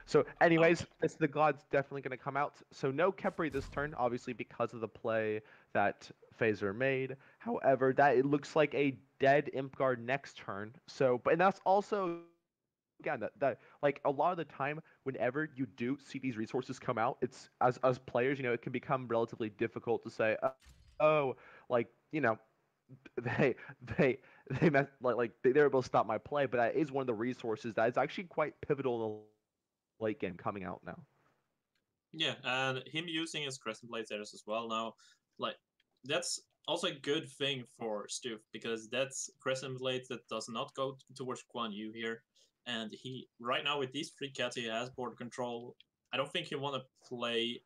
So, anyways, Okay. it's the God's definitely going to come out. So no Khepri this turn, obviously because of the play that Phaser made. However, that it looks like a dead Imp Guard next turn. So, but and that's also again that like a lot of the time whenever you do see these resources come out, it's as players, it can become relatively difficult to say, oh, like they they they meant they were able to stop my play, but that is one of the resources that is actually quite pivotal in the late game coming out now. Yeah, and him using his Crescent Blade Arrows as well now, like, that's also a good thing for Stoof, because that's Crescent Blades that does not go towards Guan Yu here. And he, right now with these three cats, he has board control. I don't think you want to play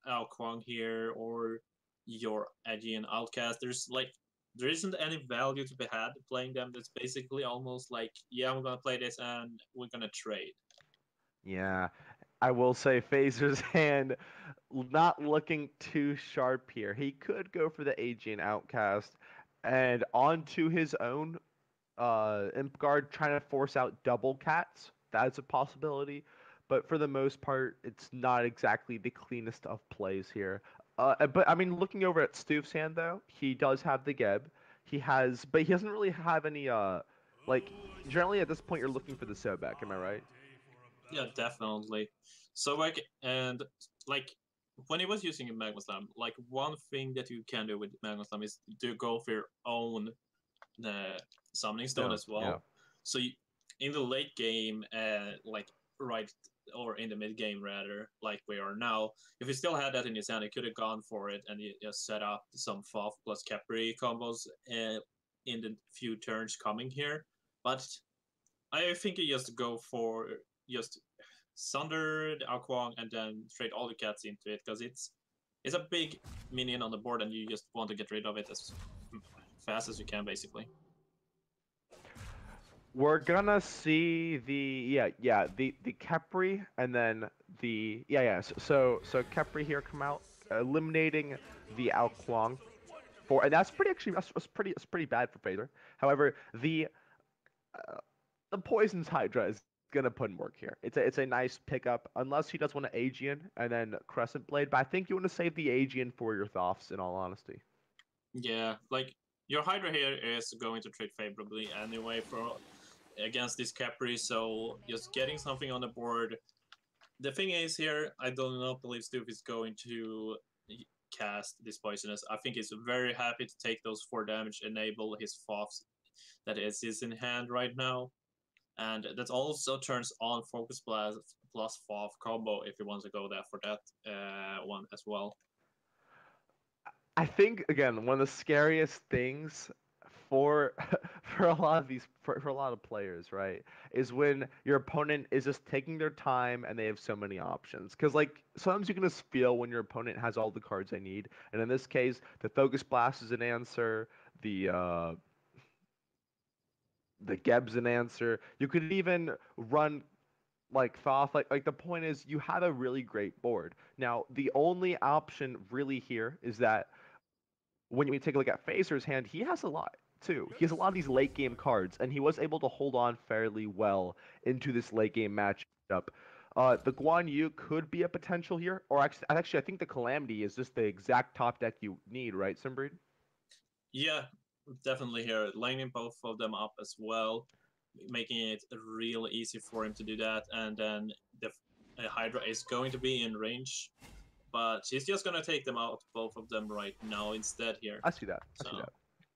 Ao Kwang here or your Aegean Outcast. There isn't any value to be had playing them. That's basically almost like, yeah, I'm gonna play this and we're gonna trade. Yeah, I will say Phaser's hand not looking too sharp here. He could go for the Aegean Outcast and onto his own Imp Guard trying to force out double cats. That's a possibility. But for the most part, it's not exactly the cleanest of plays here. But I mean, looking over at Stoof's hand though, he does have the Geb. But he doesn't really have any like. Generally, at this point, you're looking for the Sobek. Am I right? Yeah, definitely. So like, and like when he was using a Magma Slam, like one thing that you can do with Magma Slam is to go for your own uh, summoning stone Stone. as Yeah. well. So in the late game, like right or in the mid game rather, like we are now, if you still had that in his hand, he could have gone for it and just set up some FOF plus Capri combos in the few turns coming here. But I think you just go for just Sunder the Akwang and then trade all the cats into it, because it's a big minion on the board and you just want to get rid of it as fast as you can, basically. We're gonna see the Khepri and then so Khepri here come out eliminating the Ao Kuang for and that's pretty actually that's pretty bad for Phaser. However, uh, the Poison's Hydra is gonna put in work here. It's a nice pickup unless he does want to Aegean and then Crescent Blade, but I think you want to save the Aegean for your Thoths in all honesty. Yeah, like your Hydra here is going to trade favorably anyway for against this Capri, so just getting something on the board. The thing is here, I do not believe Stoof is going to cast this poisonous. I think he's very happy to take those 4 damage, enable his FOFs that is in hand right now. And that also turns on Focus Blast plus FOF combo if you want to go there for that one as well. I think again one of the scariest things for for a lot of for a lot of players, right, is when your opponent is just taking their time and they have so many options. Because like sometimes you can just feel when your opponent has all the cards they need, and in this case, the Focus Blast is an answer. The uh, the Geb's an answer. You could even run like Thoth. Like the point is you have a really great board. Now the only option really here is that when you take a look at Phaser's hand, he has a lot too. He has a lot of these late game cards, and he was able to hold on fairly well into this late game matchup. The Guan Yu could be a potential here, or actually, I think the Calamity is just the exact top deck you need, right, Simbreed? Yeah, definitely here. Lining both of them up as well, making it real easy for him to do that. And then the Hydra is going to be in range, but she's just going to take them out, both of them right now instead here. I see that. I see So that.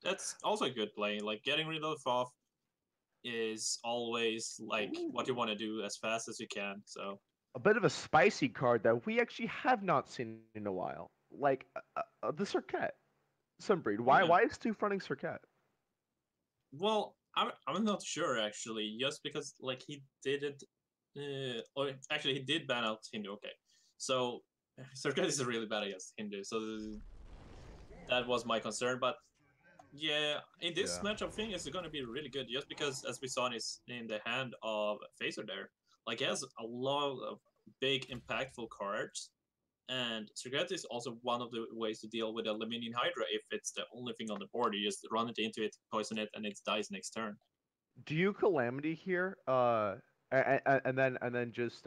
that's also a good play. Like getting rid of off is always like what you want to do as fast as you can. So A bit of a spicy card that we actually have not seen in a while, like the Circuit. Simbreed. Why? yeah. Why is Stu fronting Circuit? Well, I'm not sure actually. Just because like he didn't, or actually he did ban out Hindu. Okay, so Circuit is really bad against Hindu. So that was my concern. But yeah, in this Yeah. match, I think it's going to be really good. Just because, as we saw in the hand of Phaser there, like he has a lot of big impactful cards. And Circuit is also one of the ways to deal with a Leminian Hydra if it's the only thing on the board. You just run it into it, poison it, and it dies next turn. Do you Calamity here? And then just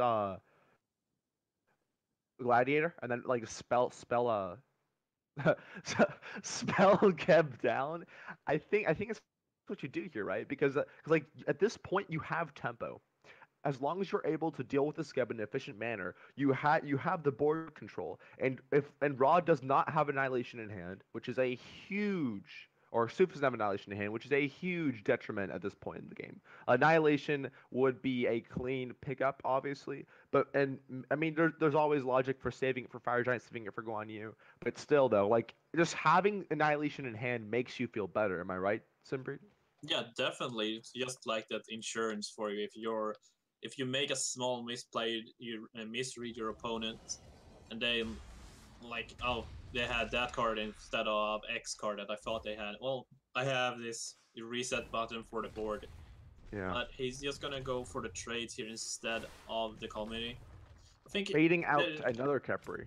Gladiator, and then like spell Geb down. I think it's what you do here, right? Because like at this point you have tempo. As long as you're able to deal with the Skeb in an efficient manner, you have the board control. And Rod does not have Annihilation in hand, which is a huge or Suf doesn't have Annihilation in hand, which is a huge detriment at this point in the game. Annihilation would be a clean pickup, obviously, but I mean there's always logic for saving it for Fire Giant, saving it for Guan Yu, but still though, like just having Annihilation in hand makes you feel better. Am I right, Simbreed? Yeah, definitely. It's just like that insurance for you. If you make a small misplay, you misread your opponent, and they like, oh, they had that card instead of X card that I thought they had. Well, I have this reset button for the board, Yeah. but he's just gonna go for the trades here instead of the committee. I think Fading out another Khepri.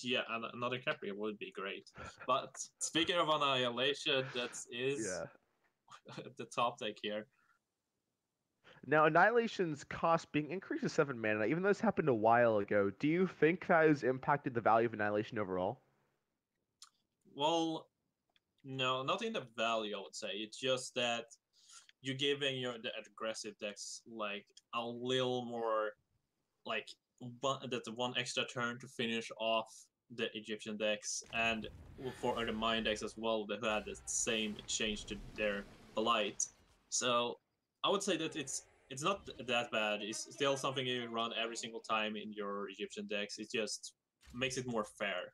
yeah, another Capri would be great. But speaking of Annihilation, that is Yeah. the top deck here. Now, Annihilation's cost being increased to 7 mana, even though this happened a while ago, do you think that has impacted the value of Annihilation overall? Well, no, not in the value, I would say. It's just that you're giving the aggressive decks like a little more, like one extra turn to finish off the Egyptian decks, and for the Mayan decks as well that had the same change to their Blight. So I would say that it's not that bad. It's still something you run every single time in your Egyptian decks. It just makes it more fair.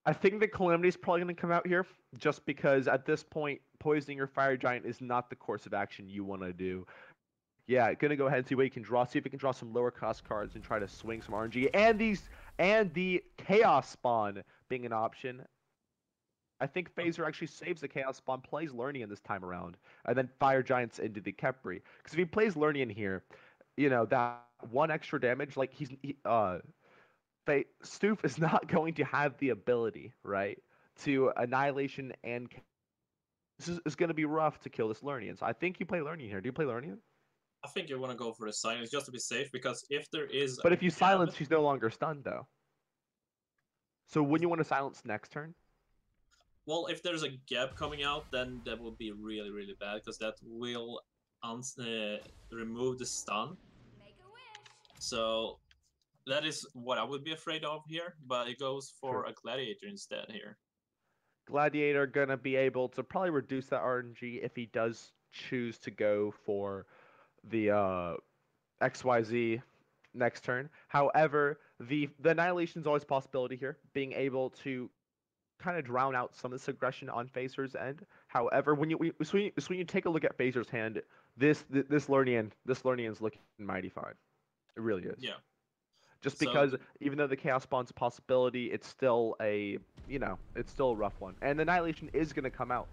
I think the Calamity is probably going to come out here, just because at this point, poisoning your Fire Giant is not the course of action you want to do. Yeah, gonna go ahead and see what you can draw. See if you can draw some lower cost cards and try to swing some RNG. And the Chaos Spawn being an option. I think Phaser actually saves the Chaos Spawn, plays Lernian this time around, and then Fire Giants into the Khepri. Because if he plays Lernian here, that one extra damage, like Stoof is not going to have the ability, right, to Annihilation and this is going to be rough to kill this Lernian. So I think you play Lernian here. Do you play Lernian? I think you want to go for the silence just to be safe, because if there is But a if you gap, silence, she's no longer stunned, though. So wouldn't you want to silence next turn? well, if there's a gap coming out, then that would be really, really bad, because that will remove the stun. So that is what I would be afraid of here, but it goes for True. a Gladiator instead here. Gladiator gonna be able to probably reduce that RNG if he does choose to go for the XYZ next turn. However, The annihilation is always a possibility here, being able to kind of drown out some of this aggression on Phaser's end. However, when you take a look at Phaser's hand, this Lernian's looking mighty fine. It really is. Yeah. Just So because even though the Chaos Spawn's a possibility, it's still it's still a rough one, and the annihilation is gonna come out.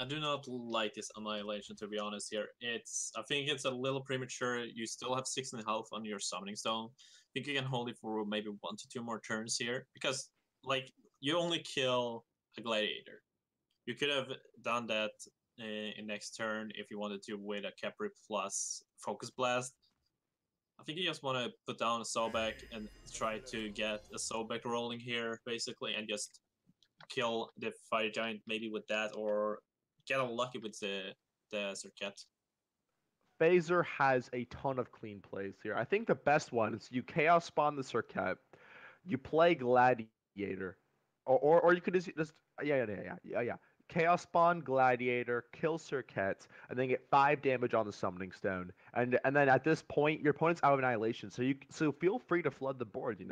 I do not like this annihilation, to be honest. Here, I think it's a little premature. You still have 6.5 health on your summoning stone. I think you can hold it for maybe 1 to 2 more turns here, because like you only kill a gladiator. You could have done that in next turn if you wanted to with a Capri plus Focus Blast. I think you just want to put down a Sobek and try to get a Sobek rolling here, basically, and just kill the Fire Giant maybe with that, or get unlucky with the Circuit. Phaser has a ton of clean plays here. I think the best one is you Chaos Spawn the Circuit, you play Gladiator, or you could just yeah. Chaos Spawn Gladiator, kill Circuit, and then get 5 damage on the Summoning Stone. And then at this point, your opponent's out of Annihilation, so feel free to flood the board,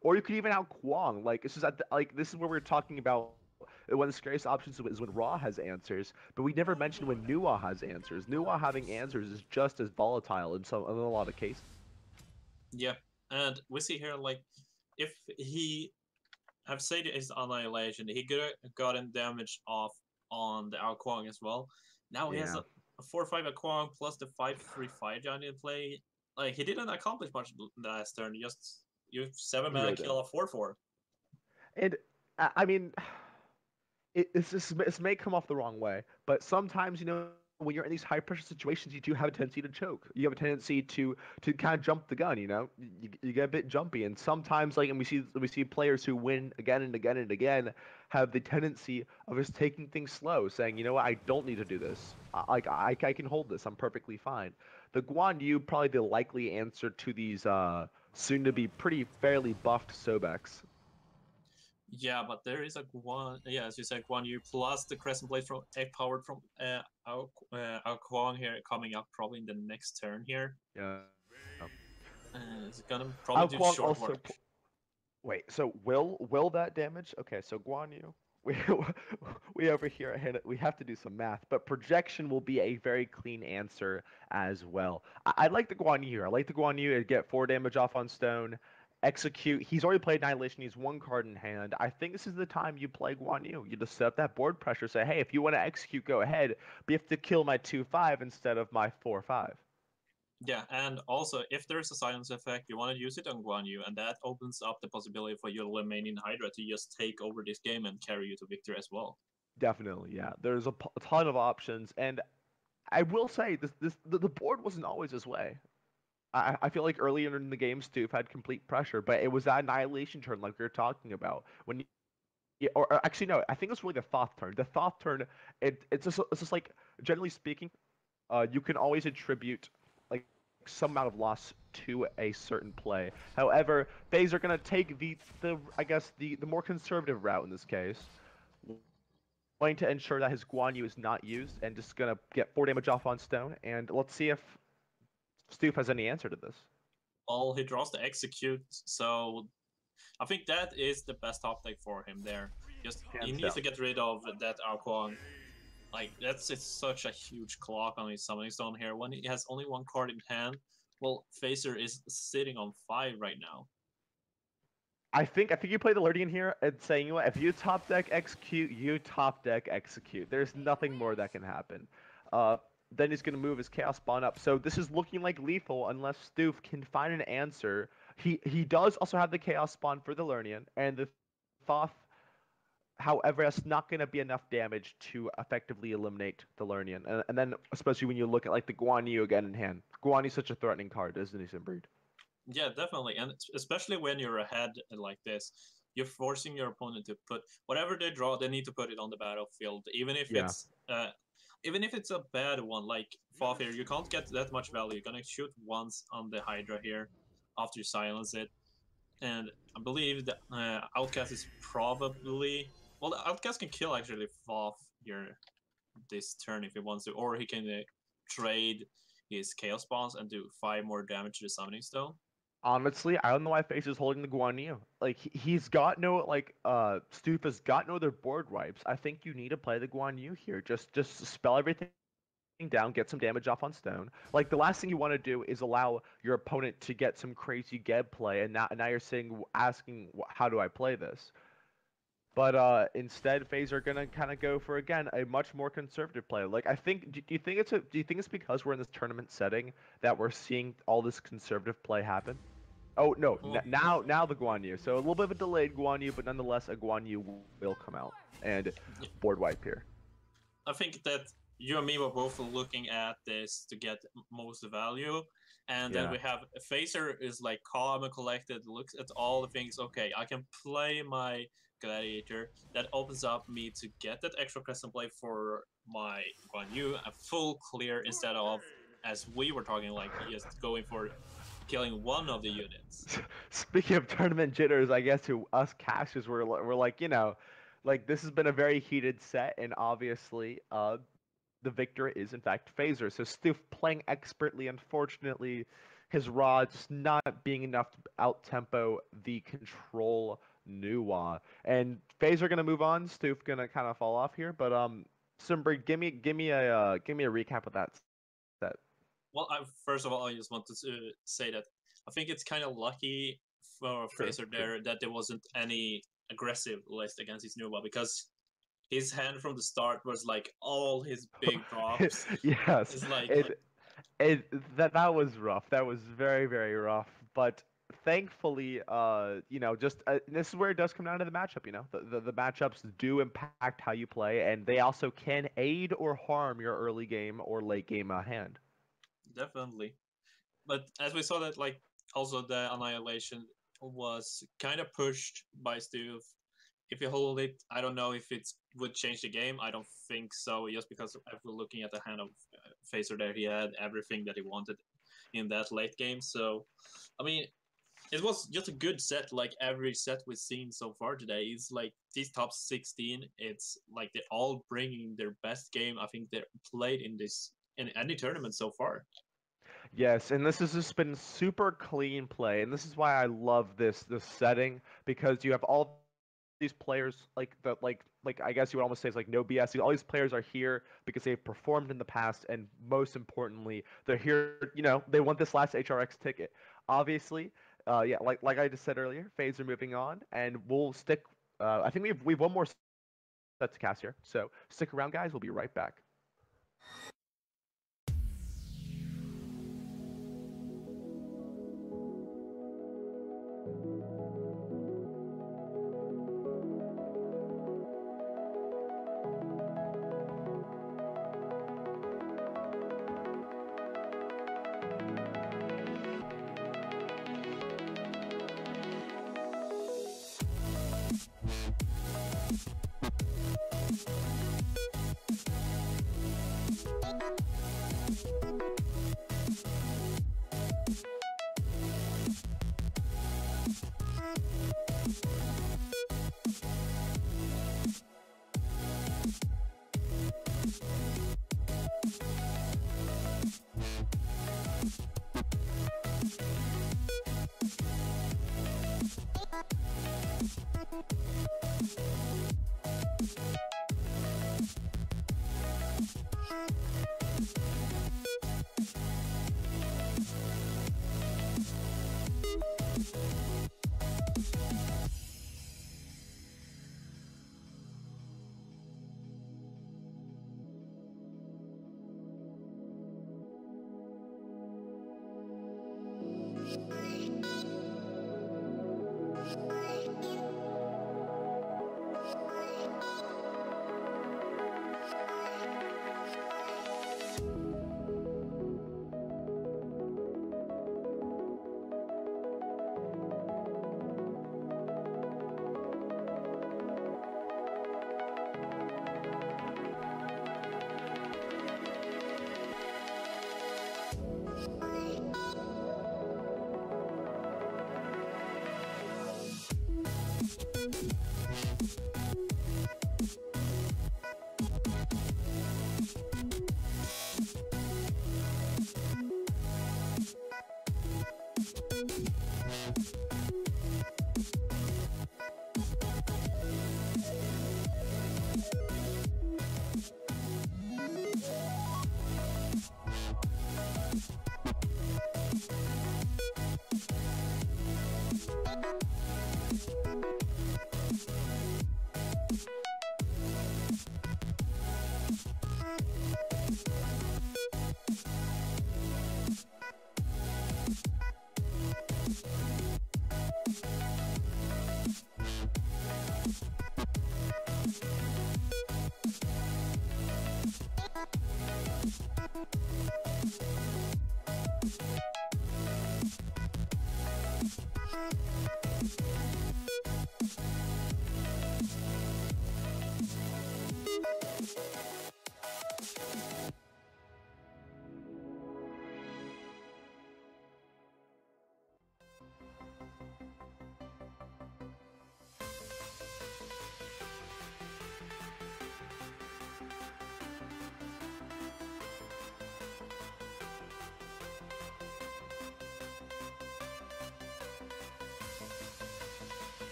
Or you could even out Kwang. Like this is where we're talking about one of the scariest options is when Raw has answers, but we never mentioned when Nuwa has answers. Nuwa having answers is just as volatile in a lot of cases. Yeah, and we see here like if he have said his annihilation, he could have gotten damage off on the Kwang as well. Now he has Yeah. a 4/5 Kwang plus the 5/3 Fire Giant in play. Like he didn't accomplish much last turn. Just you 7 mana Really kill a 4/4. And I mean, this may come off the wrong way, but sometimes when you're in these high pressure situations, you do have a tendency to choke. You have a tendency to kind of jump the gun. You get a bit jumpy, and sometimes and we see players who win again and again and again have the tendency of just taking things slow, saying, you know what, I don't need to do this. I can hold this. I'm perfectly fine. The Guan Yu probably the likely answer to these soon to be pretty fairly buffed Sobeks. Yeah, but there is a Guan. Yeah, as you said, Guan Yu plus the Crescent Blade from egg powered from our Kwang here coming up probably in the next turn here. Yeah. It's gonna probably do Kwang short also work. Wait, so will that damage? Okay, so Guan Yu, we we over here we have to do some math, but projection will be a very clean answer as well. I like the Guan Yu here. I like the Guan Yu to get 4 damage off on stone, execute. He's already played Annihilation. He's 1 card in hand. I think this is the time you play Guan Yu. You just set up that board pressure. Say, hey, if you want to execute, go ahead, but you have to kill my 2/5 instead of my 4/5. Yeah, and also if there's a silence effect, you want to use it on Guan Yu, and that opens up the possibility for your remaining Hydra to just take over this game and carry you to victory as well. Definitely, yeah. There's a ton of options, and I will say the board wasn't always this way. I feel like earlier in the game, Stoof had complete pressure, but it was that annihilation turn like we were talking about when. Or actually no, I think it's really the Thoth turn. The Thoth turn, it's just like generally speaking, you can always attribute like some amount of loss to a certain play. However, FaZe are gonna take the I guess the more conservative route in this case, going to ensure that his Guan Yu is not used and just gonna get 4 damage off on stone. And let's see if Stoof has any answer to this. Well, he draws the execute, so I think that is the best top deck for him there. Just he needs to get rid of that Kwang. Like it's such a huge clock on his summoning stone here. When he has only 1 card in hand, well, Phaser is sitting on 5 right now. I think you play the Lerdian here and saying, you know what, if you top deck execute, you top deck execute. There's nothing more that can happen. Then he's gonna move his Chaos Spawn up. So this is looking like lethal unless Stoof can find an answer. He does also have the Chaos Spawn for the Lernian and the Thoth. However, that's not going to be enough damage to effectively eliminate the Lernian. And then, especially when you look at like the Guan Yu again in hand. Guan Yu's such a threatening card, isn't he, Simbreed? Yeah, definitely, and especially when you're ahead like this, you're forcing your opponent to put whatever they draw. They need to put it on the battlefield, even if it's a bad one. Like Thoth here, you can't get that much value. You're gonna shoot once on the Hydra here after you silence it, and I believe the Outcast is probably well. The Outcast can kill actually Thoth here this turn if he wants to, or he can trade his Chaos Spawns and do 5 more damage to the Summoning Stone. Honestly, I don't know why Face is holding the Guan Yu. Like he's got no like Stufa's got no other board wipes. I think you need to play the Guan Yu here. Just spell everything down, get some damage off on stone. Like the last thing you want to do is allow your opponent to get some crazy Geb play, and now you're saying asking how do I play this? But instead, FaZe are gonna kind of go for again a much more conservative play. Like I think, do you think do you think it's because we're in this tournament setting that we're seeing all this conservative play happen? Oh no, Well, now the Guan Yu. So a little bit of a delayed Guan Yu, but nonetheless a Guan Yu will come out and y- board wipe here. I think that you and me were both looking at this to get most value, and then Yeah. we have Phaser is like calm and collected, looks at all the things. Okay, I can play my gladiator. That opens up me to get that extra custom play for my Guan Yu, a full clear instead of as we were talking like just going for killing one of the units. Speaking of tournament jitters, I guess to us casters, we're like, like this has been a very heated set, and obviously, the victor is in fact Phaser. So Stoof playing expertly. Unfortunately, his raw just not being enough to out tempo the control Nuwa. And Phaser gonna move on. Stoof gonna kind of fall off here. But Simber, give me a recap of that set. Well, first of all, I just want to say that I think it's kind of lucky for True, Fraser true. there that there wasn't any aggressive list against his Nova because his hand from the start was like all his big drops. Yes, It's like that was rough. That was very very rough. But thankfully, just this is where it does come down to the matchup. The matchups do impact how you play, and they also can aid or harm your early game or late game hand. definitely. But as we saw that, like also the annihilation was kind of pushed by Stu. If you hold it, I don't know if it would change the game. I don't think so, just because if we're looking at the hand of Phaser there, he had everything that he wanted in that late game. So, I mean, it was just a good set. Like every set we've seen so far today is like these top 16. It's like they're all bringing their best game. I think they're played in any tournament so far. Yes, and this has just been super clean play, and this is why I love this setting because you have all these players like I guess you would almost say it's like no BS. All these players are here because they've performed in the past, and most importantly, they're here. They want this last HRX ticket. Obviously, yeah, like I just said earlier, FaZe are moving on, and we'll stick. I think we've one more set to cast here, so stick around, guys. We'll be right back.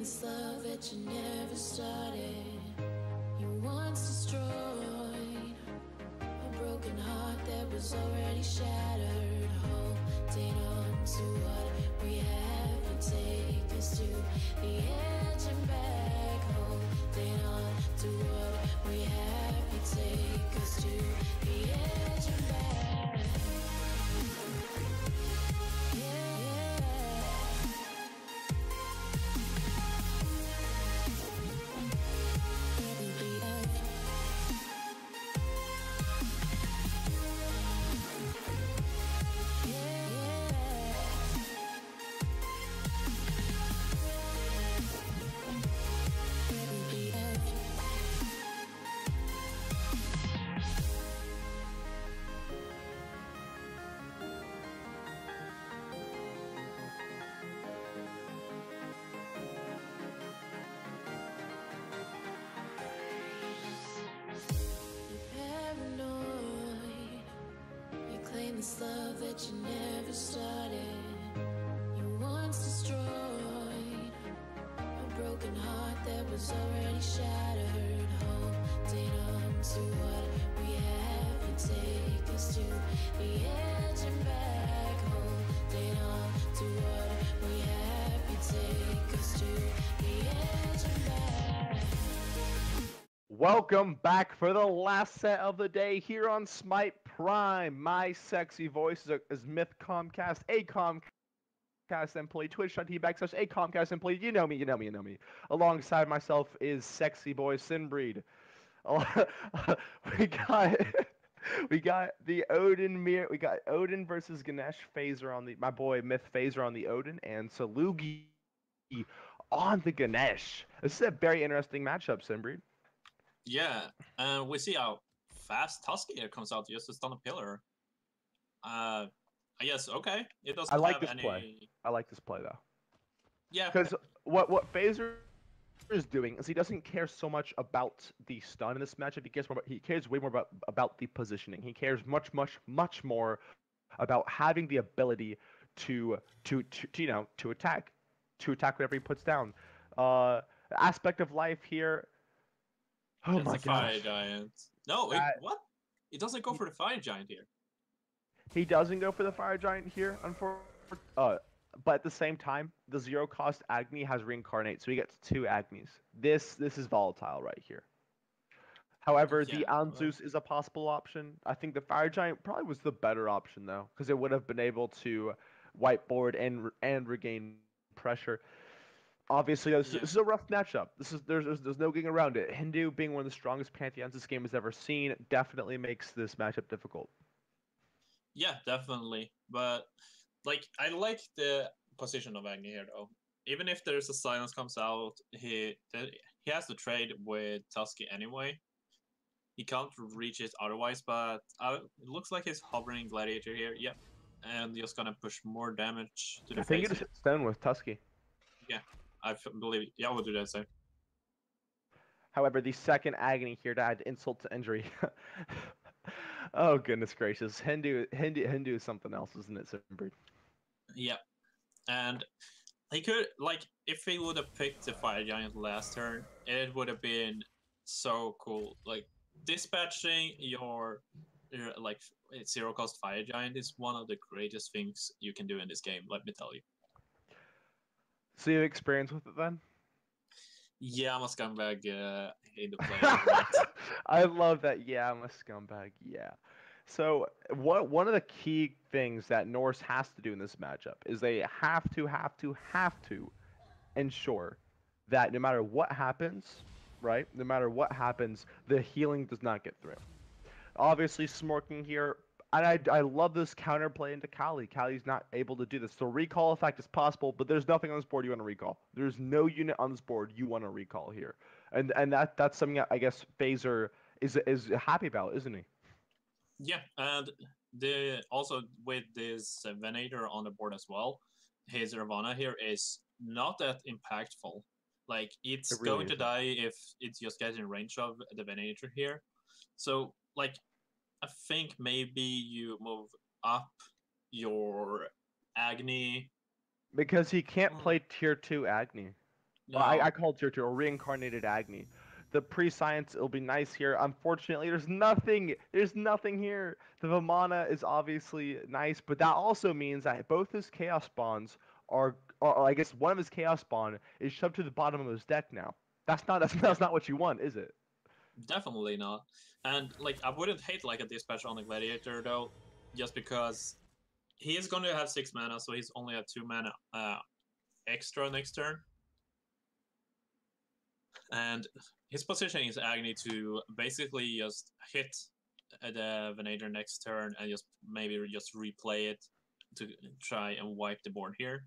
this love that you never started. You once destroyed a broken heart that was already shattered. Holding on to what we have, you take us to the edge and back. Holding on to what we have, you take us to the edge and back. This love that you never started. You once destroyed a broken heart that was already shattered. Holding on to what we have, you take us to the edge and back. Holding on to what we have, you take us to the edge and back. Welcome back for the last set of the day here on Smite Prime. My sexy voice is Myth Comcast, a Comcast employee, Twitch.tv/ a Comcast employee. You know me. Alongside myself is sexy boy Sinbreed. we got the Odin mirror. We got Odin versus Ganesh Phaser on the my boy Myth Phaser on the Odin, and Salugi on the Ganesh. This is a very interesting matchup, Sinbreed. Yeah, and we see how fast Tusky here comes out just to stun a pillar. I guess, okay. It doesn't I like have this any... play. I like this play, though. Yeah. Because what Phaser is doing is he doesn't care so much about the stun in this matchup. He cares way more about the positioning. He cares much more about having the ability to attack whatever he puts down. Aspect of life here. Oh That's my a fire gosh. giant. No, what? It doesn't go for the fire giant here. He doesn't go for the fire giant here, unfortunately. But at the same time, the zero cost Agni has reincarnate, so he gets 2 Agnis. This is volatile right here. However, the Anzus is a possible option. I think the fire giant probably was the better option though, because it would have been able to whiteboard and regain pressure. Obviously, this is a rough matchup. There's no getting around it. Hindu being one of the strongest pantheons this game has ever seen definitely makes this matchup difficult. Yeah, definitely. But I like the position of Agni here though. Even if there's a silence comes out, he has to trade with Tusky anyway. He can't reach it otherwise, but it looks like he's hovering Gladiator here. Yep, and just gonna push more damage to the face. I think it is stone with Tusky. Yeah. I believe, yeah, I would do that same. However, the second Agony here to add insult to injury. Oh goodness gracious, Hindu is something else, isn't it, Simber? Yeah, and he could if he would have picked the fire giant last turn, it would have been so cool. Dispatching your zero cost fire giant is one of the greatest things you can do in this game. Let me tell you. So you have experience with it then? Yeah, I'm a scumbag in the play. I love that. Yeah, I'm a scumbag. Yeah. So one of the key things that Norse has to do in this matchup is they have to ensure that no matter what happens, right? No matter what happens, the healing does not get through. Obviously, Smorking here. And I love this counterplay into Kali. Kali's not able to do this. So recall effect is possible, but there's nothing on this board you want to recall. There's no unit on this board you want to recall here. And that's something that I guess Phaser is happy about, isn't he? Yeah, and also with this Venator on the board as well, his Ravana here is not that impactful. It's really going to die if it's just getting range of the Venator here. So I think maybe you move up your Agni. Because he can't play tier 2 Agni. I No, called tier 2 a reincarnated Agni. The pre-science, it'll be nice here. Unfortunately, there's nothing. There's nothing here. The Vimana is obviously nice, but that also means that both his Chaos Spawns or I guess one of his Chaos Spawn is shoved to the bottom of his deck now. yeah, That's not what you want, is it? definitely not. And like, I wouldn't hate like a dispatch on the Gladiator though, just because he is going to have 6 mana, so he's only at 2 mana extra next turn. And his position is Agni to basically just hit the Venator next turn and just maybe just replay it to try and wipe the board here.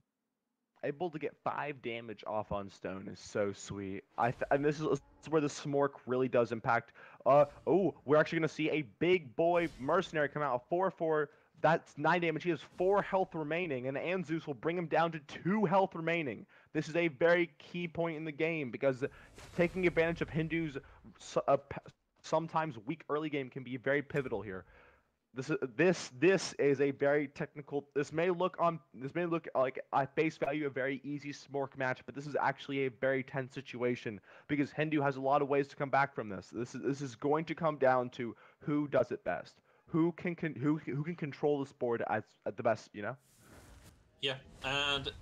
Able to get 5 damage off on stone is so sweet. And this is where the Smork really does impact. Oh, we're actually gonna see a big boy mercenary come out, a 4/4. That's 9 damage. He has 4 health remaining, and Anzus will bring him down to 2 health remaining. This is a very key point in the game because taking advantage of Hindu's sometimes weak early game can be very pivotal here. This is a very technical. This may look like at face value a very easy Smork match, but this is actually a very tense situation because Hindu has a lot of ways to come back from this. This is going to come down to who does it best, who can control this board at the best, you know. Yeah, and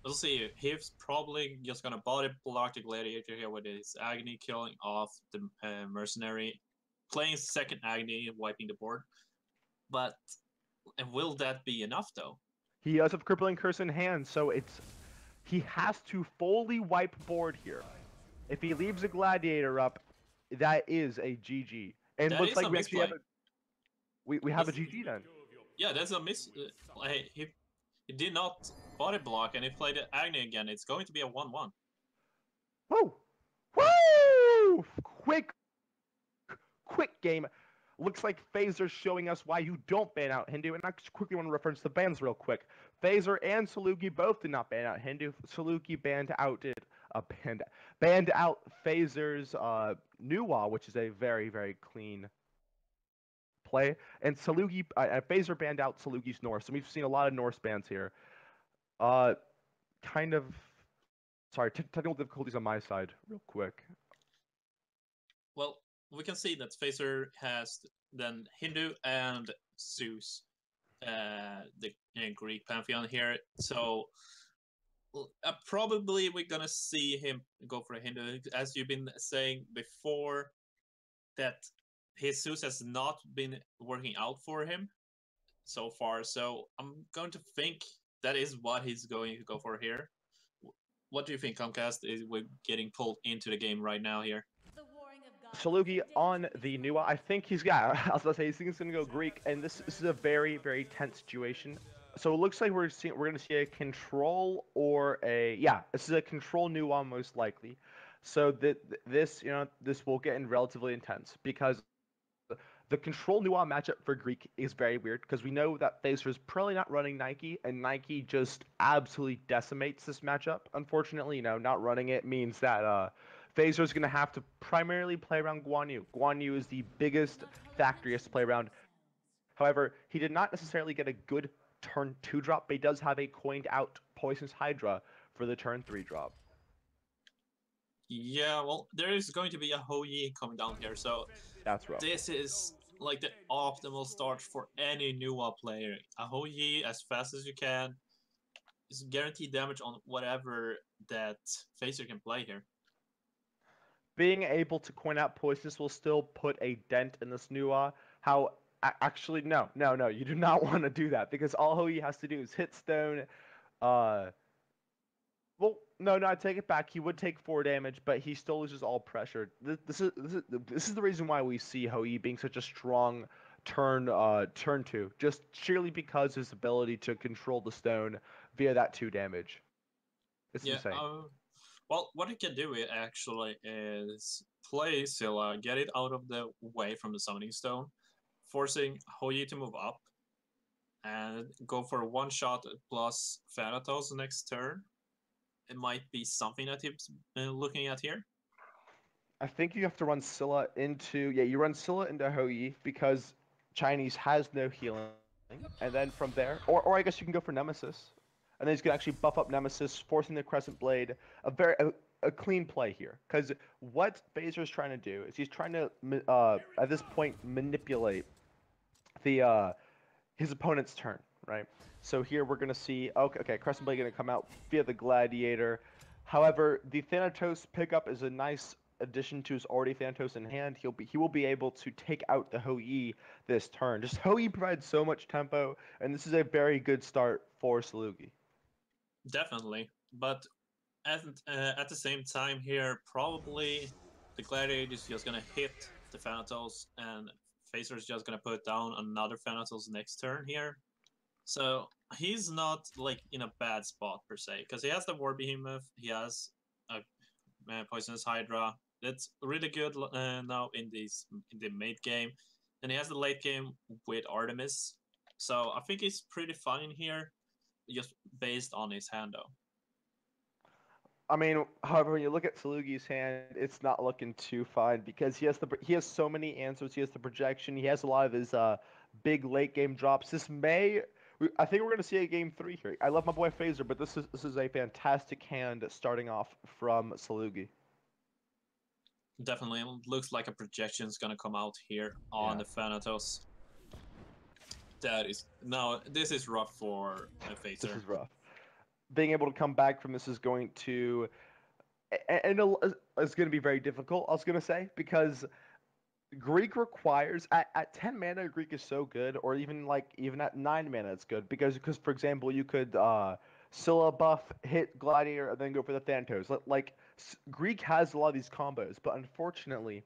we'll see. He's probably just gonna body block the Gladiator here with his Agni, killing off the mercenary, playing second Agni, wiping the board. But will that be enough though? He does have Crippling Curse in hand, so he has to fully wipe board here. If he leaves a Gladiator up, that is a GG. And That looks is like a we actually misplay. have we have a GG then. Yeah, that's a miss. He did not body block, and he played Agni again. It's going to be a 1-1. Woo! Woo! Quick game. Looks like Phaser's showing us why you don't ban out Hindu, and I just quickly want to reference the bans real quick. Phaser and Saluki both did not ban out Hindu. Saluki banned out Phaser's Nuwa, which is a very, very clean play, and Phaser banned out Saluki's Norse, and we've seen a lot of Norse bans here. Kind of, sorry, technical difficulties on my side, real quick. Well, we can see that Phaser has then Hindu and Zeus, the Greek pantheon here. So probably we're gonna see him go for a Hindu, as you've been saying before, that his Zeus has not been working out for him so far. So I'm going to think that is what he's going to go for here. What do you think, Comcast? Is we're getting pulled into the game right now here? Saluki on the Nuwa. I think I was gonna say, he's gonna go Greek, and this is a very, very tense situation. So it looks like we're gonna see a control or this is a control Nuwa most likely. So this will get in relatively intense because the control Nuwa matchup for Greek is very weird because we know that Phaser is probably not running Nike, and Nike just absolutely decimates this matchup. Unfortunately, not running it means that Phaser is going to have to primarily play around Guan Yu. Guan Yu is the biggest factory to play around. However, he did not necessarily get a good turn 2 drop, but he does have a coined out Poisonous Hydra for the turn 3 drop. Yeah, well, there is going to be a Hou-Yi coming down here, so that's rough. This is like the optimal start for any Nuwa player. A Hou-Yi as fast as you can is guaranteed damage on whatever that Phaser can play here. Being able to coin out Poisonous will still put a dent in this Nuwa. Actually, no, you do not want to do that because all Hou-Yi has to do is hit stone. Well, no, I take it back. He would take 4 damage, but he still loses all pressure. This is the reason why we see Hou-Yi being such a strong turn 2, just sheerly because his ability to control the stone via that 2 damage. It's insane. Well, what he can do actually is play Scylla, get it out of the way from the summoning stone, forcing Hou-Yi to move up, and go for a 1-shot plus Thanatos next turn. It might be something that he's looking at here. I think you have to run Scylla into you run Scylla into Hou-Yi because Chinese has no healing, and then from there, or I guess you can go for Nemesis, and then he's gonna actually buff up Nemesis, forcing the Crescent Blade. a clean play here, because what Phaser's trying to do is he's trying to at this point manipulate the his opponent's turn, right? So here we're gonna see okay, Crescent Blade gonna come out via the Gladiator. However, the Thanatos pickup is a nice addition to his already Thanatos in hand. He will be able to take out the Hou-Yi this turn. Just Hou-Yi provides so much tempo, and this is a very good start for Salugi. Definitely, but at the same time here, probably the Gladiator is just gonna hit the Thanatos, and Phaser is just gonna put down another Thanatos next turn here. So he's not like in a bad spot per se, because he has the War Behemoth, he has a Poisonous Hydra. That's really good now in the mid game, and he has the late game with Artemis. So I think he's pretty fine here, just based on his hand though. I mean, however, when you look at Salugi's hand, it's not looking too fine because he has so many answers. He has the projection. He has a lot of his big late game drops. I think we're going to see a game 3 here. I love my boy Phaser, but this is a fantastic hand starting off from Salugi. Definitely, it looks like a projection is gonna come out here on the Thanatos. This is rough for a Phaser. This is rough. Being able to come back from this is going to, and it's going to be very difficult. I was going to say because Greek requires at 10 mana, Greek is so good, or even at 9 mana, it's good because for example, you could Scylla buff, hit Gladiator, and then go for the Thanatos. Greek has a lot of these combos, but unfortunately,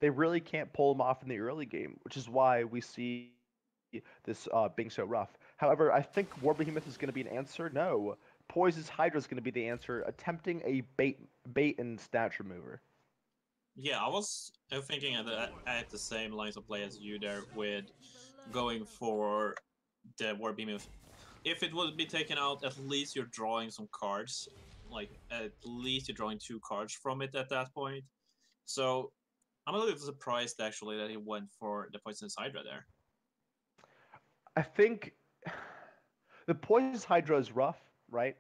they really can't pull them off in the early game, which is why we see this being so rough. However, I think War Behemoth is going to be an answer. No, Poison's Hydra is going to be the answer, attempting a bait and stats remover. Yeah, I was thinking at the same lines of play as you there, with going for the War Behemoth. If it would be taken out, at least you're drawing some cards. Like, at least you're drawing 2 cards from it at that point. So, I'm a little surprised, actually, that he went for the Poisonous Hydra there. I think the Poisonous Hydra is rough, right?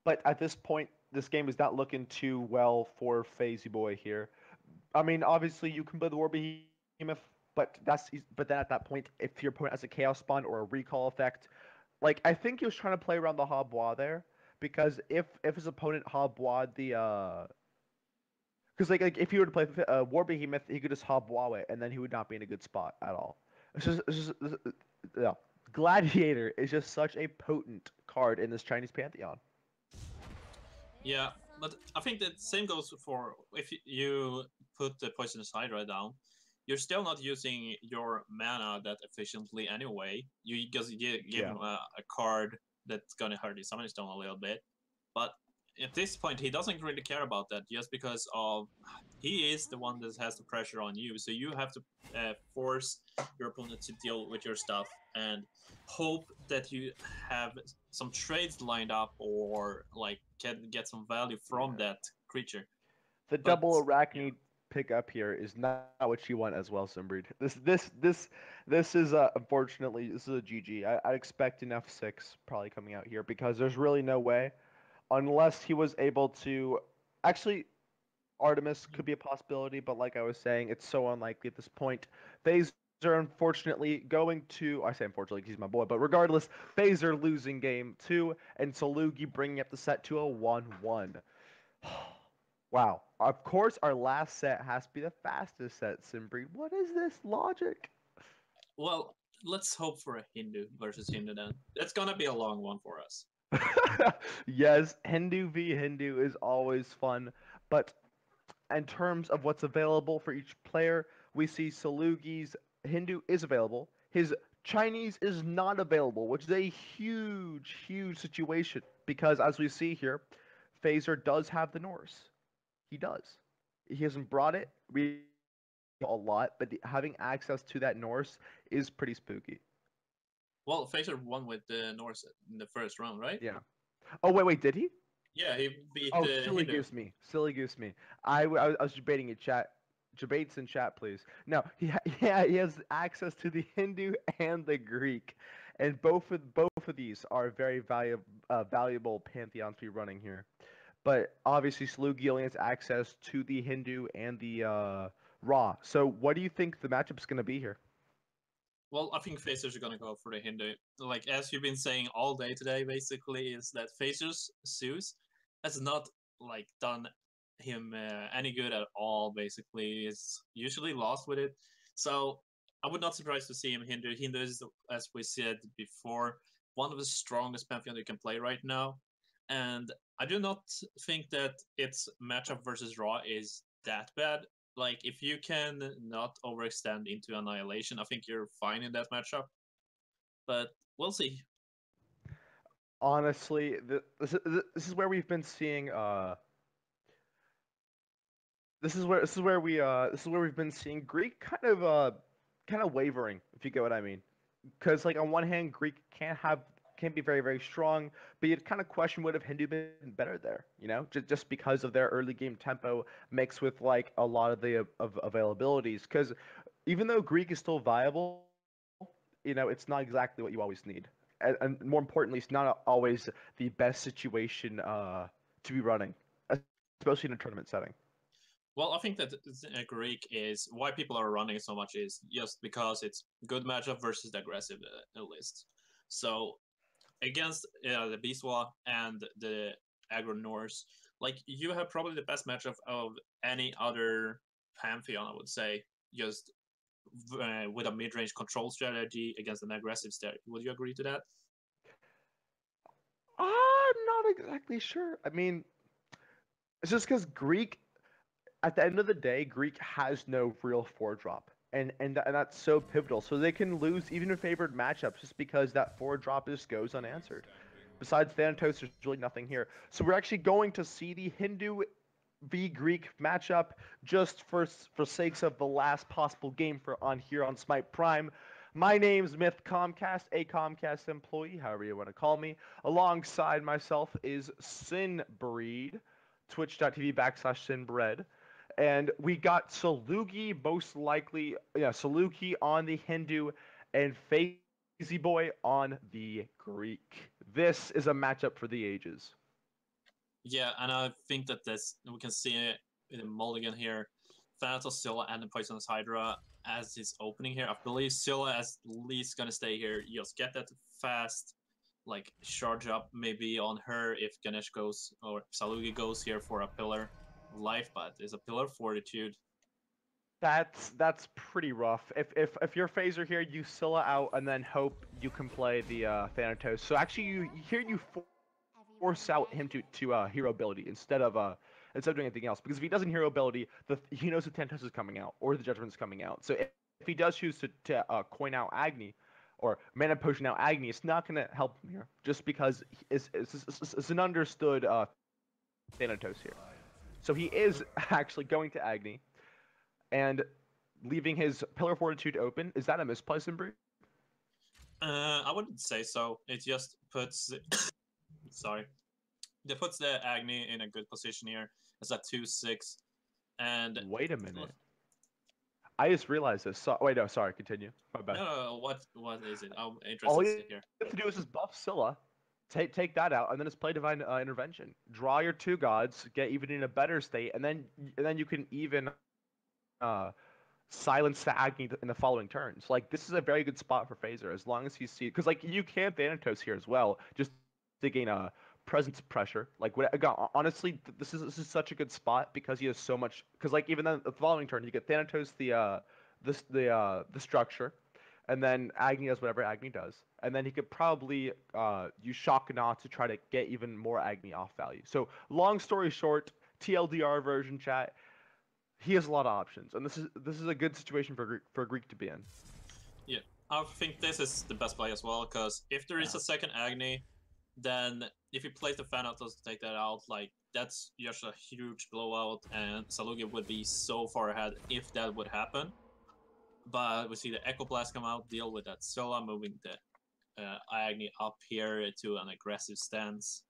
But at this point, this game is not looking too well for Phasey Boy here. I mean, obviously, you can play the War Behemoth, but then at that point, if your opponent has a Chaos Spawn or a Recall effect, I think he was trying to play around the Hautbois there, because if his opponent Hautbois because if he were to play War Behemoth, he could just Hautbois it, and then he would not be in a good spot at all. Yeah. Gladiator is just such a potent card in this Chinese Pantheon. Yeah, but I think the same goes for if you put the Poisonous Hydra down, you're still not using your mana that efficiently anyway. You just give him a card that's gonna hurt his Summoning Stone a little bit. But at this point, he doesn't really care about that, just because he is the one that has the pressure on you. So you have to force your opponent to deal with your stuff and hope that you have some trades lined up, or can get some value from that creature. The double Arachnid pickup here is not what you want as well, Simbreed. This is unfortunately, this is a GG. I'd expect an F6 probably coming out here, because there's really no way, unless he was able to actually. Artemis could be a possibility, but like I was saying, it's so unlikely at this point. Phaser unfortunately going to, I say unfortunately because he's my boy, but regardless, Phaser losing game 2, and Salugi bringing up the set to a 1-1. Wow. Of course, our last set has to be the fastest set, Simbreed. What is this logic? Well, let's hope for a Hindu versus Hindu then. That's gonna be a long one for us. Yes, Hindu v Hindu is always fun, but in terms of what's available for each player, we see Salugi's Hindu is available. His Chinese is not available, which is a huge, huge situation, because as we see here, Phaser does have the Norse. He does. He hasn't brought it a lot, but having access to that Norse is pretty spooky. Well, Phaser won with the Norse in the first round, right? Yeah. Oh, wait, did he? Yeah, he beat the silly Hindu. goose me. I was debating in chat. Debates in chat, please. No, he has access to the Hindu and the Greek, and both of these are very valuable pantheons to be running here. but obviously Salugi only has access to the Hindu and the Raw. So what do you think the matchup's going to be here? Well, I think Phasers are gonna go for the Hindu. Like as you've been saying all day today, basically, is that Phasers Zeus has not like done him any good at all. Basically, is usually lost with it. So I would not surprise to see him Hindu. Hindu is, as we said before, one of the strongest pantheon you can play right now, and I do not think that its matchup versus Raw is that bad. Like if you can not overextend into Annihilation, I think you're fine in that matchup. But we'll see. Honestly, this is where we've been seeing this is where we've been seeing Greek kind of wavering, if you get what I mean. Because like on one hand, Greek can't be very strong, but you'd kind of question would have Hindu been better there, you know, just because of their early game tempo mixed with like a lot of the of availabilities. Because even though Greek is still viable, you know, it's not exactly what you always need, and more importantly, it's not always the best situation to be running, especially in a tournament setting. Well, I think that Greek is why people are running so much is just because it's good matchup versus the aggressive list. So against the Biswa and the Aggro Norse, like you have probably the best matchup of any other pantheon, I would say. Just with a mid-range control strategy against an aggressive strategy. Would you agree to that? I'm not exactly sure. I mean, it's just because Greek, at the end of the day, Greek has no real four drop, and that's so pivotal. So they can lose even in favored matchups just because that four drop just goes unanswered. Besides Thanatos, there's really nothing here. So we're actually going to see the Hindu v Greek matchup just for sakes of the last possible game for on here on Smite Prime. My name's Myth Comcast, a Comcast employee, however you want to call me. Alongside myself is Sinbreed, twitch.tv/Sinbread. And we got Salugi, most likely, yeah, Salugi on the Hindu, and Fazy Boy on the Greek. This is a matchup for the ages. Yeah, and I think that this we can see it in the mulligan here. Thanatos, Scylla, and the Poisonous Hydra as his opening here. I believe Scylla is at least gonna stay here. Just get that fast, like charge up maybe on her if Ganesh goes or Salugi goes here for a pillar life, but it's a pillar fortitude. That's pretty rough. If you're Phaser here, you Scylla out and then hope you can play the Thanatos. So actually, you force out him to hero ability instead of doing anything else. Because if he doesn't hero ability, he knows the Thanatos is coming out or the Judgment's coming out. So if he does choose to coin out Agni or mana potion out Agni, it's not gonna help him here. Just because it's an understood Thanatos here. So he is actually going to Agni and leaving his Pillar Fortitude open. Is that a misplaced in Breed? I wouldn't say so. It just puts sorry. It puts the Agni in a good position here. It's at 2-6. And wait a minute. I just realized this. So, wait, no, sorry. Continue. My bad. No, what is it? I'm interested All to you hear. have to do is just buff Scylla, take that out, and then just play Divine Intervention. Draw your two gods, get even in a better state, and then you can even silence the Agni in the following turns. Like this is a very good spot for Phaser as long as he sees, because like you can Thanatos here as well, just to gain a presence pressure. Like honestly, this is such a good spot because he has so much. Because like even then the following turn, you get Thanatos the structure, and then Agni does whatever Agni does, and then he could probably use Shakana to try to get even more Agni off value. So long story short, TLDR version chat. He has a lot of options, and this is a good situation for Greek to be in. Yeah, I think this is the best play as well, because if there is a second Agni, then if you place the Thanatos to take that out, like that's just a huge blowout, and Salugi would be so far ahead if that would happen. But we see the Echo Blast come out, deal with that Scylla, moving the Agni up here to an aggressive stance.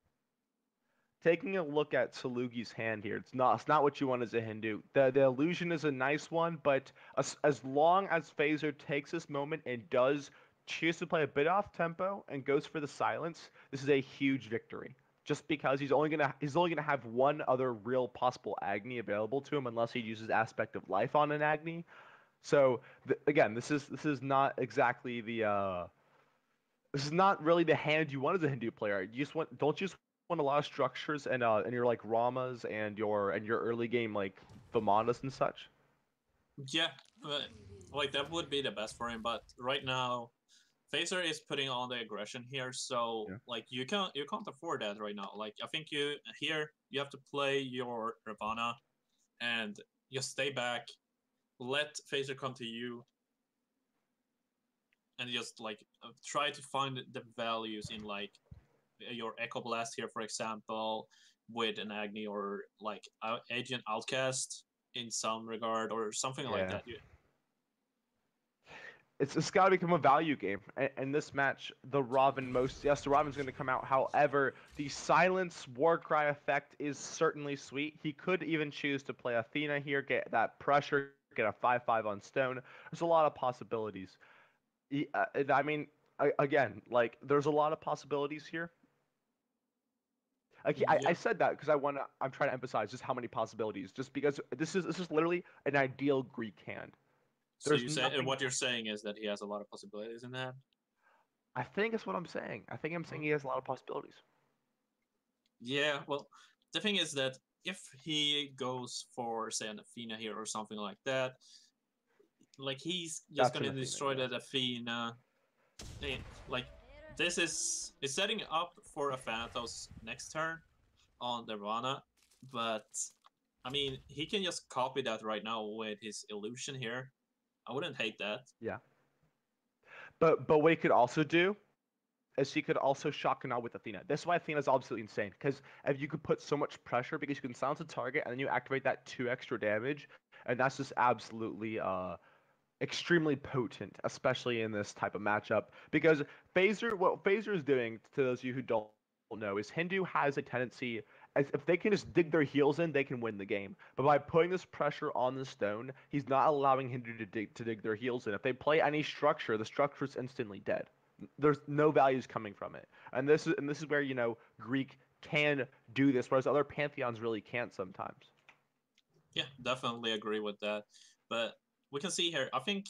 Taking a look at Salugi's hand here, it's not what you want as a Hindu. The illusion is a nice one, but as long as Phaser takes this moment and does choose to play a bit off tempo and goes for the silence, this is a huge victory. just because he's only gonna have one other real possible Agni available to him unless he uses Aspect of Life on an Agni. So again, this is not exactly the this is not really the hand you want as a Hindu player. You just want don't you just want a lot of structures and your like Ramas and your early game like Vimanas and such. Yeah, but, like that would be the best for him. But right now, Phaser is putting on the aggression here, so Yeah. like you can't afford that right now. Like I think you have to play your Ravana and just stay back, let Phaser come to you, and just like try to find the values in like your Echo Blast here, for example, with an Agni or like Agent Outcast in some regard or something like Yeah. that. It's got to become a value game. And this match, the Robin's going to come out. However, the Silence Warcry effect is certainly sweet. He could even choose to play Athena here, get that pressure, get a 5/5 on Stone. There's a lot of possibilities. I mean, again, like there's a lot of possibilities here. Like, I Yeah. said that because I'm trying to emphasize just how many possibilities. Just because this is literally an ideal Greek hand. So There's you say nothing. what you're saying is that he has a lot of possibilities in that. I think that's what I'm saying. I think I'm saying he has a lot of possibilities. Yeah, well, the thing is that if he goes for say an Athena here or something like that, like he's just That's an gonna Athena, destroy yeah. that Athena. Like this is setting up for a Thanatos next turn on Nirvana, but I mean he can just copy that right now with his illusion here. I wouldn't hate that. Yeah. But what he could also do is he could also shock Kana with Athena. This is why Athena is absolutely insane. Because if you could put so much pressure, because you can silence a target and then you activate that 2 extra damage, and that's just absolutely extremely potent, especially in this type of matchup. Because what Phaser is doing, to those of you who don't know, is Hindu has a tendency, as if they can just dig their heels in, they can win the game. But by putting this pressure on the stone, he's not allowing Hindu to dig their heels in. If they play any structure, the structure is instantly dead. There's no values coming from it, and this is where Greek can do this, whereas other pantheons really can't sometimes. Yeah, definitely agree with that. But we can see here, I think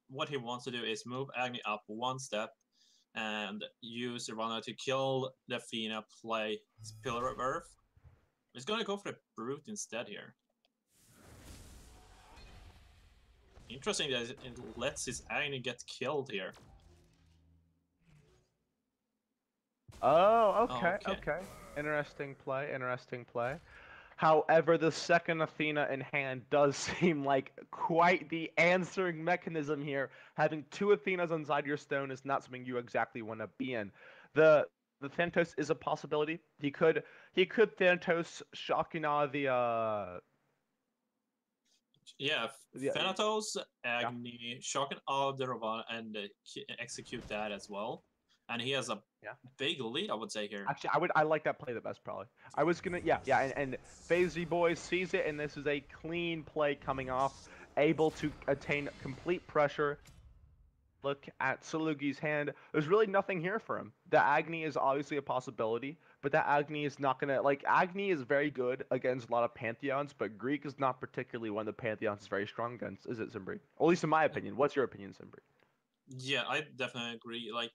what he wants to do is move Agni up one step and use Ivana to kill the Athena, play his Pillar of Earth. He's gonna go for the Brute instead here. Interesting that it lets his Agni get killed here. Oh, okay, Okay. okay. Interesting play, interesting play. However, the second Athena in hand does seem like quite the answering mechanism here. Having 2 Athenas inside your stone is not something you exactly want to be in. The Thanatos is a possibility. He could Thanatos Shakina Yeah, the Thanatos, yeah. Agni, Shock and Ravana, and execute that as well. And he has a Yeah. big lead, I would say here. Actually, I like that play the best probably. I was gonna yeah, and FaZe Boys sees it, and this is a clean play coming off, able to attain complete pressure. Look at Salugi's hand. There's really nothing here for him. The Agni is obviously a possibility, but that Agni is not gonna Agni is very good against a lot of pantheons, but Greek is not particularly one of the pantheons is very strong against, is it, Simbri? Or at least in my opinion. What's your opinion, Simbri? Yeah, I definitely agree. Like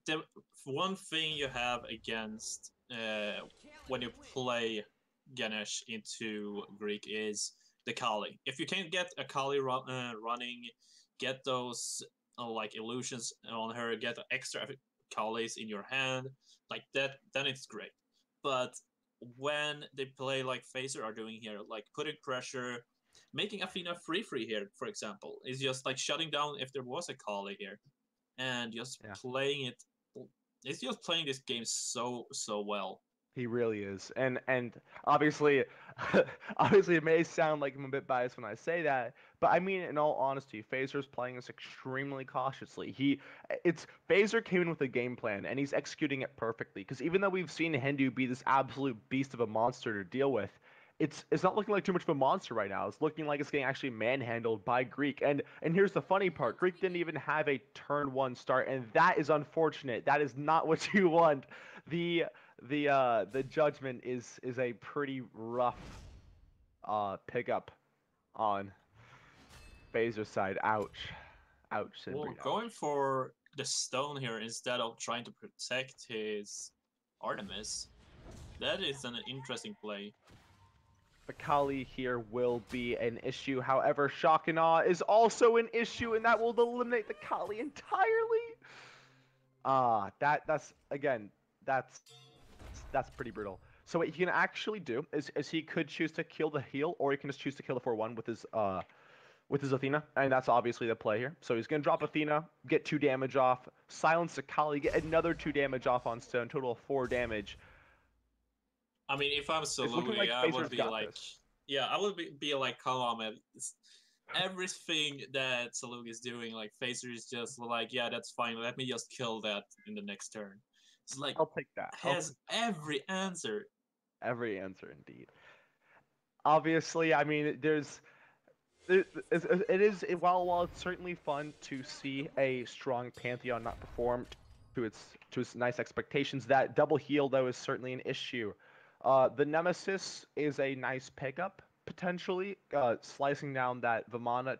the one thing you have against when you play Ganesh into Greek is the Kali. If you can get a Kali running, get those like illusions on her, get extra Kalis in your hand, like that, then it's great. But when they play like Phaser are doing here, like putting pressure, making Athena free here, for example, is just like shutting down if there was a Kali here, and just Yeah. playing it. It's just playing this game so well. He really is, and obviously, obviously it may sound like I'm a bit biased when I say that, but I mean in all honesty, Phaser's playing this extremely cautiously. Phaser came in with a game plan and he's executing it perfectly. Because even though we've seen Hindu be this absolute beast of a monster to deal with, it's not looking like too much of a monster right now. It's looking like it's getting actually manhandled by Greek. And here's the funny part: Greek didn't even have a turn 1 start, and that is unfortunate. That is not what you want. The the judgment is a pretty rough pickup on Phaser's side. Ouch. Ouch, Well, Sinbreed, going ouch. for the stone here instead of trying to protect his Artemis, that is an interesting play. Akali here will be an issue. However, Shock and Awe is also an issue, and that will eliminate the Kali entirely. That's again, that's pretty brutal. So what he can actually do is he could choose to kill the heal, or he can just choose to kill the 4-1 with his Athena, and that's obviously the play here. So he's gonna drop Athena, get 2 damage off, silence Akali, get another 2 damage off on stone, total of 4 damage. I mean, if I'm It's looking Salugi, like I would Phaser's be got like, this. yeah, I would be like, come on, man. Everything that Salugi is doing, like, Phaser is just like, yeah, that's fine. Let me just kill that in the next turn. It's like, I'll take that. has every answer. Every answer, indeed. Obviously, I mean, while it's certainly fun to see a strong Pantheon not perform to its nice expectations, that double heal though is certainly an issue. The Nemesis is a nice pickup potentially, slicing down that Vimana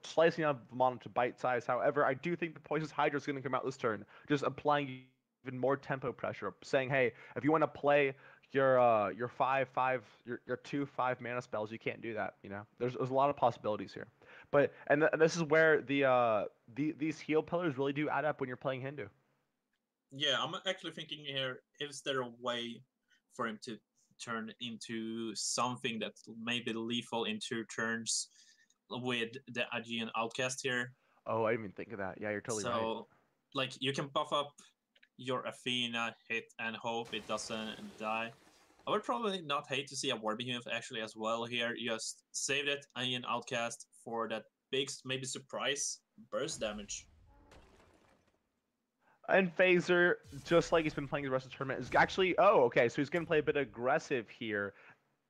slicing down Vimana to bite size. However, I do think the Poison's Hydra is going to come out this turn, just applying even more tempo pressure, saying, hey, if you want to play your 2/5 mana spells, you can't do that. You know, there's a lot of possibilities here. But and this is where these heal pillars really do add up when you're playing Hindu. Yeah, I'm actually thinking here, is there a way for him to turn into something that may be lethal in 2 turns with the Aegean Outcast here? Oh, I didn't even think of that. Yeah, you're totally right. So, like, you can buff up your Athena, hit, and hope it doesn't die. I would probably not hate to see a War Behemoth actually as well here. Just save that Aegean Outcast for that big, maybe surprise burst damage. And Phaser, just like he's been playing the rest of the tournament, is actually okay. So he's gonna play a bit aggressive here,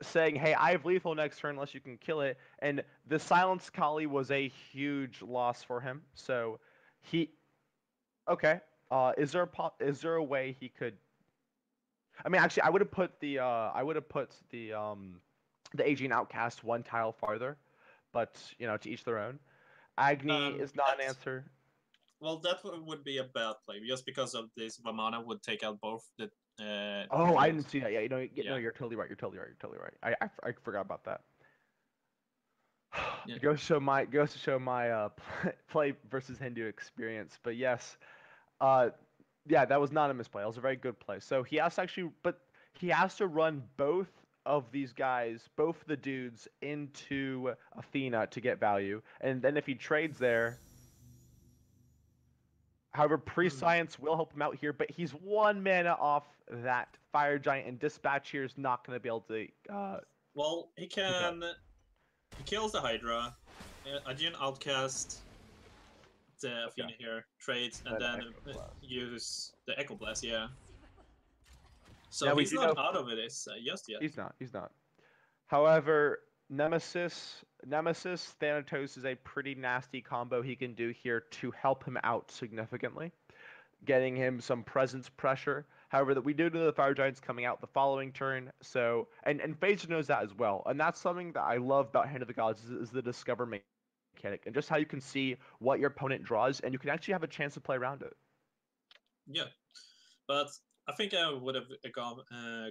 saying, "Hey, I have lethal next turn unless you can kill it." And the Silence Kali was a huge loss for him. So he, okay. Is there a way he could? I mean, actually, I would have put the Aegean Outcast 1 tile farther, but you know, to each their own. Agni is not an answer. Well, that would be a bad play, just because of this. Vamana would take out both the. I didn't see that. Yeah, no, Yeah. you're totally right. You're totally right. I forgot about that. Yeah. It goes to show my play versus Hindu experience. But yes, yeah, that was not a misplay. That was a very good play. So he has to actually, but he has to run both of these guys, both the dudes, into Athena to get value, and then if he trades there. However, Pre-Science will help him out here, but he's 1 mana off that Fire Giant, and Dispatch here is not going to be able to. Well, he can. He kills the Hydra, Aegean Outcast, the Athena here, trades, and then use the Echo Blast, yeah. So he's not out of it just yet. He's not. However, Nemesis Thanatos is a pretty nasty combo he can do here to help him out significantly, getting him some presence pressure. However, that we do know the Fire Giant's coming out the following turn, so and Phaser knows that as well, and that's something that I love about Hand of the Gods is the discover mechanic, and just how you can see what your opponent draws, and you can actually have a chance to play around it. Yeah, but I think I would have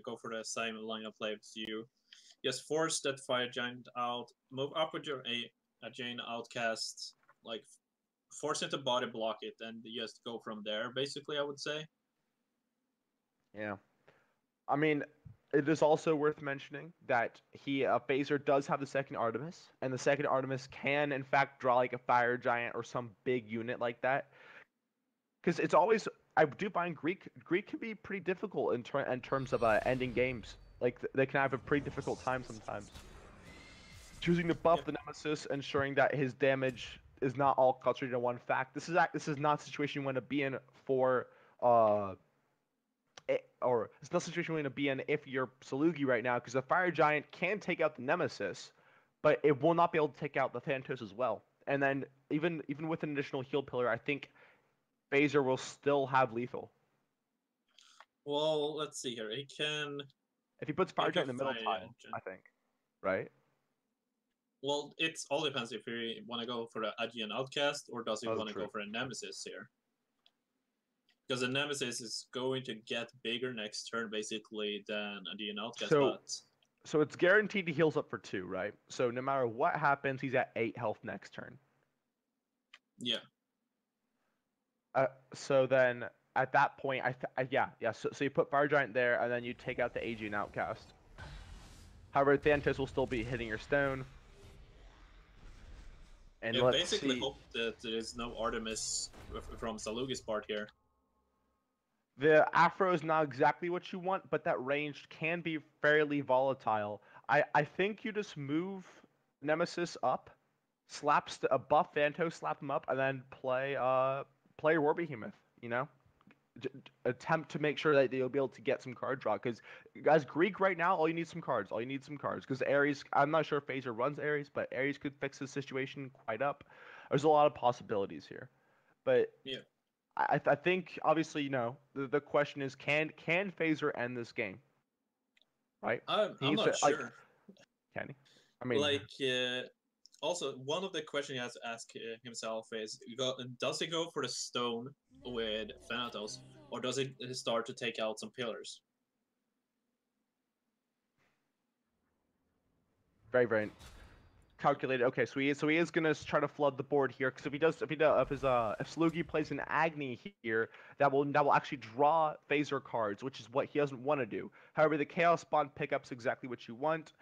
go for the same line of play as you. Just force that Fire Giant out, move up with your Aegean Outcast, like force it to body block it, and just go from there. Basically, I would say. Yeah, I mean, it is also worth mentioning that Phaser does have the second Artemis, and the second Artemis can in fact draw like a Fire Giant or some big unit like that. Because it's always, I do find Greek can be pretty difficult in terms of ending games. Like they can have a pretty difficult time sometimes. Choosing to buff the Nemesis, ensuring that his damage is not all concentrated in one fact. This is not a situation you want to be in for or it's not a situation you want to be in if you're Salugi right now, because the Fire Giant can take out the Nemesis, but it will not be able to take out the Thanatos as well. And then even with an additional heal pillar, I think Phaser will still have lethal. Well, let's see here. He can If he puts Fire make a Giant in the middle fire tile, engine. I think, right? Well, it all depends if you want to go for the Aegean Outcast or does he Oh, want to go true. for a Nemesis here. Because the Nemesis is going to get bigger next turn, basically, than Aegean Outcast, So, but... so it's guaranteed he heals up for 2, right? So no matter what happens, he's at 8 health next turn. Yeah. So then at that point, yeah. So you put Fire Giant there, and then you take out the Aegean Outcast. However, Thanatos will still be hitting your stone. And You let's basically see. hope that there is no Artemis from Salugi's part here. The Afro is not exactly what you want, but that range can be fairly volatile. I think you just move Nemesis up, slaps a buff Thanatos, slap him up, and then play War Behemoth. You know, attempt to make sure that you'll be able to get some card draw. Because guys, Greek right now, all you need some cards. All you need some cards. Because Ares, I'm not sure if Phaser runs Ares, but Ares could fix the situation quite up. There's a lot of possibilities here, but Yeah. I think obviously the question is can Phaser end this game, right? I'm not sure. Can he? I mean, Like, also, one of the questions he has to ask himself is, does he go for the stone with Thanatos, or does he start to take out some pillars? very very calculated. Okay, so he is gonna try to flood the board here because if Slugi plays an Agni here, that will actually draw Phaser cards, which is what he doesn't want to do. However, the Chaos Spawn pickup's exactly what you want.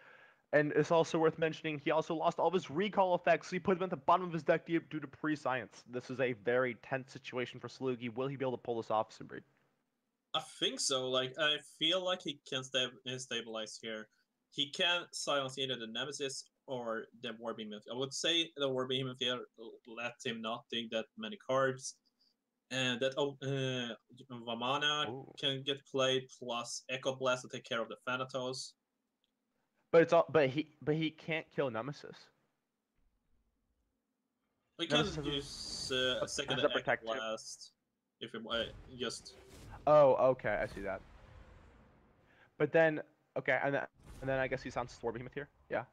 And it's also worth mentioning he also lost all of his recall effects. So he put them at the bottom of his deck due to pre-science. This is a very tense situation for Slugi. Will he be able to pull this off, Simbreed? I think so. Like, I feel like he can stabilize here. He can silence either the Nemesis or the War Behemoth. I would say the War Behemoth here let him not take that many cards. And that Vamana Ooh. can get played, plus Echo Blast to take care of the Thanatos. But he can't kill Nemesis. We can Nemesis use a second has a Echo protect too. Blast if we just... Oh, okay, I see that. But then, okay, and then I guess he sounds War Behemoth here. Yeah.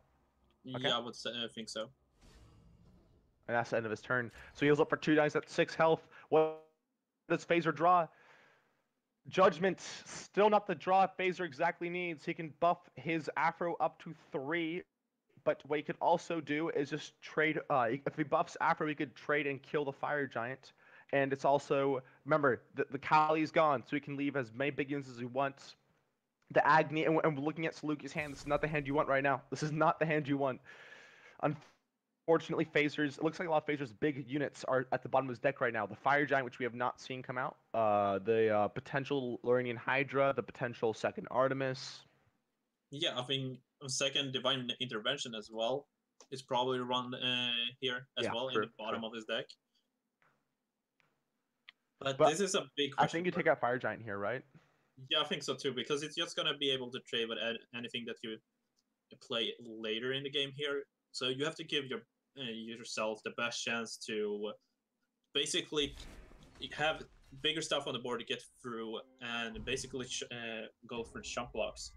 Okay. Yeah, I would say, I think so. And that's the end of his turn. So he heals up for 2 dice at 6 health. What does Phaser draw? Judgment, still not the draw Phaser exactly needs. He can buff his Afro up to 3, but what he could also do is just trade. If he buffs Afro, he could trade and kill the Fire Giant. And it's also, remember, the Kali's gone, so he can leave as many big units as he wants. The Agni, and looking at Saluki's hand, this is not the hand you want right now. This is not the hand you want. Unfortunately, Phasers, it looks like a lot of Phasers' big units are at the bottom of his deck right now. The Fire Giant, which we have not seen come out, the potential Luranian Hydra, the potential second Artemis. Yeah, I think second Divine Intervention as well is probably run here as well in the bottom of his deck. But this is a big question. I think you take out Fire Giant here, right? Yeah, I think so too, because it's just gonna be able to trade with anything that you play later in the game here. So you have to give yourself the best chance to basically have bigger stuff on the board to get through and basically go for chump blocks.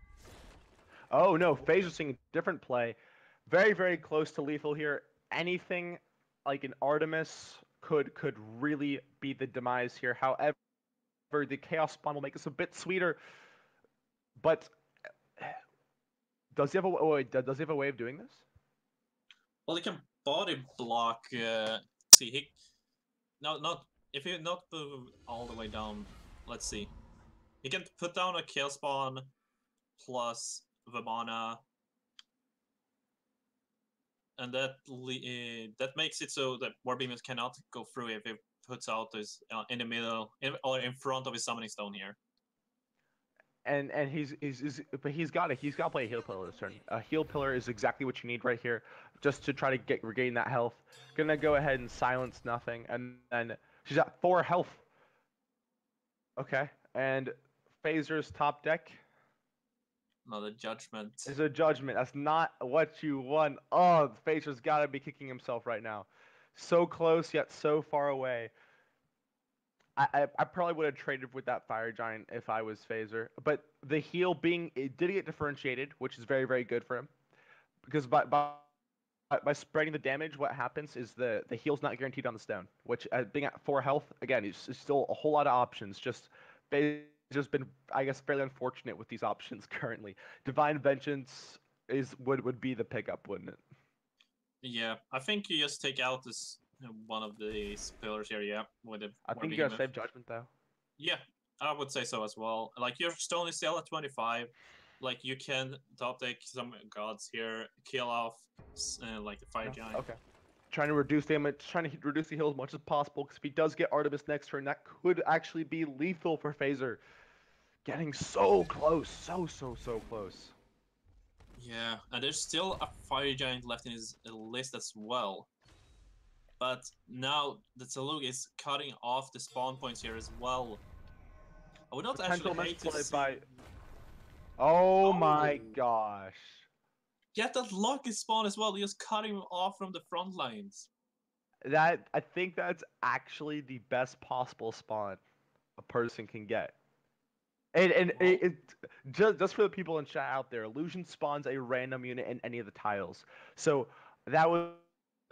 Oh no, Phaser's seeing different play. Very, very close to lethal here. Anything like an Artemis could really be the demise here. However, the Chaos Spawn will make this a bit sweeter. But does he have a way of doing this? Well, he can body block. See, if you not move all the way down. Let's see. He can put down a Chaos Spawn plus Vamana, and that makes it so that War Behemoth cannot go through if it puts out this in the middle or in front of his summoning stone here. And he's got to play a heal pillar this turn. A heal pillar is exactly what you need right here, just to try to regain that health. Gonna go ahead and silence nothing, and then she's at 4 health. Okay, and Phaser's top deck. Another Judgment. Is a Judgment. That's not what you want. Oh, Phaser's gotta be kicking himself right now. So close yet so far away. I probably would have traded with that Fire Giant if I was Phaser. But the heal being it did get differentiated, which is very, very good for him. Because by spreading the damage, what happens is the heal's not guaranteed on the stone, which being at 4 health, again, is still a whole lot of options. Just been, I guess, fairly unfortunate with these options currently. Divine Vengeance would be the pickup, wouldn't it? Yeah, I think you just take out this one of these pillars here. Yeah, with the I more think you gotta behemoth. save Judgment though. Yeah, I would say so as well. Like your stone is still at 25. Like you can top deck some gods here, kill off like the fire No? giant. Okay. Trying to reduce damage, trying to reduce the heal as much as possible. Because if he does get Artemis next turn, that could actually be lethal for Phaser. Getting so close, so close. Yeah, and there's still a fire giant left in his list as well. But now the Salug is cutting off the spawn points here as well. I would not Potential actually hate to misplay see... by. Oh my Oh. gosh. Get that lucky spawn as well, just cutting him off from the front lines. I think that's actually the best possible spawn a person can get. And Well, just for the people in chat out there, illusion spawns a random unit in any of the tiles. So that was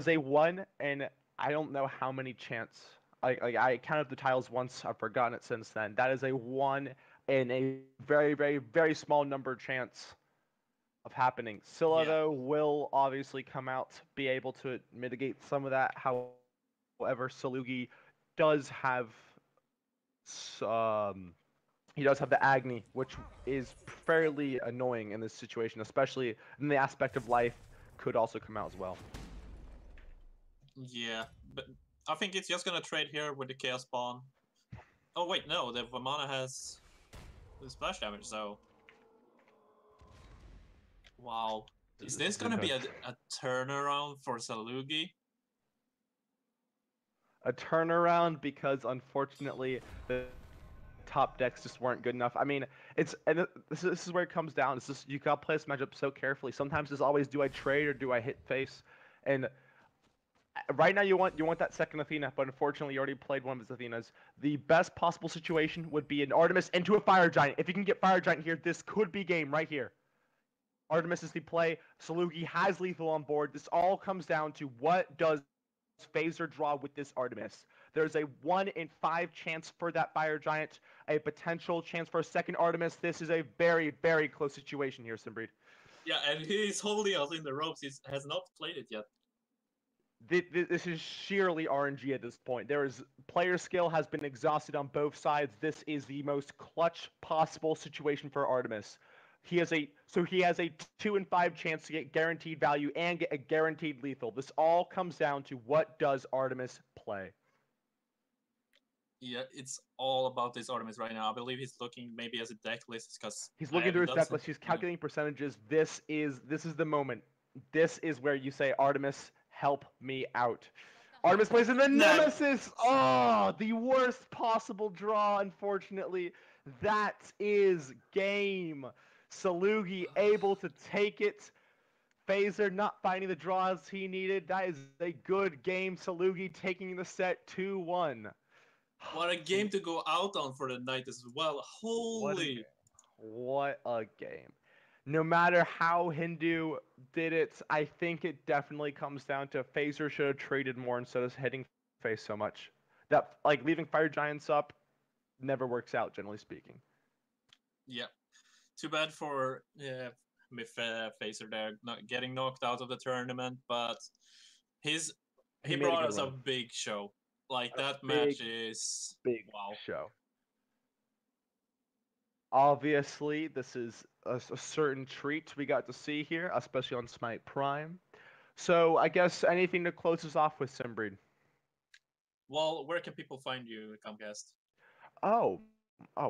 a 1, and I don't know how many chance. I counted the tiles once. I've forgotten it since then. That is a 1 in a very, very, very small number chance of happening. Scylla, yeah. though, will obviously come out, be able to mitigate some of that. However, Salugi does have um, he does have the Agni, which is fairly annoying in this situation, especially in the aspect of life could also come out as well. Yeah, but I think it's just gonna trade here with the Chaos Spawn. Oh wait, no, the Vamana has the splash damage, so... Wow. Is this gonna be a turnaround for Salugi? A turnaround because unfortunately the top decks just weren't good enough. I mean, this is where it comes down. It's just you gotta play this matchup so carefully. Sometimes it's always do I trade or do I hit face, and right now you want that second Athena, but unfortunately you already played one of his Athenas. The best possible situation would be an Artemis into a Fire Giant. If you can get Fire Giant here, this could be game right here. Artemis is the play. Salugi has lethal on board. This all comes down to what does Phaser draw with this Artemis. There's a 1 in 5 chance for that Fire Giant, a potential chance for a second Artemis. This is a very, very close situation here, Simbreed. Yeah, and he's holding us in the ropes. He has not played it yet. This is sheerly RNG at this point. Player skill has been exhausted on both sides. This is the most clutch possible situation for Artemis. He has a 2 in 5 chance to get guaranteed value and get a guaranteed lethal. This all comes down to what does Artemis play. Yeah, it's all about this Artemis right now. I believe he's looking maybe as a deck list because He's looking through his deck list. He's calculating percentages. This is the moment. This is where you say, Artemis, help me out. Artemis plays in the Nemesis. Oh, the worst possible draw, unfortunately. That is game. Salugi able to take it. Phaser not finding the draws he needed. That is a good game. Salugi taking the set 2-1. What a game to go out on for the night as well. Holy. What a game. No matter how Hindu did it, I think it definitely comes down to Phaser should have traded more instead of hitting face so much. That leaving Fire Giants up never works out, generally speaking. Yeah. Too bad for Phaser there, not getting knocked out of the tournament, but he brought us a big show. Like that match is big wow. Show. Obviously, this is a certain treat we got to see here, especially on Smite Prime. So I guess anything to close us off with, Simbreed? Well, where can people find you, Comcast? Oh,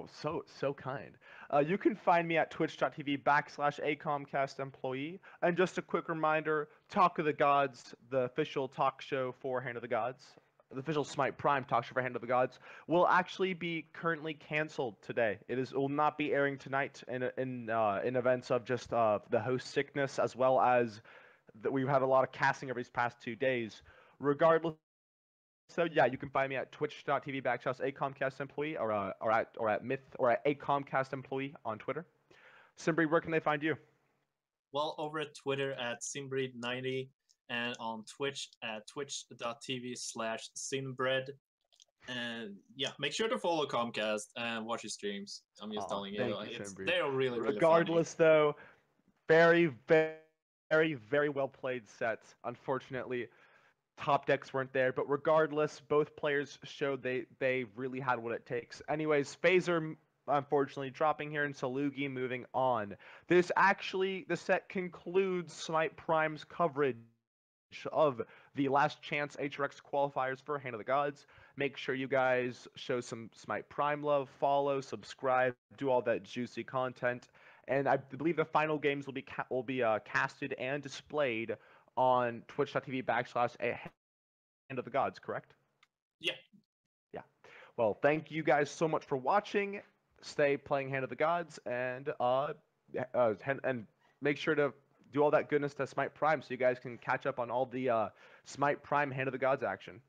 so kind. You can find me at twitch.tv/a Comcast employee. And just a quick reminder, Talk of the Gods, the official talk show for Hand of the Gods, the official Smite Prime talk show for Hand of the Gods, will actually be currently canceled today. It will not be airing tonight in events of just the host sickness, as well as that we've had a lot of casting over these past 2 days. Regardless So yeah, you can find me at twitch.tv/acomcast employee or at a Comcast employee on Twitter. Simbri, where can they find you? Well, over at Twitter at Simbreed90 and on Twitch at twitch.tv/Sinbred. And yeah, make sure to follow Comcast and watch his streams. I'm just telling you, Thank you, Simbri. they are really, really funny. Regardless, though, very, very, very well played sets. Unfortunately, top decks weren't there, but regardless, both players showed they really had what it takes. Anyways, Phaser unfortunately dropping here, and Salugi moving on. The set concludes Smite Prime's coverage of the last chance HRX qualifiers for Hand of the Gods. Make sure you guys show some Smite Prime love, follow, subscribe, do all that juicy content. And I believe the final games will be casted and displayed on twitch.tv/Hand of the Gods, correct? Yeah. Yeah. Well, thank you guys so much for watching. Stay playing Hand of the Gods, and make sure to do all that goodness to Smite Prime so you guys can catch up on all the Smite Prime Hand of the Gods action.